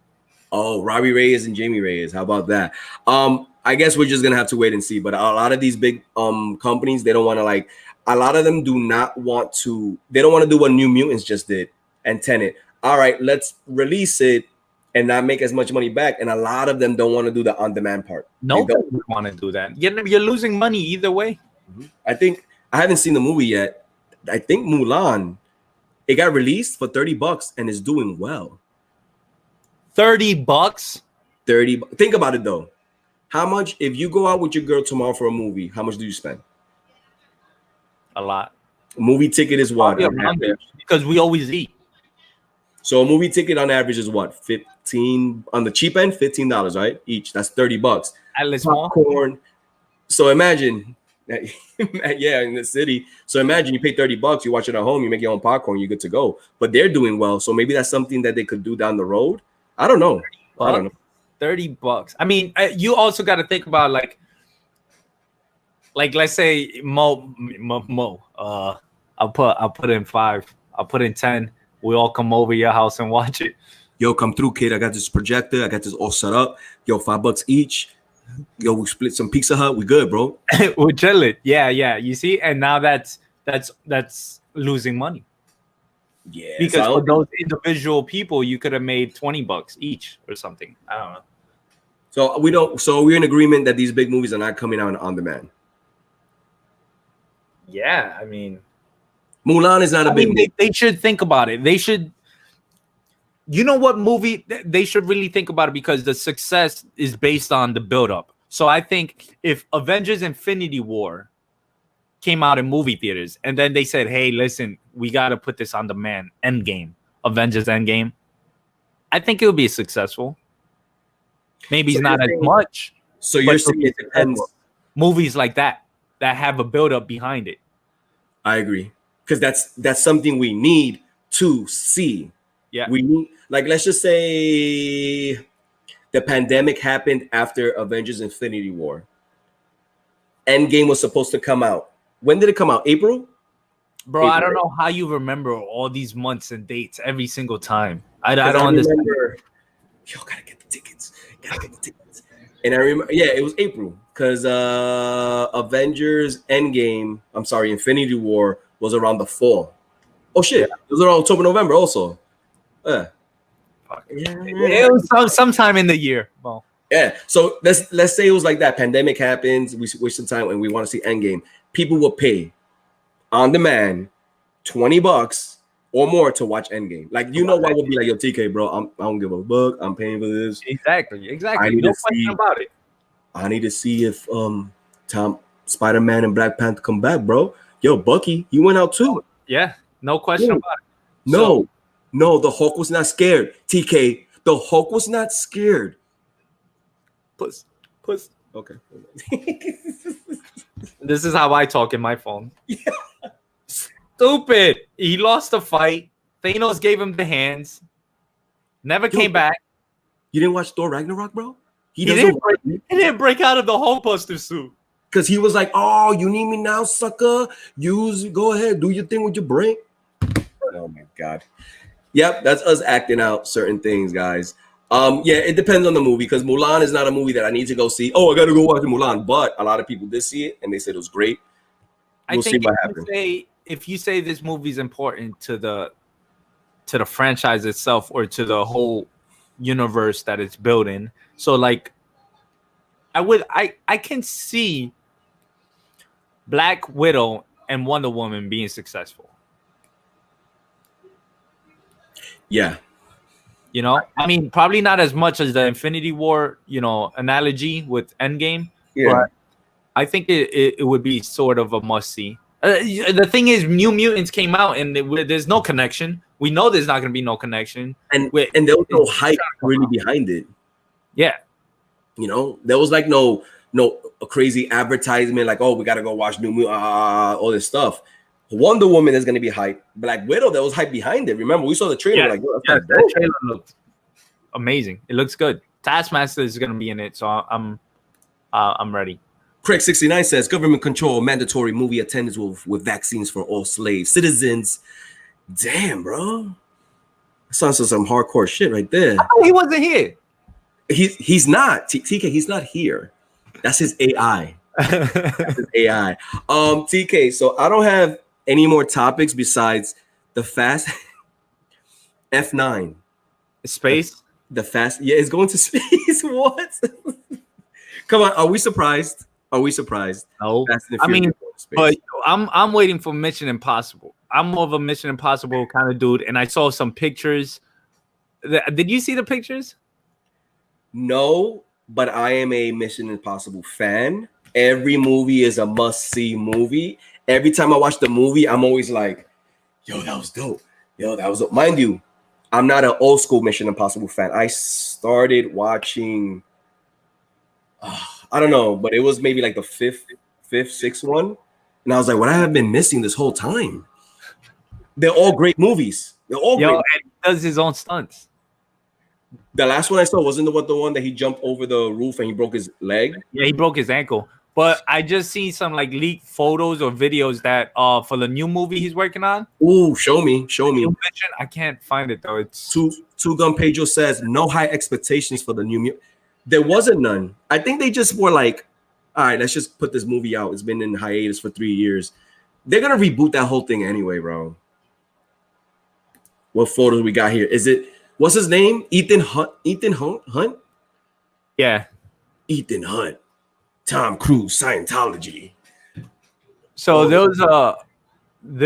Oh, Robbie Reyes and Jamie Reyes. How about that? I guess we're just gonna have to wait and see. But a lot of these big companies, they don't want to like. A lot of them do not want to. They don't want to do what New Mutants just did and Tenet. All right, let's release it and not make as much money back. And a lot of them don't want to do the on-demand part. Nobody would want to do that. You're losing money either way. I think I haven't seen the movie yet. I think Mulan, it got released for $30 and is doing well. $30. 30. Think about it though. How much if you go out with your girl tomorrow for a movie? How much do you spend? A lot. A movie ticket is what? Because we always eat. So a movie ticket on average is what? 15 on the cheap end, $15, right? Each. That's $30. At least popcorn. So imagine, yeah, in the city. So imagine you pay $30, you watch it at home, you make your own popcorn, you're good to go. But they're doing well, so maybe that's something that they could do down the road. I don't know. I don't know. $30. I mean, you also got to think about like let's say Mo. I'll put in 5. I'll put in 10. We all come over your house and watch it. Yo, come through, kid. I got this projector. I got this all set up. Yo, $5 each. Yo, we split some Pizza Hut. We good, bro. We're chilling. Yeah. You see, and now that's losing money. Yeah, because for those individual people, you could have made $20 each or something. I don't know. So we don't. So we're in agreement that these big movies are not coming out on demand. Yeah, I mean, Mulan is not a big movie. They should think about it. They should. You know what movie they should really think about it, because the success is based on the build-up. So I think if Avengers Infinity War came out in movie theaters and then they said, hey, listen, we got to put this on demand, Avengers Endgame, I think it would be successful. Maybe it's not as much. So you're saying it depends. Movies like that have a build-up behind it. I agree, because that's something we need to see. Yeah, we need, like, let's just say the pandemic happened after Avengers Infinity War. Endgame was supposed to come out. When did it come out? April? Bro, April. I don't know how you remember all these months and dates every single time. I don't understand. Yo, gotta get the tickets. And I remember, yeah, it was April, because Avengers Endgame, Infinity War was around the fall. Oh shit, yeah. It was around October, November also. Yeah. It was sometime in the year. Well, yeah. So let's say it was like that. Pandemic happens. We waste some time and we want to see Endgame. People will pay on demand $20 or more to watch Endgame. Like, you know what would be like, yo, TK, bro, I don't give a fuck. I'm paying for this. Exactly. No question about it. I need to see if Spider-Man and Black Panther come back, bro. Yo, Bucky, you went out too. Yeah, no question about it. No, the Hulk was not scared. TK, the Hulk was not scared. Puss. Okay. This is how I talk in my phone. Yeah. Stupid. He lost the fight. Thanos gave him the hands. Never came back. You didn't watch Thor Ragnarok, bro? He didn't break out of the Hulkbuster suit. Because he was like, "Oh, you need me now, sucker. Go ahead, do your thing with your brain." Oh my god. Yep, that's us acting out certain things, guys. Yeah, it depends on the movie because Mulan is not a movie that I need to go see. Oh, I gotta go watch Mulan, but a lot of people did see it and they said it was great. We'll see what happens. If you say this movie's important to the franchise itself or to the whole universe that it's building, so like, I can see Black Widow and Wonder Woman being successful. Yeah. You know, I mean, probably not as much as the Infinity War, analogy with Endgame. Yeah. But I think it would be sort of a must-see. The thing is, New Mutants came out, and there's no connection. We know there's not going to be no connection. And there was no hype really behind it. Yeah. There was like no a crazy advertisement like, oh, we got to go watch New Mutants, all this stuff. Wonder Woman is going to be hype. Black Widow, there was hype behind it. Remember, we saw the trailer. That trailer looked amazing. It looks good. Taskmaster is going to be in it, so I'm ready. Craig69 says, government control mandatory movie attendance with vaccines for all slave citizens. Damn, bro. That sounds like some hardcore shit right there. He wasn't here. He's not. TK, he's not here. That's his AI. That's his AI. TK, so I don't have any more topics besides the fast F9. Space? The fast, yeah, it's going to space. What? Come on, are we surprised? No. I mean, but I'm waiting for Mission Impossible. I'm more of a Mission Impossible kind of dude, and I saw some pictures. Did you see the pictures? No, but I am a Mission Impossible fan. Every movie is a must-see movie. Every time I watch the movie, I'm always like, yo, that was dope. Yo, that was dope. Mind you, I'm not an old school Mission Impossible fan. I started watching, I don't know, but it was maybe like the fifth, sixth one. And I was like, what I have been missing this whole time? They're all great movies. They're all great. And he does his own stunts. The last one I saw wasn't the one that he jumped over the roof and he broke his leg. Yeah, he broke his ankle. But I just seen some like leaked photos or videos that for the new movie he's working on. Ooh, show me. I can't find it though. It's Two Gun Pedro says no high expectations for the new. There wasn't none. I think they just were like, all right, let's just put this movie out. It's been in hiatus for 3 years. They're gonna reboot that whole thing anyway, bro. What photos we got here? Is it what's his name? Ethan Hunt? Yeah. Ethan Hunt. Tom Cruise, Scientology. So there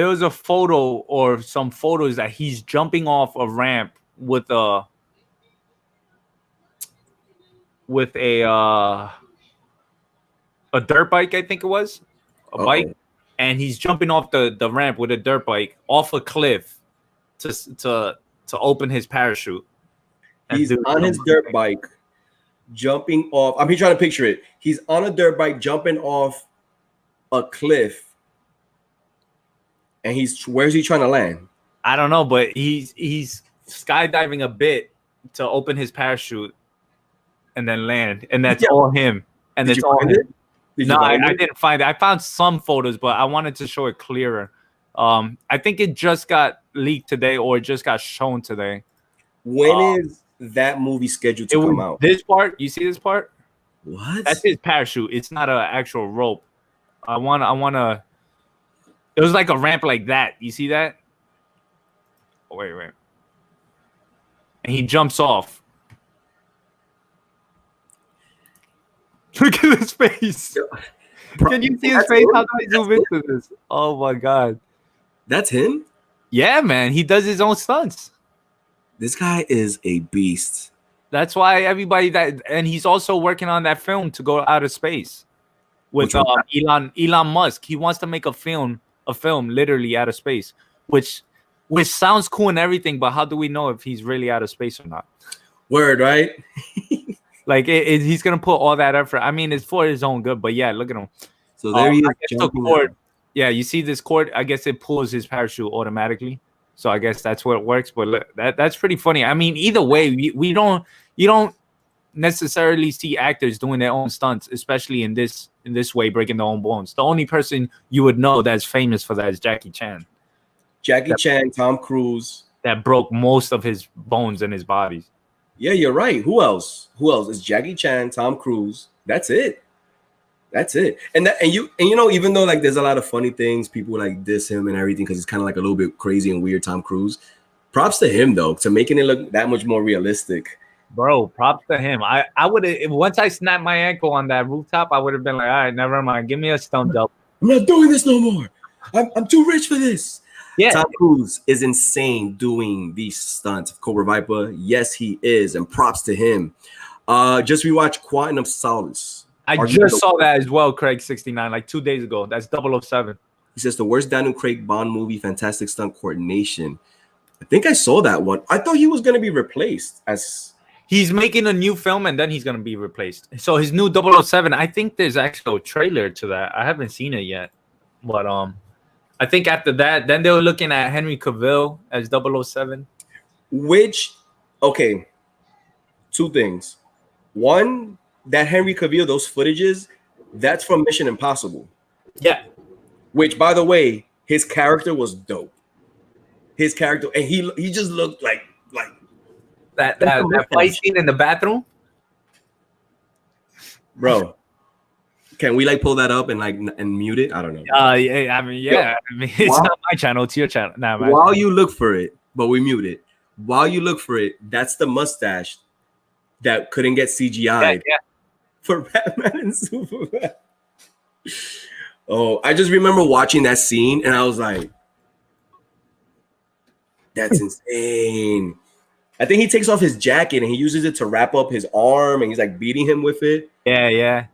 was a photo or some photos that he's jumping off a ramp with a dirt bike, I think it was. Bike. And he's jumping off the ramp with a dirt bike off a cliff to open his parachute. He's on his dirt bike. Jumping off. I'm trying to picture it. He's on a dirt bike jumping off a cliff. And where's he trying to land? I don't know, but he's skydiving a bit to open his parachute and then land. And that's all him. And that's all him. No, I didn't find it. I found some photos, but I wanted to show it clearer. I think it just got leaked today or it just got shown today. When is that movie scheduled to come out? This part, you see this part? What? That's his parachute. It's not an actual rope. I wanna. It was like a ramp like that. You see that? Oh, wait. And he jumps off. Look at his face. Can you see his face? How do I zoom into this? Oh my god. That's him? Yeah, man. He does his own stunts. This guy is a beast. That's why and he's also working on that film to go out of space with Elon Musk. He wants to make a film literally out of space, which sounds cool and everything, but how do we know if he's really out of space or not? Word, right? Like he's gonna put all that effort. I mean, it's for his own good, but yeah, look at him. So there he is. Took Ford Yeah, you see this cord? I guess it pulls his parachute automatically. So I guess that's what it works. But look, that's pretty funny. I mean, either way, we don't you don't necessarily see actors doing their own stunts, especially in this way, breaking their own bones. The only person you would know that's famous for that is Jackie Chan. Jackie Chan, Tom Cruise. That broke most of his bones in his body. Yeah, you're right. Who else? Who else? It's Jackie Chan, Tom Cruise. That's it. That's it. And you know, even though like there's a lot of funny things, people like diss him and everything because he's kind of like a little bit crazy and weird, Tom Cruise. Props to him though, to making it look that much more realistic. Bro, props to him. I would have, once I snapped my ankle on that rooftop, I would have been like, all right, never mind. Give me a stunt double. I'm not doing this no more. I'm too rich for this. Yeah. Tom Cruise is insane doing these stunts. Cobra Viper, yes, he is, and props to him. Just rewatch Quantum of Solace. I just saw that as well, Craig 69, like 2 days ago. That's 007. He says the worst Daniel Craig Bond movie, fantastic stunt coordination. I think I saw that one. I thought he was going to be replaced as... He's making a new film and then he's going to be replaced. So his new 007, I think there's actually a trailer to that. I haven't seen it yet. But I think after that, then they were looking at Henry Cavill as 007. Which, okay, two things. One, that Henry Cavill, those footages, that's from Mission Impossible. Yeah. Which, by the way, his character was dope. His character, and he just looked like that fight scene in the bathroom. Bro, can we like pull that up and mute it? I don't know. Yeah, I mean, yeah. I mean, it's not my channel, it's your channel. Nah, while you look for it, but we mute it. While you look for it, that's the mustache that couldn't get CGI'd for Batman and Superman. Oh, I just remember watching that scene and I was like, that's insane. I think he takes off his jacket and he uses it to wrap up his arm and he's like beating him with it. Yeah.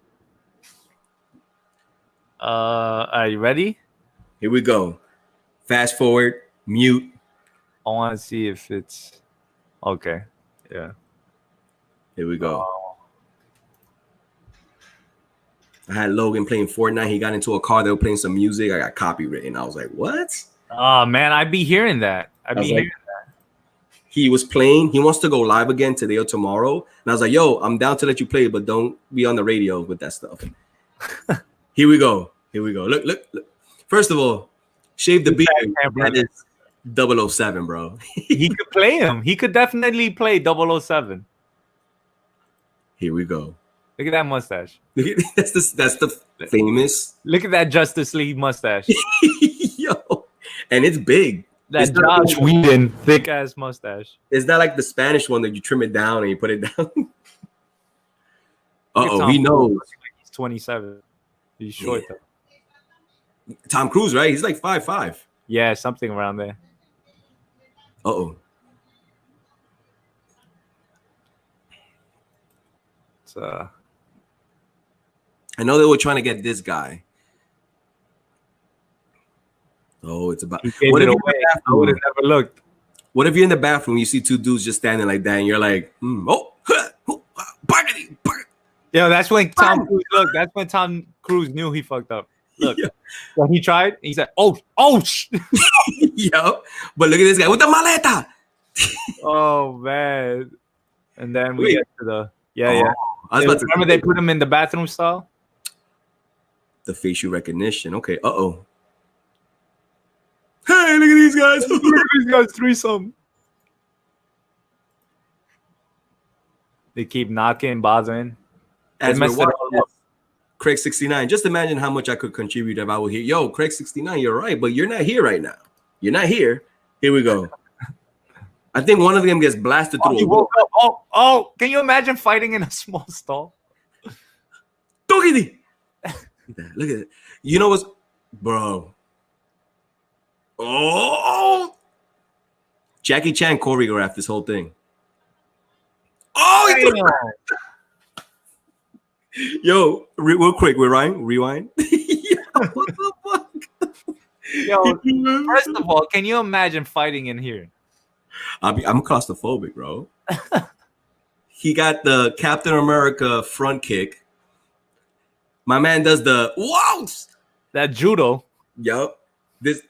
Are you ready? Here we go. Fast forward, mute. I want to see if it's okay. Yeah. Here we go. I had Logan playing Fortnite. He got into a car. They were playing some music. I got copywritten. I was like, what? Oh, man. I'd be hearing that. He was playing. He wants to go live again today or tomorrow. And I was like, yo, I'm down to let you play, but don't be on the radio with that stuff. Here we go. Look. First of all, shave the beard. That is 007, bro. He could play him. He could definitely play 007. Here we go. Look at that mustache. That's the famous. Look at that Justice League mustache. Yo, and it's big. That Josh Whedon thick ass mustache. It's not like the Spanish one that you trim it down and you put it down. He knows. He's 27. He's short though. Tom Cruise, right? He's like 5'5". Yeah, something around there. It's I know they were trying to get this guy. Oh, it's about. What if I would have never looked. What if you're in the bathroom, you see two dudes just standing like that, and you're like, Yeah, that's when Tom Cruise looked. That's when Tom Cruise knew he fucked up. Look, when he tried, he said, "Oh, Yo, but look at this guy with the maleta." Oh man! And then we get to the I was about to remember they put him in the bathroom stall. The facial recognition. Okay. Hey, look at these guys. Look at these guys threesome. They keep knocking, bothering. As we're watching Craig 69. Just imagine how much I could contribute if I were here. Yo, Craig 69, you're right, but you're not here right now. You're not here. Here we go. I think one of them gets blasted through. You woke up. Oh, can you imagine fighting in a small stall? Look at it. You know what's, bro? Oh, Jackie Chan choreographed this whole thing. Yo, real quick, rewind. Yo, what the fuck? Yo, first of all, can you imagine fighting in here? I'm claustrophobic, bro. He got the Captain America front kick. My man does the wow. That judo. Yup. This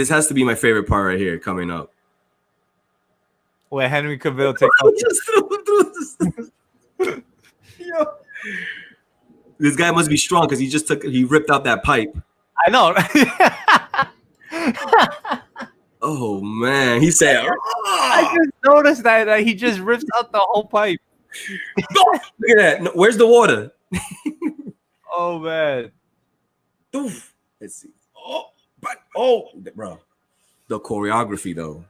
has to be my favorite part right here coming up. Where Henry Cavill takes out. Just threw this. Yo. This guy must be strong because he ripped out that pipe. I know. Oh man, he said, I just noticed that he just ripped out the whole pipe. look at that. No, where's the water? Oh man. Oof. Let's see. Bro. The choreography though.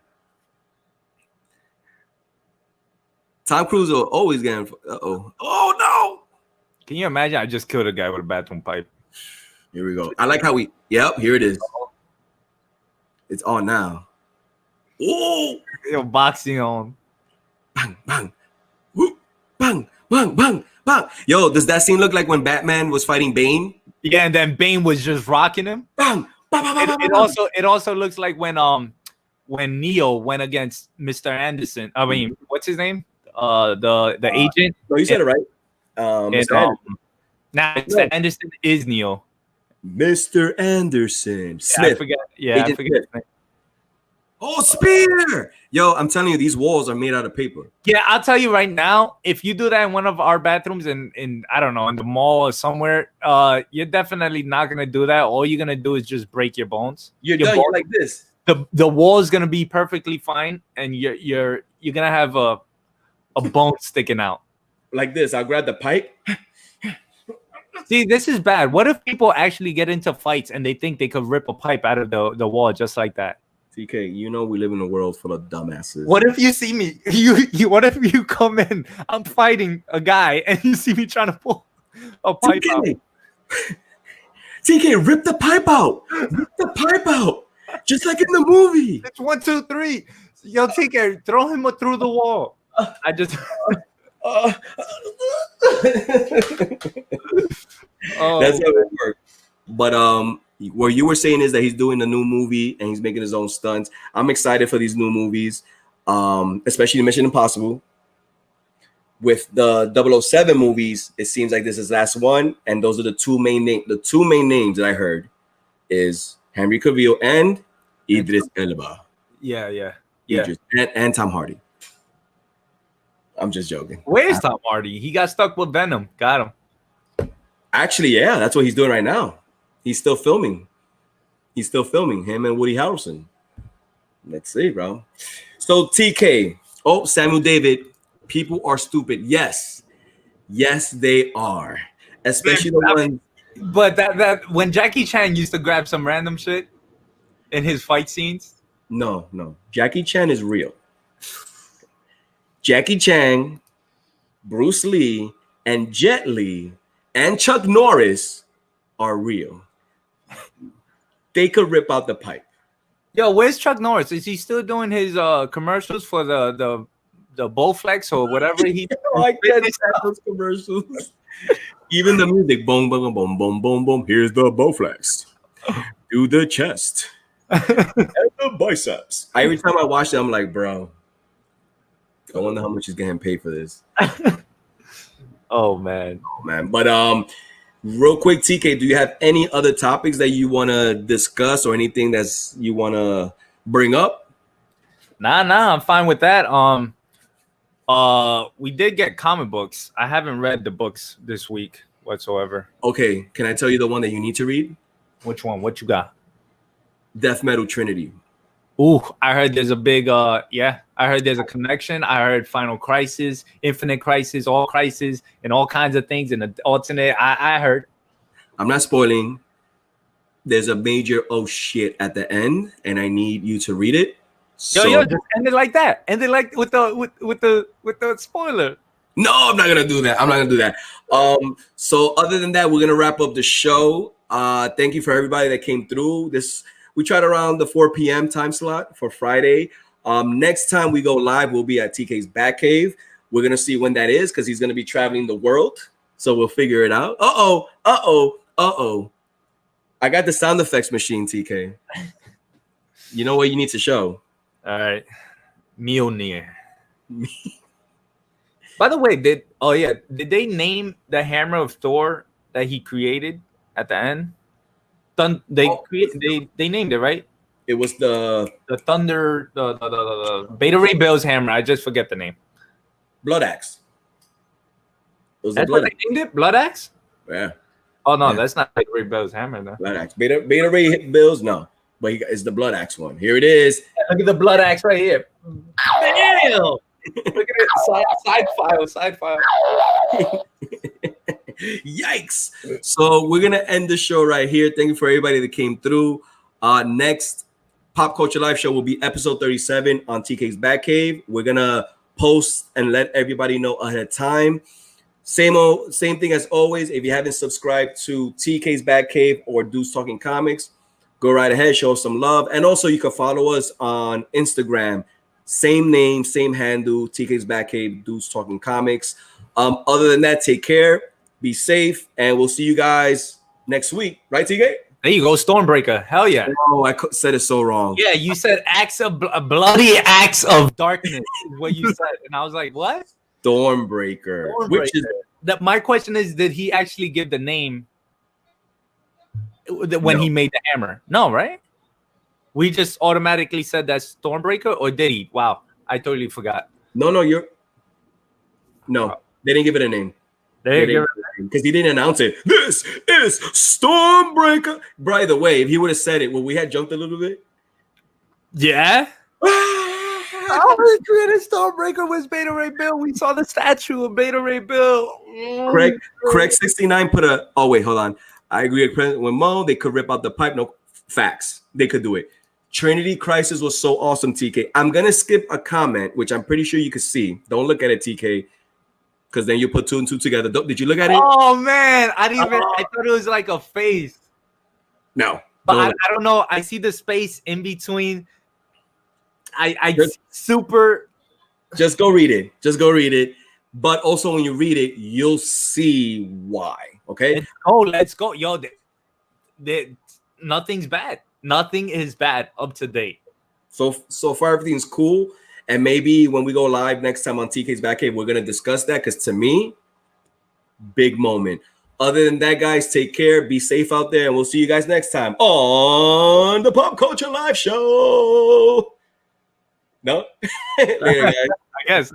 Tom Cruise will always get in. Oh no. Can you imagine? I just killed a guy with a bathroom pipe. Here we go. I like how here it is. It's on now. Oh, Yo, boxing on. bang, bang, whoop, bang, bang, bang, bang. Yo, does that scene look like when Batman was fighting Bane? Yeah, and then Bane was just rocking him. Bang, bang, bang, bang, bang. It also looks like when Neo went against Mr. Anderson. I mean, what's his name? The agent. No, you said it right. Mr. Anderson is Neo. Mr. Anderson Smith. I forget. Yeah, I forget his name. Oh, spear! Yo, I'm telling you, these walls are made out of paper. Yeah, I'll tell you right now, if you do that in one of our bathrooms in I don't know, in the mall or somewhere, you're definitely not gonna do that. All you're gonna do is just break your bones. You're done. You're like this. The wall is gonna be perfectly fine, and you're gonna have a bone sticking out. Like this. I'll grab the pipe. See, this is bad. What if people actually get into fights and they think they could rip a pipe out of the wall just like that? TK, you know we live in a world full of dumbasses. What if you see me? You what if you come in? I'm fighting a guy, and you see me trying to pull a pipe out. TK, rip the pipe out. Rip the pipe out. Just like in the movie. It's 1, 2, 3. Yo, TK, throw him through the wall. I just. That's how it works. But what you were saying is that he's doing a new movie and he's making his own stunts. I'm excited for these new movies, especially Mission Impossible. With the 007 movies, it seems like this is last one, and those are the two main names that I heard is Henry Cavill and Idris Elba. Yeah. Idris, and Tom Hardy. I'm just joking. Where's Tom Hardy? He got stuck with Venom. Got him. Actually, yeah, that's what he's doing right now. He's still filming. Him and Woody Harrelson. Let's see, bro. So TK. Oh, Samuel David. People are stupid. Yes, they are. Especially the ones. But that when Jackie Chan used to grab some random shit in his fight scenes. No. Jackie Chan is real. Jackie Chan, Bruce Lee, and Jet Li, and Chuck Norris are real. They could rip out the pipe. Yo, where's Chuck Norris? Is he still doing his commercials for the Bowflex or whatever he? I can't stand those commercials. Even the music, boom, boom, boom, boom, boom, boom. Here's the Bowflex. Do the chest and the biceps. Every time I watch it, I'm like, bro, I wonder how much he's getting paid for this. Oh man. But real quick, TK, do you have any other topics that you want to discuss or anything that's you want to bring up? Nah, I'm fine with that. We did get comic books. I haven't read the books this week whatsoever. Okay, can I tell you the one that you need to read? Which one? What you got? Death Metal Trinity. Ooh, I heard there's a big I heard there's a connection. I heard Final Crisis, Infinite Crisis, All Crisis, and all kinds of things in the alternate. I heard. I'm not spoiling. There's a major oh shit at the end, and I need you to read it. Yo, just end it like that. End it like with the spoiler. No, I'm not gonna do that. So other than that, we're gonna wrap up the show. Thank you for everybody that came through. We tried around the 4 p.m. time slot for Friday. Next time we go live, we'll be at TK's Batkave. We're gonna see when that is because he's gonna be traveling the world. So we'll figure it out. Uh-oh. I got the sound effects machine, TK. You know what you need to show? All right. Mjolnir. By the way, did they name the hammer of Thor that he created at the end? They named it, right? It was the The Thunder, the Beta Ray Bill's hammer. I just forget the name. Blood Axe. It was the That's Blood what Axe. they named it? Blood Axe? Yeah. Oh, no, Yeah. that's not Beta Ray Bill's hammer, though. Blood Axe. Beta Ray Bills, no. But it's the Blood Axe one. Here it is. Look at the Blood Axe right here. Damn! Look at it. Side file. Yikes. So we're gonna end the show right here. Thank you for everybody that came through. Next Pop Culture Live show will be episode 37 on TK's Batkave. We're gonna post and let everybody know ahead of time. Same thing as always. If you haven't subscribed to TK's Batkave or Dudes Talking Comics, go right ahead, show us some love. And also you can follow us on Instagram. Same name, same handle, TK's Batkave, Dudes Talking Comics. Other than that, take care, be safe, and we'll see you guys next week. Right, TK? There you go, Stormbreaker. Hell yeah. Oh, I said it so wrong. Yeah, you said a bloody axe of darkness is what you said. And I was like, what? Stormbreaker. Which is my question is, did he actually give the name when he made the hammer? No, right? We just automatically said that's Stormbreaker, or did he? Wow, I totally forgot. No, they didn't give it a name. Because he didn't announce it. This is Stormbreaker. By the way, if he would have said it, would we have jumped a little bit? Yeah. How was created Stormbreaker was Beta Ray Bill? We saw the statue of Beta Ray Bill. Craig 69 put a. Oh wait, hold on. I agree with Mo. They could rip out the pipe. No facts. They could do it. Trinity Crisis was so awesome, TK. I'm gonna skip a comment, which I'm pretty sure you could see. Don't look at it, TK, because then you put two and two together. Did you look at it? Oh man, I thought it was like a face. No, but I don't know. I see the space in between. Just go read it. But also when you read it, you'll see why. Okay. Let's go. Yo, nothing's bad. Nothing is bad up to date. So far everything's cool. And maybe when we go live next time on TK's Batkave, we're gonna discuss that, because to me, big moment. Other than that, guys, take care, be safe out there, and we'll see you guys next time on the Pop Culture Live Show. No? Later, guys. I guess.